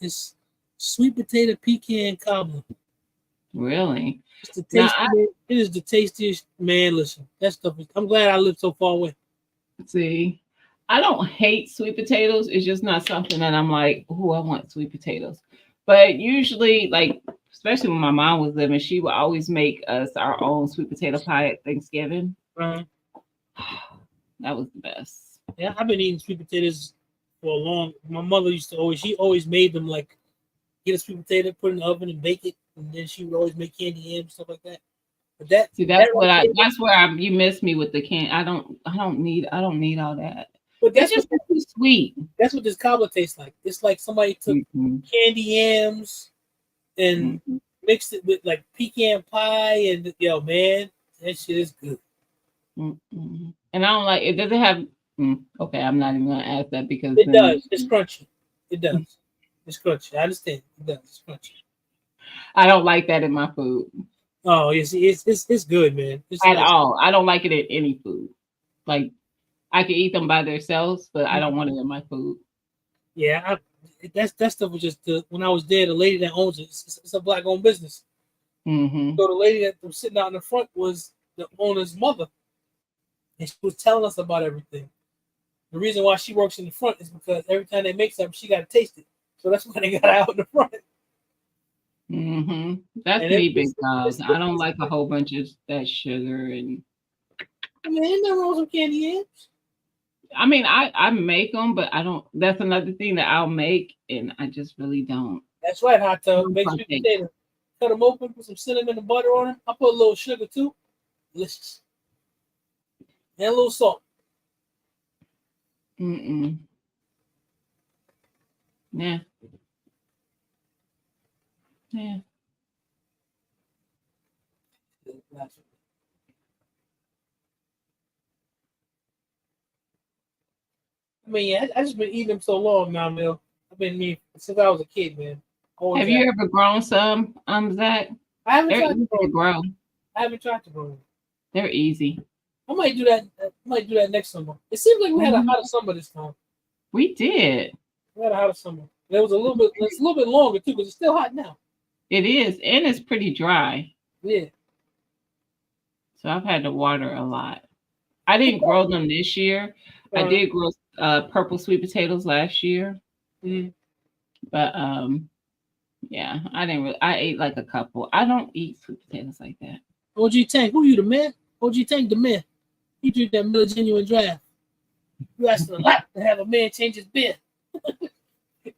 this sweet potato pecan cobbler. Really? It's the tastiest, it is the tastiest. Man, listen, that stuff is, I'm glad I lived so far away. See, I don't hate sweet potatoes. It's just not something that I'm like, oh, I want sweet potatoes. But usually, like, especially when my mom was living, she would always make us our own sweet potato pie at Thanksgiving. Uh-huh. That was the best. Yeah, I've been eating sweet potatoes for a long. My mother used to always. She always made them like get a sweet potato, put it in the oven, and bake it. And then she would always make candy yams, stuff like that. But that See, that right there, that's where you miss me with the can. I don't need all that. but It's just too sweet. that's what this cobbler tastes like. It's like somebody took candy yams and mixed it with like pecan pie, and yo man, that shit is good. And I don't like it. Does it have? Okay, I'm not even gonna ask that because it does. It's crunchy. It does. It's crunchy. I understand. It does. It's crunchy. I don't like that in my food. Oh, you see, it's good, man. It's At nice. all. I don't like it in any food. Like I can eat them by themselves, but I don't want it in my food. Yeah, that stuff was just when I was there. The lady that owns it, it's a black-owned business. Mm-hmm. So the lady that was sitting out in the front was the owner's mother, and she was telling us about everything. The reason why she works in the front is because every time they make something, she got to taste it. So that's why they got her out in the front. Mm-hmm. That's me, big dogs. I don't like a whole bunch of that sugar and. I mean, ain't nothing wrong with some candy yams. I mean, I make them, but I don't. That's another thing that I'll make, and I just really don't. That's right, hot tub. Make sweet potato. Cut them open, put some cinnamon and butter on them. I put a little sugar too. Delicious. And a little salt. Yeah. Yeah. I mean, yeah, I just been eating them so long now, Mil. I've been eating since I was a kid, man. Have you ever grown some, Zach? I haven't tried to grow. I haven't tried to grow. They're easy. I might do that. I might do that next summer. It seems like we had a hotter summer this time. We did. We had a hotter summer. It was a little bit. It's a little bit longer too, because it's still hot now. It is, and it's pretty dry. Yeah. So I've had to water a lot. I didn't grow them this year. I did grow purple sweet potatoes last year. Mm-hmm. But yeah, I didn't really. I ate like a couple. I don't eat sweet potatoes like that. OG Tank, who you, the man? OG Tank, the man. He drink that Miller Genuine Draft. You asked a lot to have a man change his beer.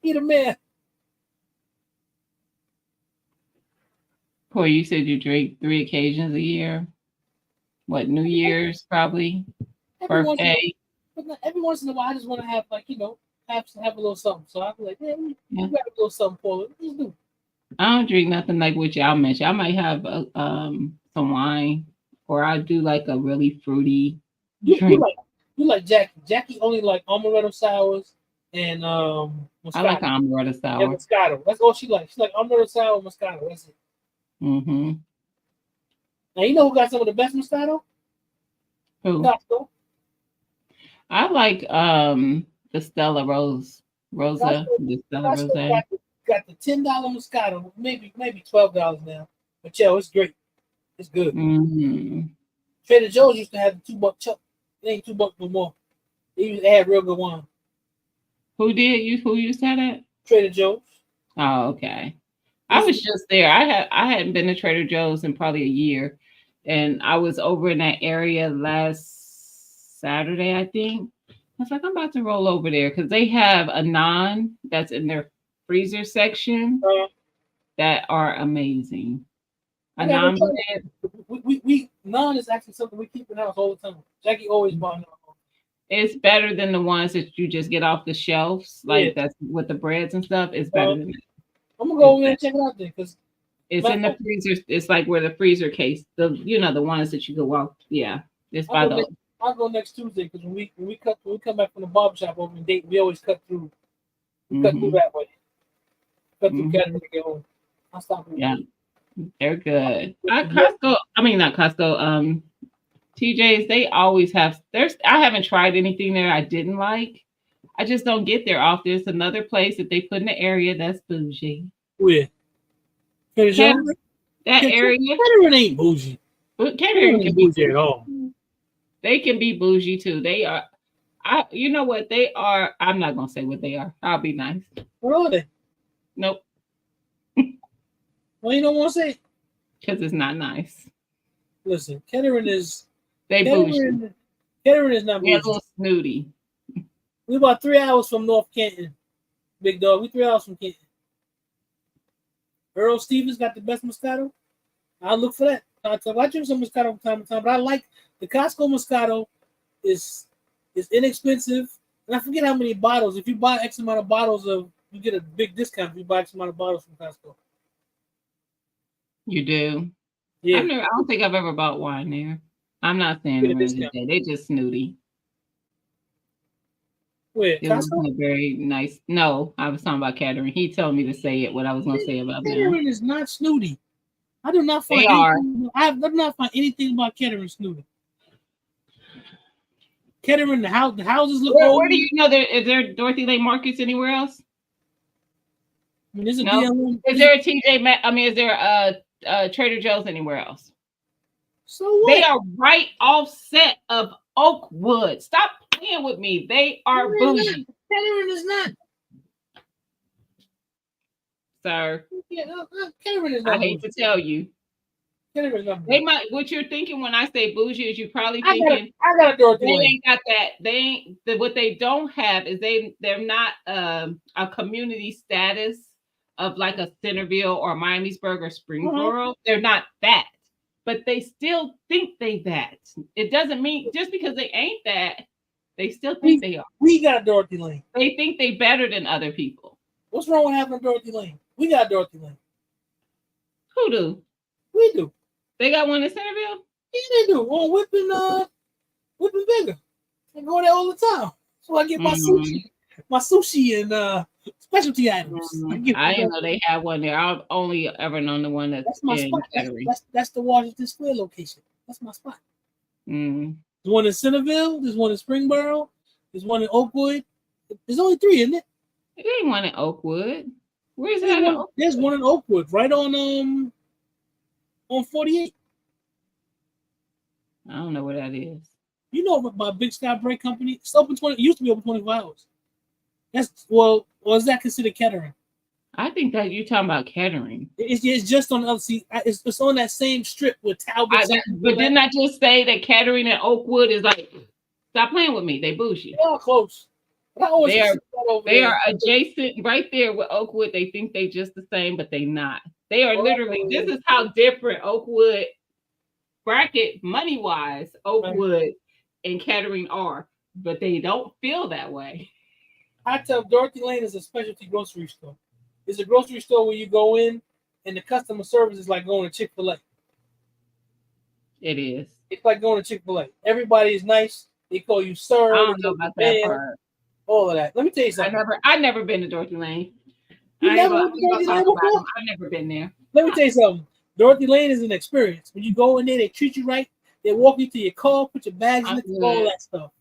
He the man. Boy, you said you drink 3 occasions a year. What, New Year's probably? Birthday? Every once in a while, I just want to have, like, have a little something. So I'll be like, yeah, we got a little something for it. Let's do. I don't drink nothing like what y'all mentioned. I might have some wine, or I do like a really fruity drink. You like Jackie. Jackie only like amaretto sours and Moscato. I like amaretto sour. And Moscato. That's all she likes. She like amaretto sour and Moscato. That's it. Mm-hmm. Now you know who got some of the best Moscato? Who? Costco. I like the Stella Rosa. The Stella Rosa. Got the $10 Moscato, maybe $12 now. But yo, it's great. It's good. Mm-hmm. Trader Joe's used to have the $2 chuck. It ain't $2 no more. They had real good wine. Who used to have that? Trader Joe's. Oh, okay. I was just there. I hadn't been to Trader Joe's in probably a year, and I was over in that area last Saturday, I think. I was like, I'm about to roll over there because they have a naan that's in their freezer section that are amazing. A naan bread. We naan is actually something we keep in the house all the time. Jackie always bought naan. It's better than the ones that you just get off the shelves, like that's with the breads and stuff. It's better than that. I'm gonna go over there and check it out there because it's in the freezer. It's like where the freezer case, the ones that you go off. Yeah, it's by those. I'll go next Tuesday because when we come back from the barbershop over in Dayton, we always cut through. We cut through that way. Cut through Canada to get home. I'll stop. Yeah, they're good. Costco. I mean, not Costco. TJ's. They always have. I haven't tried anything there I didn't like. I just don't get there often. It's another place that they put in the area that's bougie. Where? That area. Kettering ain't bougie. Kettering can be bougie at all. They can be bougie too. They are. You know what they are. I'm not gonna say what they are. I'll be nice. What are they? Nope. Well, you don't want to say. Because it's not nice. Listen, Kettering is. Bougie. Kettering is not bougie. They're a little snooty. We're about 3 hours from North Canton, big dog. We 3 hours from Canton. Earl Stevens got the best Moscato. I'll look for that. I drink some Moscato from time to time, but I like the Costco Moscato. Is inexpensive, and I forget how many bottles. If you buy X amount of bottles you get a big discount if you buy X amount of bottles from Costco. You do. Yeah. I don't think I've ever bought wine there. I'm not saying them today. They just snooty. Wait, it wasn't very nice. No, I was talking about Kettering. He told me to say it. What I was going to say about Kettering is not snooty. I do not find. I do not find anything about Kettering snooty. Kettering, the houses look old. Where do you know is there Dorothy Lane Markets anywhere else? I mean, there's a no. Is there a TJ Maxx? I mean, is there a Trader Joe's anywhere else? So what? They are right offset of Oakwood. Stop playing with me. They are bougie. Kettering is not. Sir. Kettering is not. I hate to tell you. Kettering is not. They might. What you're thinking when I say bougie is you probably thinking I got a Dorothy Lane. They ain't got that. They ain't. What they don't have is they're not a community status of like a Centerville or Miamisburg or Springboro. They're not that. But they still think they that. It doesn't mean just because they ain't that, they still think they are. We got a Dorothy Lane. They think they better than other people. What's wrong with having a Dorothy Lane? We got a Dorothy Lane. Who do? We do. They got one in Centerville? Yeah, they do. On Whipping Bigger. I go there all the time. So I get my sushi and specialty items. I didn't know they had one there. I've only ever known the one that's my spot. That's the Washington Square location. That's my spot. There's one in Centerville. There's one in Springboro. There's one in Oakwood. There's only 3, isn't it? There ain't one in Oakwood. Where's that? There's one in Oakwood, right on 48. I don't know where that is. You know about Big Sky Break Company? It's open 20. It used to be open 24 hours. That's or is that considered Kettering? I think that you're talking about Kettering. It's just on the other side. It's on that same strip with Talbot. But didn't I just say that Kettering and Oakwood is like? Stop playing with me. They bougie. They are close. They are adjacent right there with Oakwood. They think they just the same, but they not. They are literally. This is how different Oakwood bracket money wise Oakwood and Kettering are, but they don't feel that way. I tell Dorothy Lane is a specialty grocery store. It's a grocery store where you go in and the customer service is like going to Chick-fil-A. It is. It's like going to Chick-fil-A. Everybody is nice. They call you sir. I don't know about that part. All of that. Let me tell you something. I've never been to Dorothy Lane. I've never been there. Let me tell you something. Dorothy Lane is an experience. When you go in there, they treat you right. They walk you to your car, put your bags in it, all that stuff.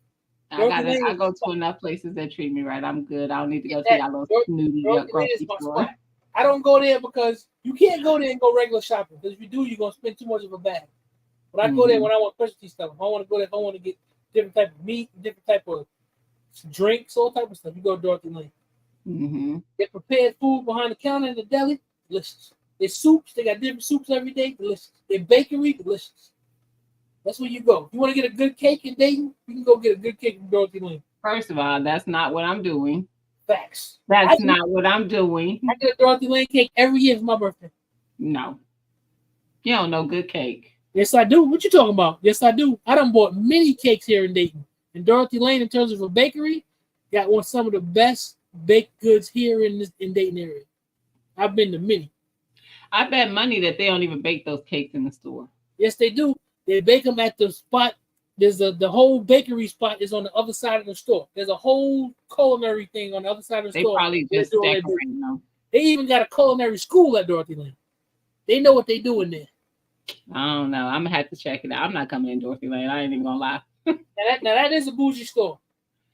I go to enough places that treat me right. I'm good. I don't need to go to y'all little snooty grocery store. I don't go there because you can't go there and go regular shopping. Because if you do, you're gonna spend too much of a bag. But I go there when I want specialty stuff. If I want to go there, if I want to get different type of meat, different type of drinks, all type of stuff, you go to Dorothy Lane. They prepared food behind the counter in the deli, delicious. Their soups, they got different soups every day, delicious. Their bakery, delicious. That's where you go. If you want to get a good cake in Dayton, you can go get a good cake from Dorothy Lane. First of all, that's not what I'm doing. Facts. That's not what I'm doing. I get a Dorothy Lane cake every year for my birthday. No. You don't know good cake. Yes, I do. What you talking about? Yes, I do. I done bought many cakes here in Dayton. And Dorothy Lane, in terms of a bakery, got some of the best baked goods here in Dayton area. I've been to many. I bet money that they don't even bake those cakes in the store. Yes, they do. They bake them at the spot. There's the whole bakery spot is on the other side of the store. There's a whole culinary thing on the other side of the store. They probably just decorate them. They even got a culinary school at Dorothy Lane. They know what they do in there. I don't know. I'm gonna have to check it out. I'm not coming in Dorothy Lane. I ain't even gonna lie. now that is a bougie store,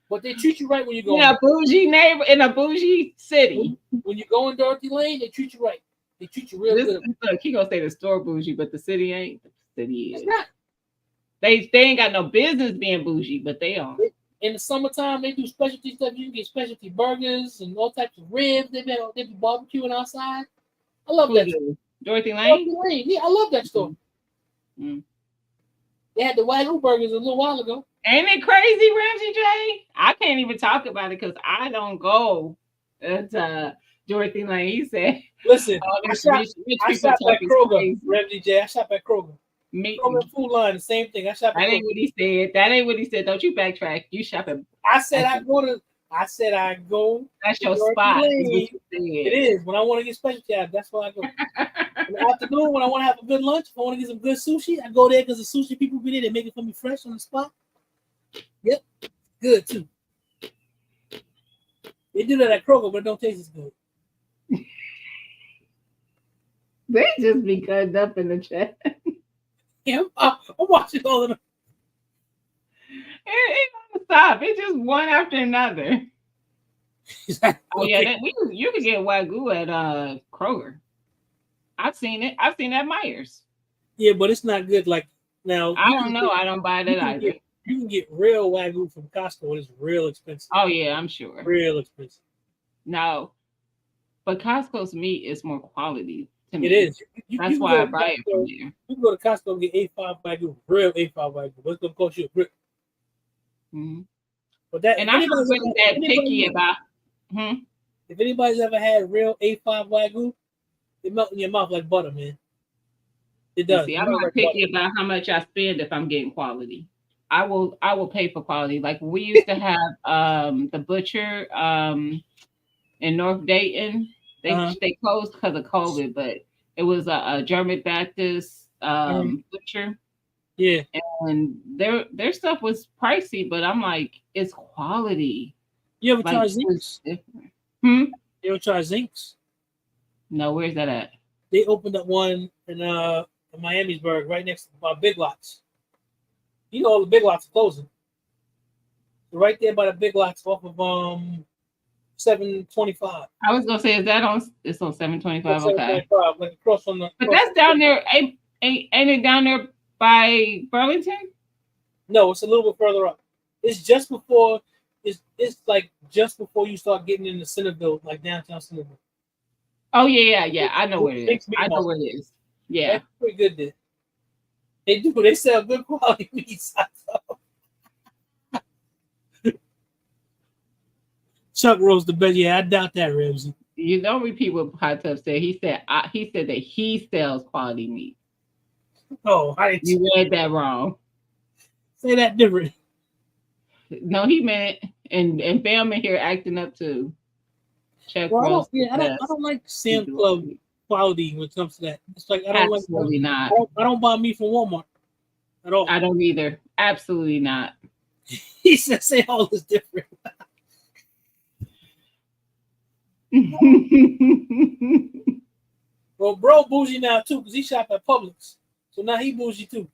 but they treat you right when you go. Yeah, bougie neighbor in a bougie city. When you go in Dorothy Lane, they treat you right. They treat you real good. Look, he gonna say the store bougie, but the city ain't. The city is. It's not. They ain't got no business being bougie, but they are. In the summertime, they do specialty stuff. You can get specialty burgers and all types of ribs. They be barbecuing outside. I love that. Dorothy Lane? Dorothy Lane. Yeah, I love that store. They had the Wagyu burgers a little while ago. Ain't it crazy, Ramsey J? I can't even talk about it because I don't go. Dorothy Lane. He said, Listen, "All I these shop, rich I people shop talk at is Kroger, crazy." Ramsey J. I shop at Kroger. Me, Kroger Food Line, the same thing. I shop at that ain't Kroger. what he said. That ain't what he said. Don't you backtrack. You shop at. I said I go to. I said I go That's to your Dorothy spot. Is Lane. what you It is when I want to get specialty out. That's where I go. In the afternoon, when I want to have a good lunch, if I want to get some good sushi, I go there because the sushi people be there. They make it for me fresh on the spot. Yep, good too. They do that at Kroger, but it don't taste as good. They just be cutting up in the chat. Yeah, I'm watching all of them. It don't stop. It's just one after another. Oh yeah, you can get Wagyu at Kroger. I've seen it. I've seen it at Myers. Yeah, but it's not good. Like now, I don't know. I don't buy that either. You can get real Wagyu from Costco. It's real expensive. Oh yeah, I'm sure. Real expensive. No, but Costco's meat is more quality to me. It is. That's why I buy it from there. You can go to Costco and get A5 Wagyu, real A5 Wagyu. What's going to cost you a grip? Mm-hmm. But that, and I'm not really that picky about. If anybody's ever had real A5 Wagyu, it melts in your mouth like butter, man. It does. See, I'm not picky about how much I spend if I'm getting quality. I will pay for quality. Like we used to have the butcher in North Dayton. They closed because of COVID, but it was a German Baptist butcher. Yeah. And their stuff was pricey, but I'm like, it's quality. You ever try Zinks? You ever try Zinks? No, where's that at? They opened up one in Miamisburg, right next to Big Lots. You know all the Big Lots are closing. So right there by the Big Lots off of 725. I was gonna say, is that on? It's on 725. Okay. Like across from the. But that's down there. Ain't it down there by Burlington? No, it's a little bit further up. It's just before. It's like just before you start getting into Centerville, like downtown Centerville. Oh yeah. I know where it is. I know where it is. Yeah, that's pretty good there. They do. They sell good quality meats. Chuck Rose the best. Yeah, I doubt that, Ramsey. You don't repeat what Hot Tub said. He said that he sells quality meat. Oh, you read that wrong. Say that different. No, he meant and Bam in here acting up too. Chuck Rose. I don't like Sam's Club quality when it comes to that. It's like I don't absolutely not. I don't buy meat from Walmart at all. I don't either. Absolutely not. He said, "Say all is different." Well, bro, bougie now too because he shop at Publix, so now he bougie too.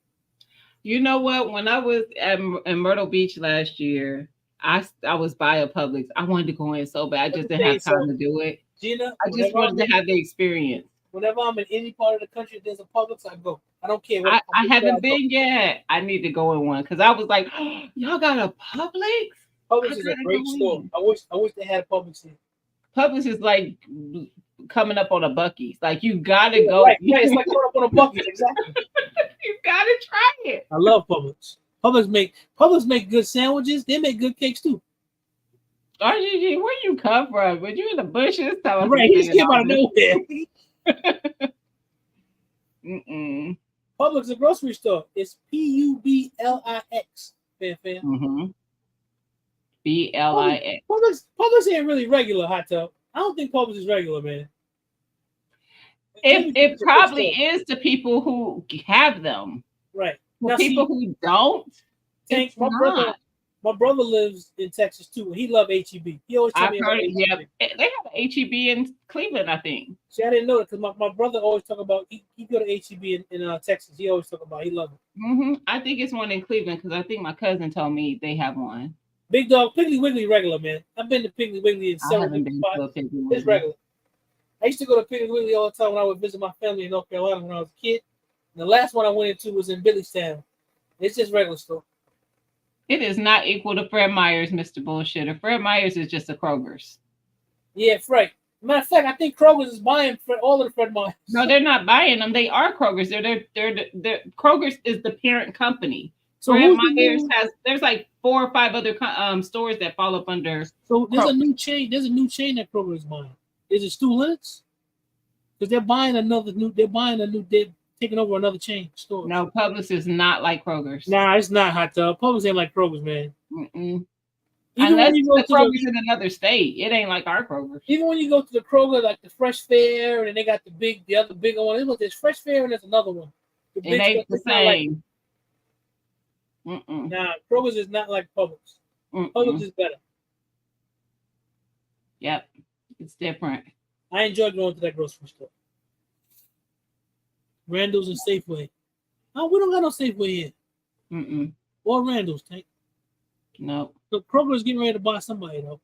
You know what? When I was in Myrtle Beach last year, I was by a Publix. I wanted to go in so bad. I just didn't have time to do it. Gina, I just wanted to have the experience. Whenever I'm in any part of the country, there's a Publix, I go. I don't care. I haven't been yet. I need to go in one because I was like, oh, y'all got a Publix? Publix is a great store. I wish they had a Publix here. Publix is like coming up on a Buc-ee's. Like you gotta go. Right, it's like coming up on a Buc-ee's. Exactly. You gotta try it. I love Publix. Publix make good sandwiches. They make good cakes too. RGG, where you come from? Were you in the bushes? Right, he just came out of nowhere. Publix is a grocery store. It's Publix. Fan. BLIX. Publix ain't really regular, Hot Tub. I don't think Publix is regular, man. It probably is to people who have them. Right. For now, people who don't. My brother lives in Texas too, and he loves HEB. He always tell me about HEB. Yeah, they have an HEB in Cleveland, I think. See, I didn't know that because my brother always talk about he go to HEB in Texas. He always talk about he love it. I think it's one in Cleveland because I think my cousin told me they have one. Big Dog, Piggly Wiggly regular, man. I've been to Piggly Wiggly in several different spots. It's regular. I used to go to Piggly Wiggly all the time when I would visit my family in North Carolina when I was a kid. And the last one I went into was in Billystown. It's just regular store. It is not equal to Fred Meyer's, Mr. Bullshitter. Fred Meyer's is just a Kroger's. Yeah, Fred. Matter of fact, I think Kroger's is buying all of the Fred Meyer's. No, they're not buying them. They are Kroger's. They're Kroger's is the parent company. So Fred Meyer's there's like 4 or 5 other stores that fall up under. So there's a new chain. There's a new chain that Kroger is buying. Is it Stu Leonard's? Because they're taking over another chain store. No, Publix is not like Kroger's. Nah, it's not Hot Tub. Publix ain't like Kroger's, man. Mm-mm. Even Unless when you go the to Kroger's in another state, it ain't like our Kroger's. even when you go to the Kroger, like the Fresh Fair, and then they got the other bigger one. There's Fresh Fair and there's another one. It ain't the same. Nah, Kroger's is not like Publix. Publix is better. Yep, it's different. I enjoy going to that grocery store. Randall's and Safeway. Oh, we don't got no Safeway here. Or Randall's, Tank. No. So Kroger's getting ready to buy somebody, though.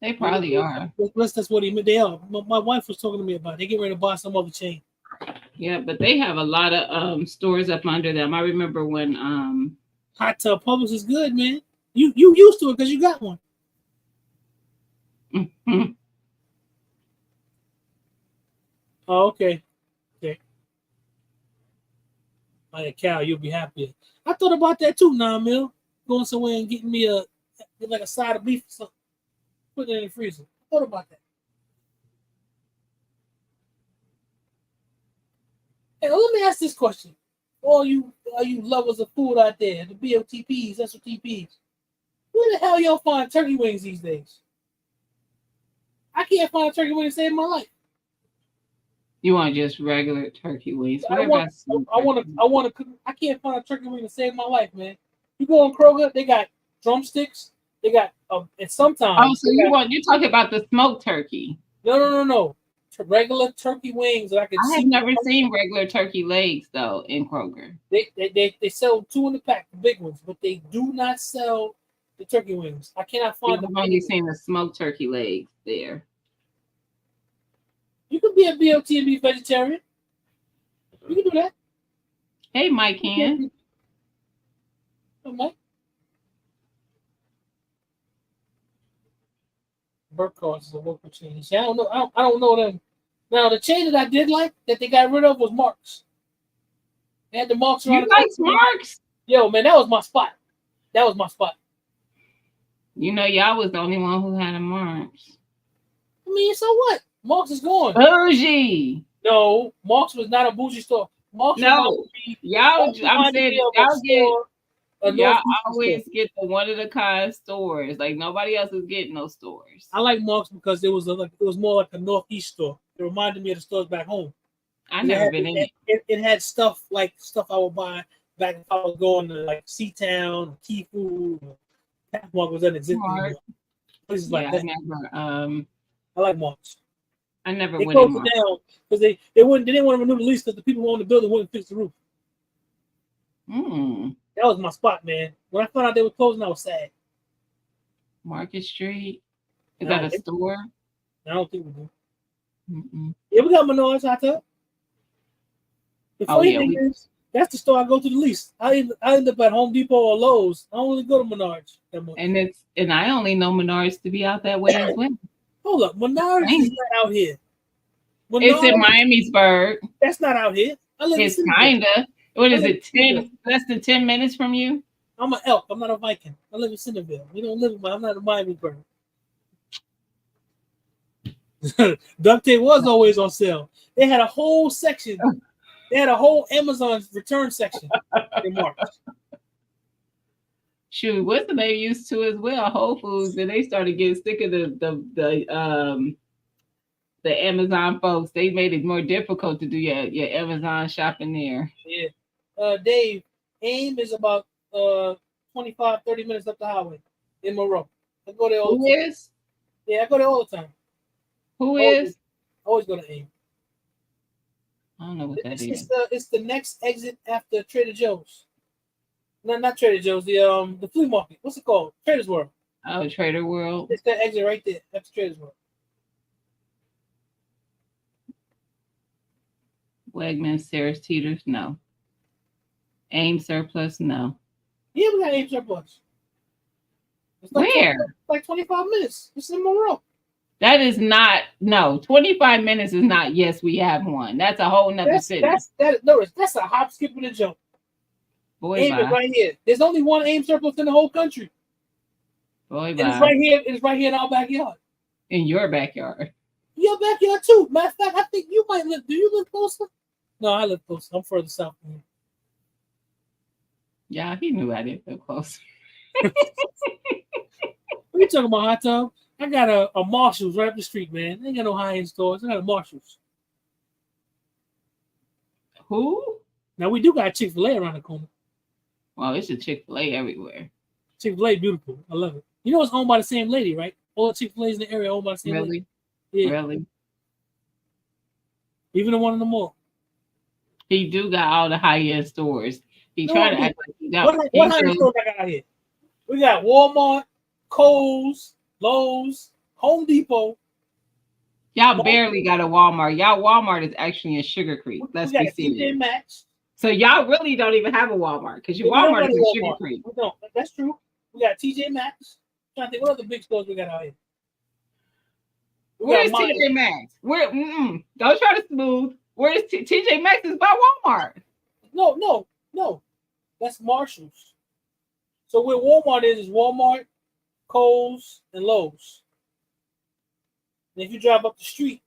They probably are. That's what they are. My wife was talking to me about it. They getting ready to buy some other chain. Yeah, but they have a lot of stores up under them. I remember when Hot Tub Publix is good, man. You used to it because you got one. Oh, okay. Like Cal, you'll be happy. I thought about that too, 9 mil. Going somewhere and getting me a side of beef or something. Put it in the freezer. I thought about that. Hey, let me ask this question. All you lovers of food out there, the BOTPs, SOTPs. Where the hell y'all find turkey wings these days? I can't find a turkey wing to save my life. You want just regular turkey wings? I can't find a turkey wing to save my life, man. You go on Kroger, they got drumsticks. They got and sometimes. Oh, so you're talking about the smoked turkey? No. Regular turkey wings. I have never seen regular turkey legs though in Kroger. They sell 2 in the pack, the big ones, but they do not sell the turkey wings. I cannot find them. I've only seen the smoked turkey legs there. You can be a BOT and be vegetarian. You can do that. Hey, Mike can. Hey, Mike. Burkhardt's is a local chain. See, I don't know them. Now the chain that I did like that they got rid of was Marks. They had the Marks around. You like Marks? Yo, man, that was my spot. You know, y'all was the only one who had a Marks. I mean, so what? Marks is gone. Bougie. No, Marks was not a bougie store. Marks no, y'all. I'm saying y'all always get the one of the kind stores. Like nobody else is getting those stores. I like Marks because it was more like a Northeast store. It reminded me of the stores back home. I never been in it. It had stuff I would buy back if I was going to like Seatown, Key Food. Pathmark was unexisting. Places like that. I like Marks. I never went in Marks. Down because they didn't want to renew the lease because the people who owned the building wouldn't fix the roof. That was my spot, man. When I found out they were closing, I was sad. Market Street? Is that a store? I don't think we do. Yeah, we got Menards Hot Tub. That's the store I go to the least. I end up at Home Depot or Lowe's. I don't really go to Menards that much. And I only know Menards to be out that way as well. Hold up, Menards is not out here. It's in Miamisburg. That's not out here. It's kinda. What is it? Less than 10 minutes from you? I'm an elk. I'm not a Viking. I live in Centerville. We don't live in. I'm not a Miamisburg. Duct tape was always on sale. They had a whole section. They had a whole Amazon return section in March. Shoot, what's the name used to as well? Whole Foods, and they started getting sick of the Amazon folks. They made it more difficult to do your Amazon shopping there. Yeah. Dave, AIM is about 25, 30 minutes up the highway in Monroe. I go there all the time. Who is? Yeah, I go there all the time. Who is? Always go to AIM. I don't know what that is. It's the next exit after Trader Joe's. No, not Trader Joe's. The flea market. What's it called? Trader's World. Oh, Trader World. It's that exit right there after Trader's World. Wegmans, Sarah's Teeter's, no. AIM Surplus, no. Yeah, we got AIM Surplus. It's like where? Like 25 minutes. It's in Monroe. That is not, no, 25 minutes is not, yes, we have one. That's a whole nother city. That's a hop, skip, and a jump. Boy, AIM is right here. There's only one AIM Surplus in the whole country. Boy, And it's bye. right here. It's right here in our backyard. In your backyard. Your backyard too. Matter of fact, I think you might live. Do you live closer? No, I live closer. I'm further south than you. Yeah, he knew I didn't live close. What you talking about, hot tub? I got a Marshalls right up the street, man. I ain't got no high-end stores. I got a Marshalls. Who? Now we do got a Chick-fil-A around the corner. Well, it's a Chick-fil-A everywhere. Chick-fil-A beautiful. I love it. You know it's owned by the same lady, right? All the Chick-fil-A's in the area owned by the same lady. Really? Yeah. Really? Even the one in the mall. He do got all the high-end stores. He No, tried I to mean, act like he got. What high-end stores I got out here? We got Walmart, Kohl's, Lowe's, Home Depot. Y'all barely got a Walmart. Y'all Walmart is actually in Sugar Creek. Let's we be got serious. TJ Maxx. So y'all really don't even have a Walmart because your We don't Walmart got is a in Walmart. Sugar Creek. We don't. That's true. We got TJ Maxx. I'm trying to think what other big stores we got out here. Where's TJ Maxx? Where? Don't try to smooth. Where's TJ Maxx is by Walmart? No. That's Marshalls. So where Walmart is Walmart, Kohl's, and Lowe's. And if you drive up the street,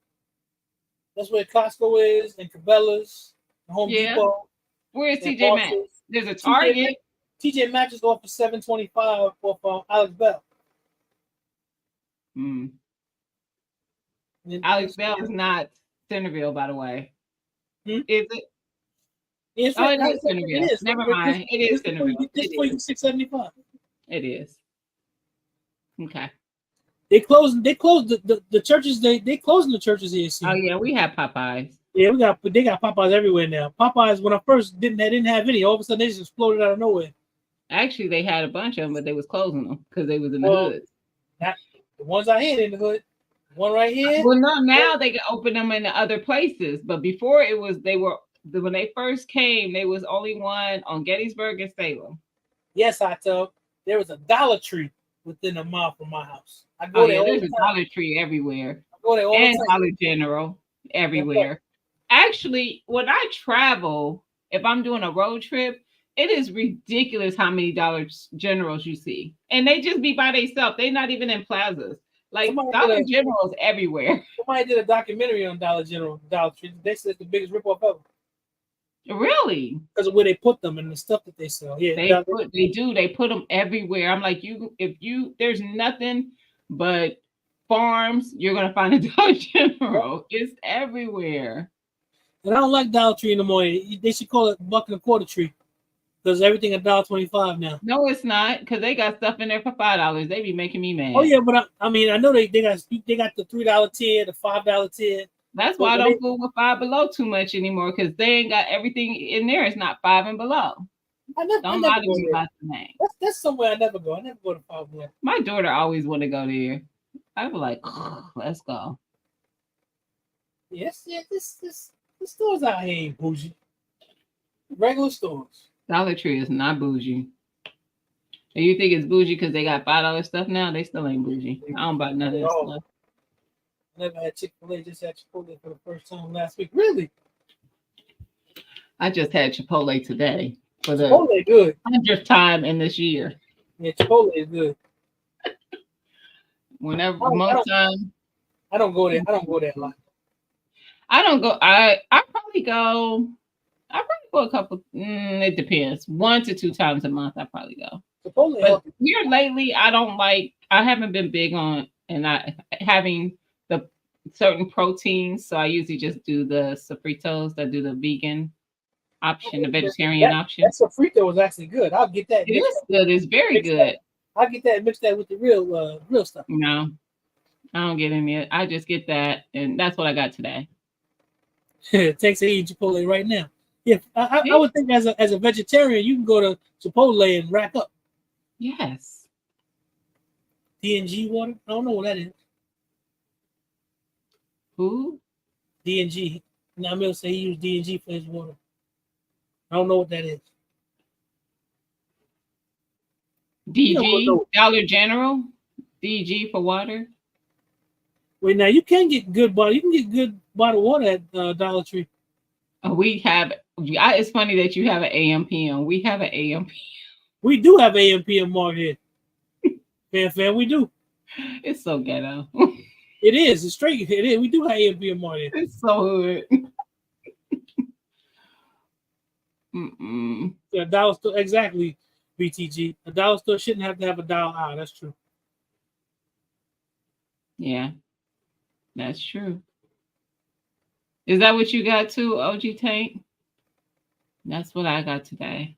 that's where Costco is, and Cabela's, and Home Depot. Where's and TJ Maxx? Marshalls. There's a Target. TJ Maxx is off for $7.25 off Alex Bell. Alex Bell is not Centerville, by the way. Is it? Yes, it is Centerville. It is. Never mind. It is Centerville. This for you $6.75. It is. Okay. They closed the churches. They closing the churches here. See? Oh yeah, we have Popeyes. Yeah, they got Popeyes everywhere now. Popeyes, when I first didn't have any, all of a sudden they just exploded out of nowhere. Actually, they had a bunch of them, but they was closing them because they was in the hood. The ones I had in the hood. One right here. Well, no, now they can open them in the other places. But before it was, when they first came, there was only one on Gettysburg and Salem. Yes, I tell. There was a Dollar Tree within a mile from my house. I go there. There's a Dollar Tree everywhere. I go there all and the time. Dollar General everywhere. Actually, when I travel, if I'm doing a road trip, it is ridiculous how many Dollar Generals you see, and they just be by themselves. They're not even in plazas. Like Dollar General is everywhere. Somebody did a documentary on Dollar General, Dollar Tree. They said it's the biggest ripoff ever. Really? Because of where they put them and the stuff that they sell. Yeah, they put them everywhere. I'm like, there's nothing but farms. You're gonna find a Dollar General. It's everywhere. And I don't like Dollar Tree anymore. They should call it $1.25 tree. Because everything at $1.25 now. No, it's not. Because they got stuff in there for $5. They be making me mad. Oh yeah, but I know they got the $3 tier, the $5 tier. That's why I don't fool with Five Below too much anymore, because they ain't got everything in there. It's not $5 and below. Don't lie to me about the name. That's somewhere I never go. I never go to Five Below. My daughter always want to go there. I was like, let's go. Yes, the stores out here ain't bougie. Regular stores. Dollar Tree is not bougie. And you think it's bougie because they got $5 stuff now? They still ain't bougie. I don't buy none of that stuff. Never had Chick-fil-A, just had Chipotle for the first time last week. Really? I just had Chipotle today for the Chipotle good 100th time in this year. Yeah, Chipotle is good. Whenever most time. I don't go there. I don't go there a lot. I don't go. I probably go a couple. It depends. 1 to 2 times a month. I probably go. Chipotle. But here lately, I haven't been big on having the certain proteins. So I usually just do the sofritos that do the vegan option, the vegetarian option. That sofrito was actually good. I'll get that. It is good. It's very good. I'll get that and mix that with the real stuff. No, I don't get any. I just get that, and that's what I got today. Texas eat Chipotle right now. Yeah, I would think as a vegetarian, you can go to Chipotle and rack up. Yes. D&G water? I don't know what that is. Who? D&G. Now Mill say he used D&G for his water. I don't know what that is. DG, Dollar General, DG for water. Wait, now you can get good bottle. You can get good bottled water at Dollar Tree. We have. It's funny that you have an AM/PM. We have an AM/PM. We do have AM/PM mark here. Fam, we do. It's so ghetto. It is. It's straight. It is. We do have AMP and Martin. It's so hood. Mm-mm. A dollar store, exactly. BTG. A dollar store shouldn't have to have a dollar aisle. That's true. Yeah, that's true. Is that what you got too, OG Tank? That's what I got today.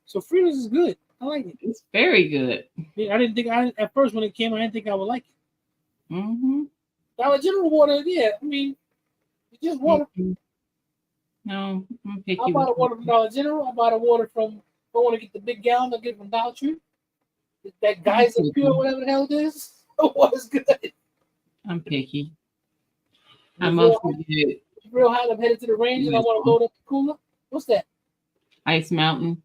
So Fritos is good. I like it. It's very good. I didn't think at first when it came, I didn't think I would like it. Mm-hmm. Dollar General water, yeah. I mean, it's just water. Mm-hmm. No, I'm picky. I buy the water from Dollar General. I buy the water from. If I want to get the big gallon, I get it from Dollar Tree. That Geyser Pure, whatever the hell it is. Water's good. I'm picky. I'm mostly good. Real hot. I'm headed to the range and I want to load up the cooler. What's that? Ice Mountain.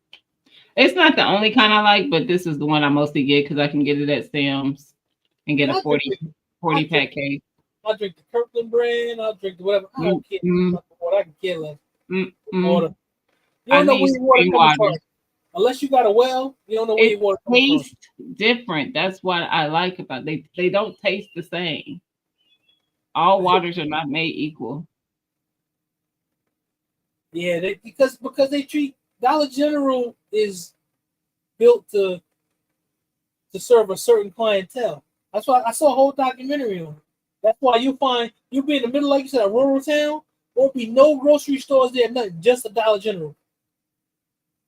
It's not the only kind I like, but this is the one I mostly get because I can get it at Sam's and get a 40 pack case. I'll drink the Kirkland brand. I'll drink the whatever. I don't care. What I can care less. Water. You don't know where your water comes from. Unless you got a well, you don't know where your water comes from. It tastes different. That's what I like about it. They don't taste the same. All waters are not made equal. Yeah, because they treat Dollar General is built to serve a certain clientele. That's why I saw a whole documentary on it. That's why you'll be in the middle, like you said, a rural town. Won't be no grocery stores there, nothing, just a Dollar General.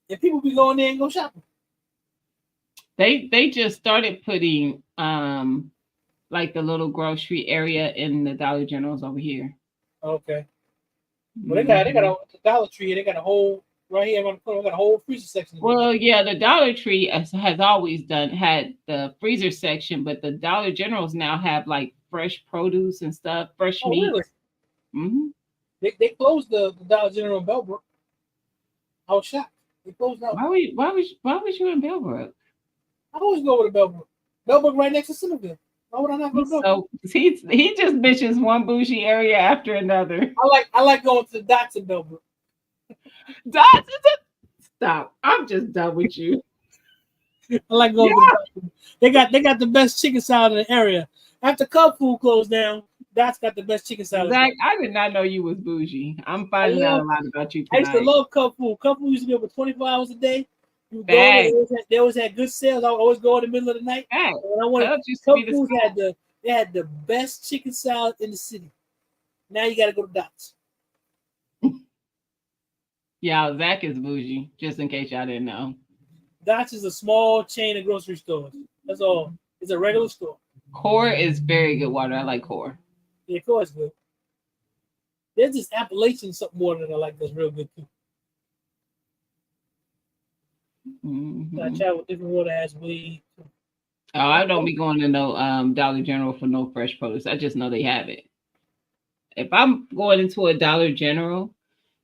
And people be going there and go shopping. They just started putting like the little grocery area in the Dollar Generals over here. Okay. Well, they got a Dollar Tree. They got a whole right here on the corner. They got a whole freezer section. Well, yeah, the Dollar Tree has always had the freezer section, but the Dollar Generals now have like fresh produce and stuff, fresh meat. Really? Mm-hmm. They closed the Dollar General in Bellbrook. I was shocked. They closed out. Why was you in Bellbrook? I always go over to Bellbrook. Bellbrook right next to Centerville. Why would I not go to Bellbrook? So he just mentions one bougie area after another. I like going to the Dots in Bellbrook. Dots? Stop! I'm just done with you. I like going to the Dots. They got the best chicken salad in the area. After Cub Food closed down, Dots got the best chicken salad. Zach, I did not know you was bougie. I'm finding out a lot about you tonight. I used to love Cub Food. Cub Food used to be open 24 hours a day. You would go there, they always had good sales. I would always go in the middle of the night. Hey, Cub Food had the best chicken salad in the city. Now you got to go to Dots. Yeah, Zach is bougie, just in case y'all didn't know. Dots is a small chain of grocery stores. That's all. It's a regular store. Core is very good water. I like Core. Yeah, Core is good. There's this Appalachian something water that I like that's real good too. Mm-hmm. I chat with different water as we. Oh, I don't be going to no Dollar General for no fresh produce. I just know they have it. If I'm going into a Dollar General,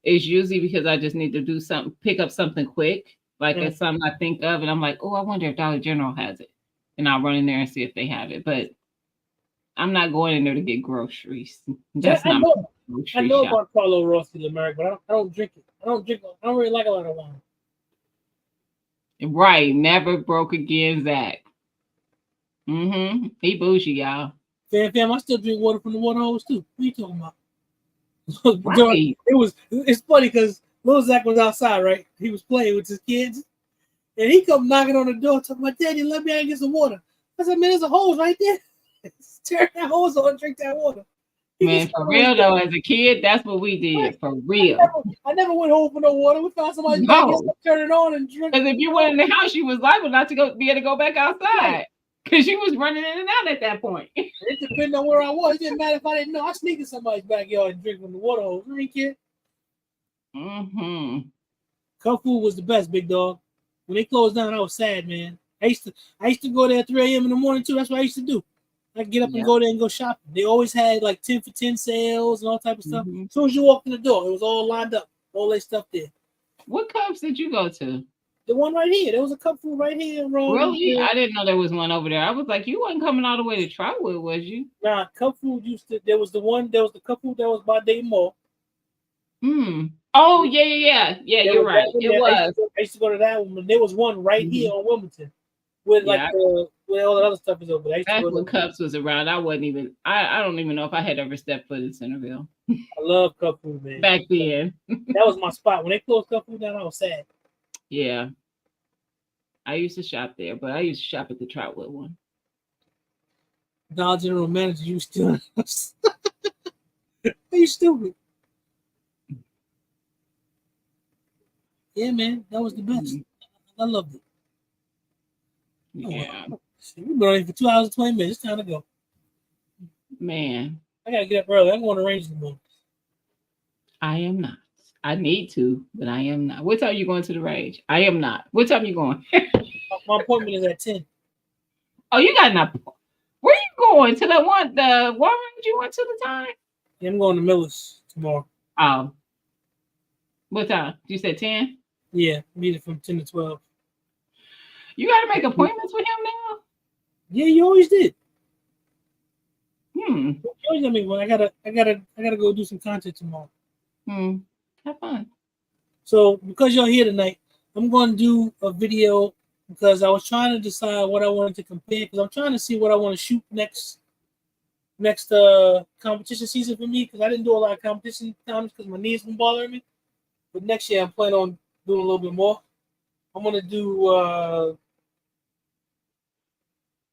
it's usually because I just need to do something, pick up something quick, like it's something I think of, and I'm like, oh, I wonder if Dollar General has it, and I'll run in there and see if they have it. But I'm not going in there to get groceries. That's I know about Carlo Rossi Limerick, but I don't drink it. I don't really like a lot of wine. Right, never broke again, Zach. He bougie, y'all. Fam, I still drink water from the water hose too. What are you talking about? Right. It's funny because little Zach was outside, right? He was playing with his kids, and he come knocking on the door, talking, "My daddy, let me out and get some water." I said, "Man, there's a hose right there. Tear that hose on and drink that water." Man, for real though, as a kid, that's what we did. For real. I never went home for no water. We found somebody's backyard, turn it on and drink. Because if you went in the house, you was liable not to be able to go back outside. Because you was running in and out at that point. It depended on where I was. It didn't matter if I didn't know. I sneaked in somebody's backyard and drink from the water hose. I ain't kid. Cub Food was the best, big dog. When they closed down, I was sad, man. I used to go there at 3 a.m. in the morning too. That's what I used to do. I get up and go there and go shopping. They always had like 10 for 10 sales and all type of stuff. As soon as you walked in the door, it was all lined up. All that stuff there. What Cubs did you go to? The one right here. There was a Cub Food right here. Really? I didn't know there was one over there. I was like, you wasn't coming all the way to Trotwood, was you? Nah, Cub Food there was the Cub Food that was by Dayton Mall. Oh, yeah. Yeah, you're right. It was. I used to go to that one. There was one right here on Wilmington. With Yeah, like the where all the other stuff is over. I used to back go when there. Cubs was around, I wasn't even. I don't even know if I had ever stepped foot in Centerville I love Cup Food, man. back then. That was my spot. When they closed Cup Food down, I was sad. Yeah, I used to shop there, but I used to shop at the Troutwood one. Now, general manager, you still. You stupid. Yeah, man, that was the best. I loved it. Yeah, Oh, we've been on here for 2 hours and 20 minutes. It's time to go. man, I gotta get up early. I'm going to range in the morning. I am not. I need to, but I am not. What time are you going to the range? I am not. What time are you going? My appointment is at 10. Oh, you got enough. Where you going? To the one range you went to the time? Yeah, I'm going to Millis tomorrow. Oh. What time? You said 10? Yeah, meet it from 10 to 12. You got to make appointments with him now? Yeah, you always did. You always let me one. I gotta go do some content tomorrow. Have fun. So because you're here tonight, I'm going to do a video because I was trying to decide what I wanted to compare because I'm trying to see what I want to shoot next competition season for me because I didn't do a lot of competition times because my knees been bothering me. But next year I'm planning on doing a little bit more. I'm gonna do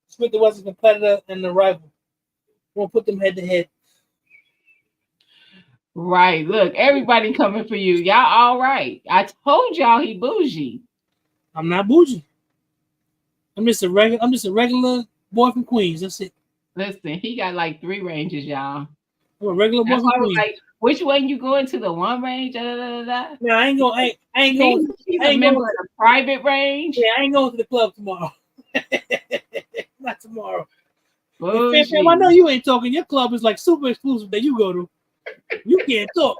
Smith the Wesson competitor and the rival. I'm gonna put them head to head. Right. Look, everybody coming for you. Y'all all right. I told y'all he bougie. I'm not bougie. I'm just a regular boy from Queens. That's it. Listen, he got like 3 ranges, y'all. I'm a regular boy That's from why I was Queens. like, which one you going to the one range? No, I ain't going. I ain't going. He's I a ain't member going. of the private range. Yeah, I ain't going to the club tomorrow. Not tomorrow. Bougie. Fam, I know you ain't talking. Your club is like super exclusive that you go to. You can't talk.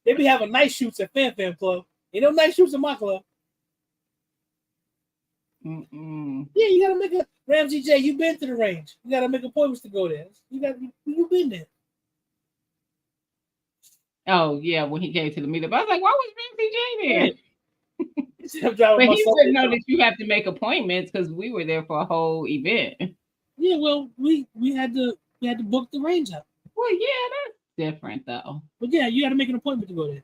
They be having night shoots at Fam Club. Ain't no night shoots in my club. Yeah, you gotta make a Ramsey J. You been to the range. You gotta make appointments to go there. You been there. Oh yeah, when he came to the meetup, I was like, why was Ramsey J there? Yeah. But he wouldn't know that you have to make appointments because we were there for a whole event. Yeah, well, we had to book the range out. Well, yeah, that's different though. But yeah, you got to make an appointment to go there.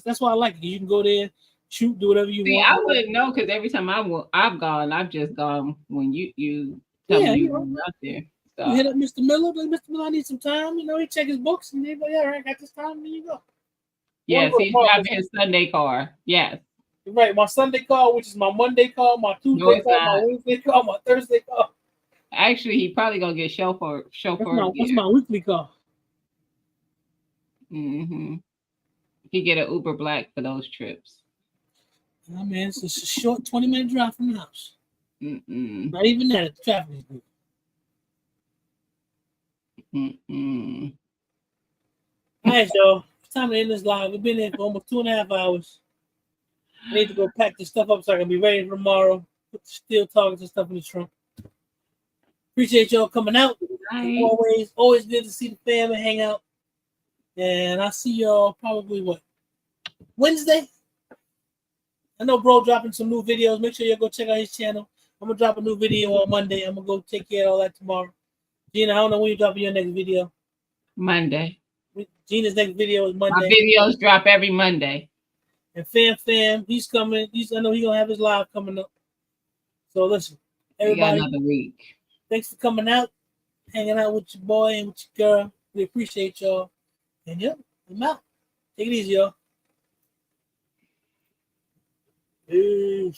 That's why I like it. You can go there, shoot, do whatever you want. I wouldn't know because every time I've gone, I've just gone when you tell me you were out there. So. You hit up Mr. Miller, like Mr. Miller, I need some time. You know, he check his books and he's like, yeah, all right, got this time, there you go. Yes, he's driving his Sunday car. Yes. Right, my Sunday car, which is my Monday car, my Tuesday car, my Wednesday car, my Thursday car. Actually, he probably gonna get chauffeur. That's my weekly car. He get an Uber Black for those trips. I mean, it's a short 20-minute drive from the house. Not even that. The traffic is good. All right, y'all. It's time to end this live. We've been here for almost 2.5 hours. I need to go pack this stuff up so I can be ready for tomorrow. Put the steel targets and stuff in the trunk. Appreciate y'all coming out. Always good to see the fam and hang out. And I'll see y'all probably Wednesday? I know bro dropping some new videos. Make sure you go check out his channel. I'm gonna drop a new video on Monday. I'm gonna go take care of all that tomorrow. Gina, I don't know when you're dropping your next video. Monday. Gina's next video is Monday. My videos drop every Monday. And Fam, he's coming. I know he's gonna have his live coming up. So listen, everybody, we got another week. Thanks for coming out, hanging out with your boy and with your girl. We appreciate y'all. And yep, I'm out. Take it easy, y'all. Peace.